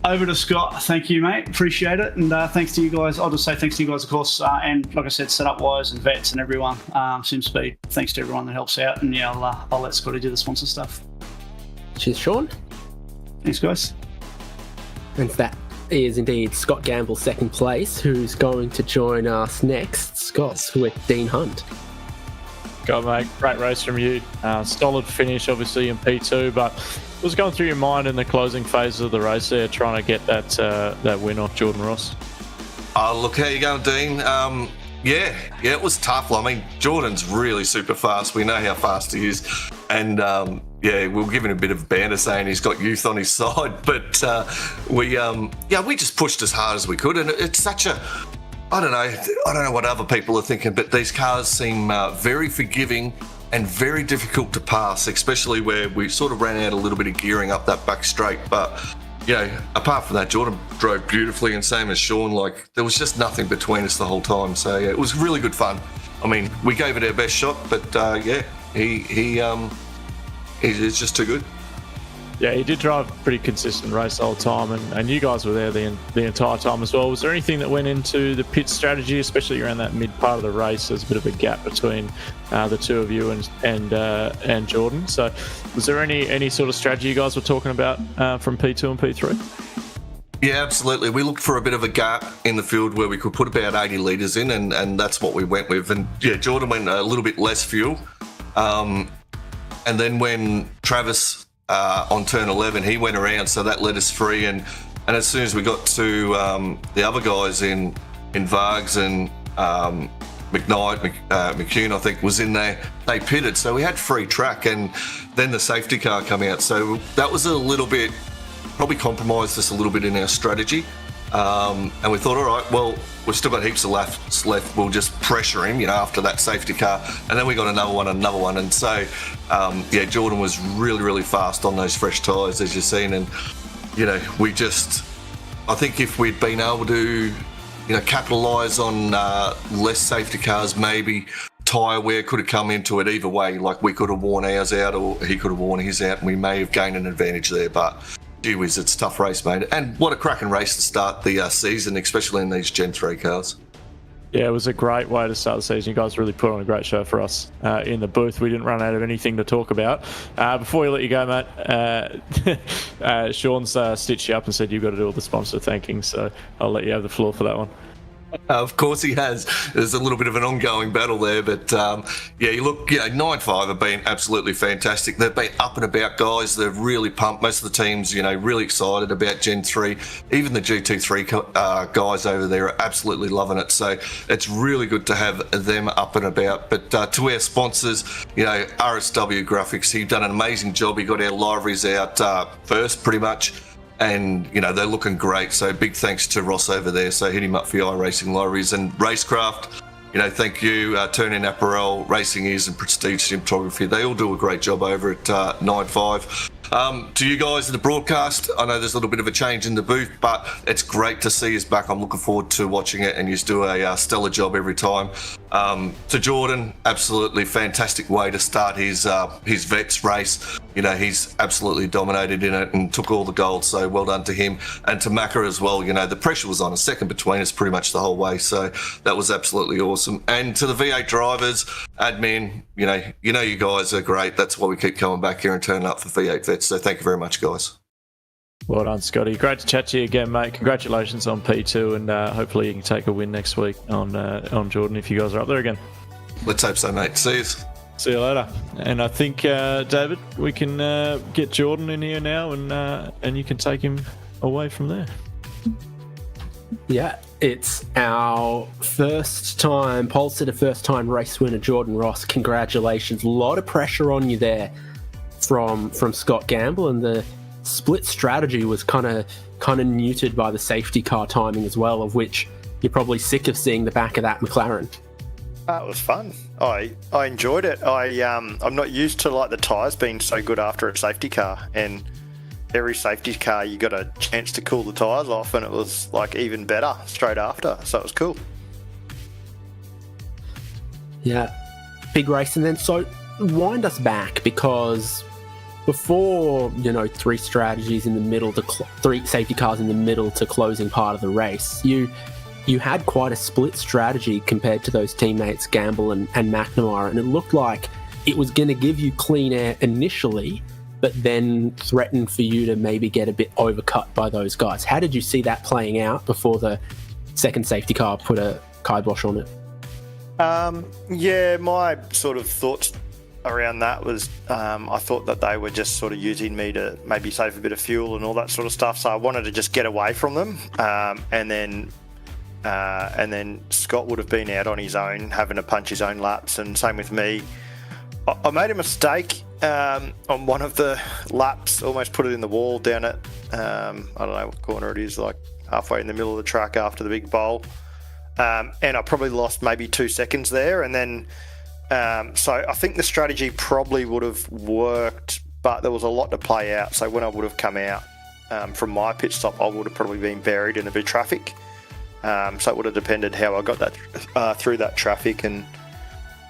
over to Scott. Thank you, mate. Appreciate it, and thanks to you guys. I'll just say thanks to you guys, of course, and like I said, setup wise and vets and everyone. SimSpeed. Thanks to everyone that helps out, and I'll let Scotty do the sponsor stuff. Cheers, Sean. Thanks, guys. And that is indeed Scott Gamble, second place, who's going to join us next. Scott with Dean Hunt. God, mate, great race from you. Solid finish, obviously, in P2, but what was going through your mind in the closing phases of the race there, trying to get that win off Jordan Ross? Look, how you going, Dean? It was tough. I mean, Jordan's really super fast. We know how fast he is. And, we'll give him a bit of banter saying he's got youth on his side. But we just pushed as hard as we could. And it's such a... I don't know what other people are thinking, but these cars seem very forgiving and very difficult to pass, especially where we sort of ran out a little bit of gearing up that back straight. But apart from that, Jordan drove beautifully, and same as Sean. Like, there was just nothing between us the whole time. So yeah, it was really good fun. I mean, we gave it our best shot, but he's just too good. Yeah, he did drive a pretty consistent race the whole time, and you guys were there the entire time as well. Was there anything that went into the pit strategy, especially around that mid part of the race? There's a bit of a gap between the two of you and Jordan. So was there any sort of strategy you guys were talking about from P2 and P3? Yeah, absolutely. We looked for a bit of a gap in the field where we could put about 80 litres in, and that's what we went with. And yeah, Jordan went a little bit less fuel. And then when Travis on turn 11, he went around, so that let us free. And as soon as we got to the other guys in Vargs and McKnight, McCune, I think, was in there, they pitted. So we had free track, and then the safety car come out. So that was a little bit, probably compromised us a little bit in our strategy. And we thought, all right, well, we've still got heaps of laps left. We'll just pressure him, after that safety car. And then we got another one. And so, yeah, Jordan was really, really fast on those fresh tyres, as you've seen. And, I think if we'd been able to, capitalise on less safety cars, maybe tyre wear could have come into it either way. Like, we could have worn ours out, or he could have worn his out, and we may have gained an advantage there. But gee whiz, it's a tough race, mate. And what a cracking race to start the season, especially in these Gen 3 cars. Yeah, it was a great way to start the season. You guys really put on a great show for us in the booth. We didn't run out of anything to talk about. Before we let you go, Matt, Sean's stitched you up and said you've got to do all the sponsor thanking, so I'll let you have the floor for that one. Of course he has. There's a little bit of an ongoing battle there, but yeah, you look, 9-5 have been absolutely fantastic. They've been up and about, guys. They're really pumped. Most of the teams, really excited about Gen 3. Even the GT3 guys over there are absolutely loving it. So it's really good to have them up and about. But to our sponsors, RSW Graphics, he's done an amazing job. He got our libraries out first, pretty much. And, they're looking great. So big thanks to Ross over there. So hit him up for your iRacing libraries. And RaceKraft, thank you. Turn In Apparel, Racing Ears and Prestige Cinematography. They all do a great job over at 9-5. To you guys in the broadcast, I know there's a little bit of a change in the booth, but it's great to see us back. I'm looking forward to watching it, and you do a stellar job every time. To Jordan, absolutely fantastic way to start his Vets race. He's absolutely dominated in it and took all the gold, so well done to him. And to Macca as well, the pressure was on a second between us pretty much the whole way, so that was absolutely awesome. And to the V8 drivers, admin, you guys are great. That's why we keep coming back here and turning up for V8 Vets, so thank you very much, guys. Well done, Scotty. Great to chat to you again, mate. Congratulations on P2, and hopefully you can take a win next week on Jordan if you guys are up there again. Let's hope so, mate. See you. See you later. And I think, David, we can get Jordan in here now, and you can take him away from there. Yeah, it's our first time race winner, Jordan Ross. Congratulations. A lot of pressure on you there from Scott Gamble, and the split strategy was kind of neutered by the safety car timing as well, of which you're probably sick of seeing the back of that McLaren. It was fun. I enjoyed it. I'm not used to the tyres being so good after a safety car, and every safety car you got a chance to cool the tyres off, and it was even better straight after. So it was cool. Yeah, big race. And then so wind us back, because before three strategies in the middle to three safety cars in the middle to closing part of the race, you had quite a split strategy compared to those teammates Gamble and McNamara, and it looked like it was going to give you clean air initially, but then threatened for you to maybe get a bit overcut by those guys. How did you see that playing out before the second safety car put a kibosh on it? Yeah, my sort of thoughts around that was I thought that they were just sort of using me to maybe save a bit of fuel and all that sort of stuff, so I wanted to just get away from them, and then Scott would have been out on his own, having to punch his own laps, and same with me. I made a mistake on one of the laps, almost put it in the wall down at, I don't know what corner it is, halfway in the middle of the track after the big bowl, and I probably lost maybe 2 seconds there, and then so I think the strategy probably would have worked, but there was a lot to play out, so when I would have come out, from my pit stop, I would have probably been buried in a bit of traffic. So it would have depended how I got that through that traffic. And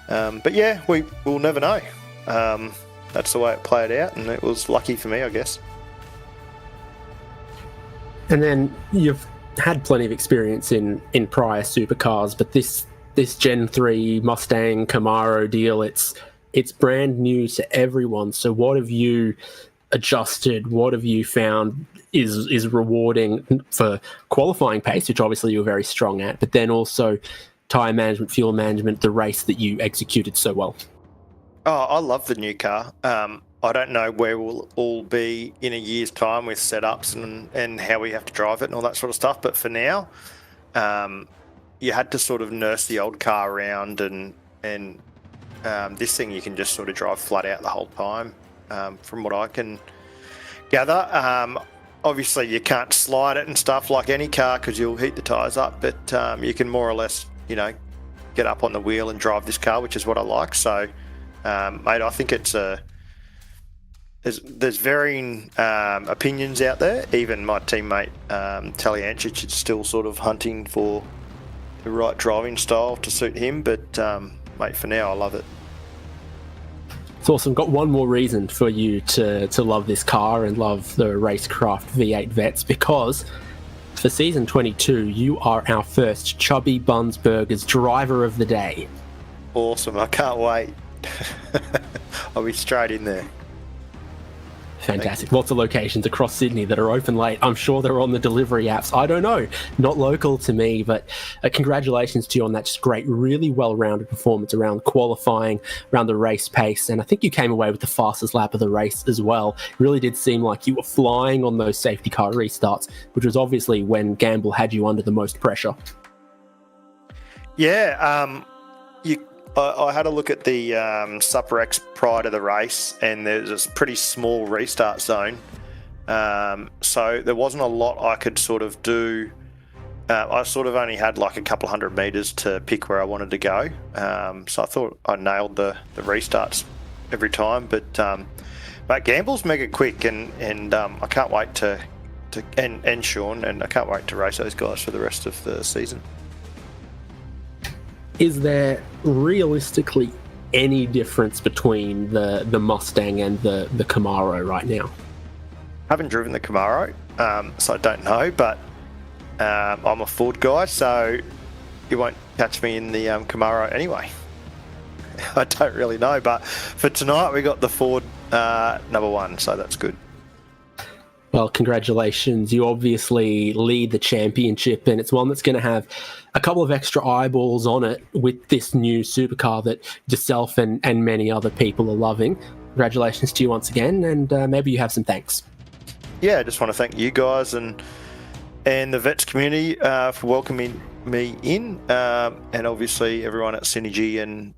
but yeah, we'll never know. That's the way it played out, and it was lucky for me, I guess. And then you've had plenty of experience in prior supercars, but this Gen 3 Mustang Camaro deal, it's brand new to everyone. So what have you adjusted? What have you found is rewarding for qualifying pace, which obviously you were very strong at, but then also tyre management, fuel management, the race that you executed so well? Oh, I love the new car. I don't know where we'll all be in a year's time with setups and how we have to drive it and all that sort of stuff. But for now, you had to sort of nurse the old car around, and this thing you can just sort of drive flat out the whole time, from what I can gather. Obviously, you can't slide it and stuff like any car because you'll heat the tyres up, but you can more or less, get up on the wheel and drive this car, which is what I like. So, mate, I think it's there's varying opinions out there. Even my teammate Taliancic is still sort of hunting for the right driving style to suit him. But mate, for now, I love it. It's awesome. Got one more reason for you to love this car and love the RaceKraft V8 Vets, because for season 22, you are our first Chubby Buns Burgers driver of the day. Awesome. I can't wait. I'll be straight in there. Fantastic. Lots of locations across Sydney that are open late. I'm sure they're on the delivery apps. I don't know. Not local to me, but congratulations to you on that just great, really well-rounded performance around qualifying, around the race pace. And I think you came away with the fastest lap of the race as well. It really did seem like you were flying on those safety car restarts, which was obviously when Gamble had you under the most pressure. Yeah, I had a look at the SupRex prior to the race, and there's a pretty small restart zone. So there wasn't a lot I could sort of do. I sort of only had like a couple 100 metres to pick where I wanted to go. So I thought I nailed the restarts every time. But Gamble's mega quick, and I can't wait to Sean, and I can't wait to race those guys for the rest of the season. Is there realistically any difference between the Mustang and the Camaro right now? I haven't driven the Camaro, so I don't know, but I'm a Ford guy, so you won't catch me in the Camaro anyway. I don't really know, but for tonight we got the Ford number one, so that's good. Well, congratulations. You obviously lead the championship, and it's one that's going to have a couple of extra eyeballs on it with this new supercar that yourself and many other people are loving. Congratulations to you once again, and maybe you have some thanks. Yeah, I just want to thank you guys and the Vets community for welcoming me in, and obviously everyone at Synergy and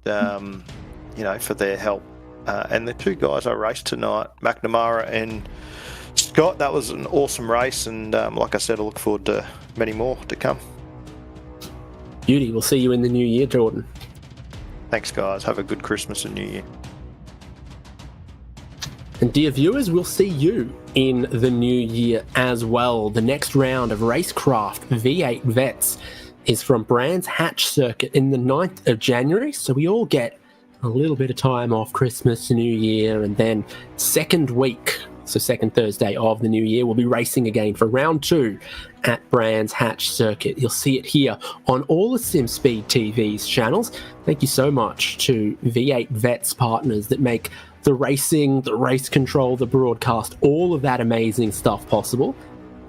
for their help. And the two guys I raced tonight, McNamara and Scott, that was an awesome race, and like I said, I look forward to many more to come. Beauty. We'll see you in the new year, Jordan. Thanks, guys. Have a good Christmas and New Year. And dear viewers, we'll see you in the new year as well. The next round of RaceKraft V8 Vets is from Brands Hatch Circuit in the 9th of January, so we all get a little bit of time off Christmas, New Year, and then second week, so second Thursday of the new year, we'll be racing again for round 2 at Brands Hatch Circuit. You'll see it here on all the SimSpeed TV's channels. Thank you so much to V8 Vets partners that make the racing, the race control, the broadcast, all of that amazing stuff possible.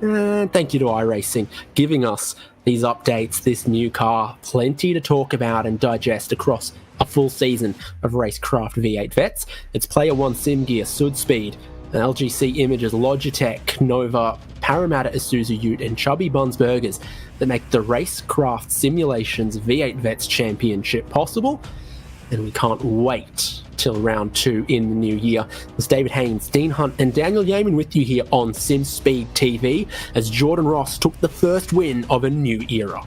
And thank you to iRacing, giving us these updates, this new car, plenty to talk about and digest across a full season of RaceKraft V8 Vets. It's Player One Sim Gear, SudSpeed, LGC Images, Logitech, Nova, Parramatta Isuzu Ute, and Chubby Buns Burgers that make the RaceKraft Simulations V8 Vets Championship possible. And we can't wait till round 2 in the new year. It's David Haynes, Dean Hunt, and Daniel Yeaman with you here on SimSpeed TV as Jordan Ross took the first win of a new era.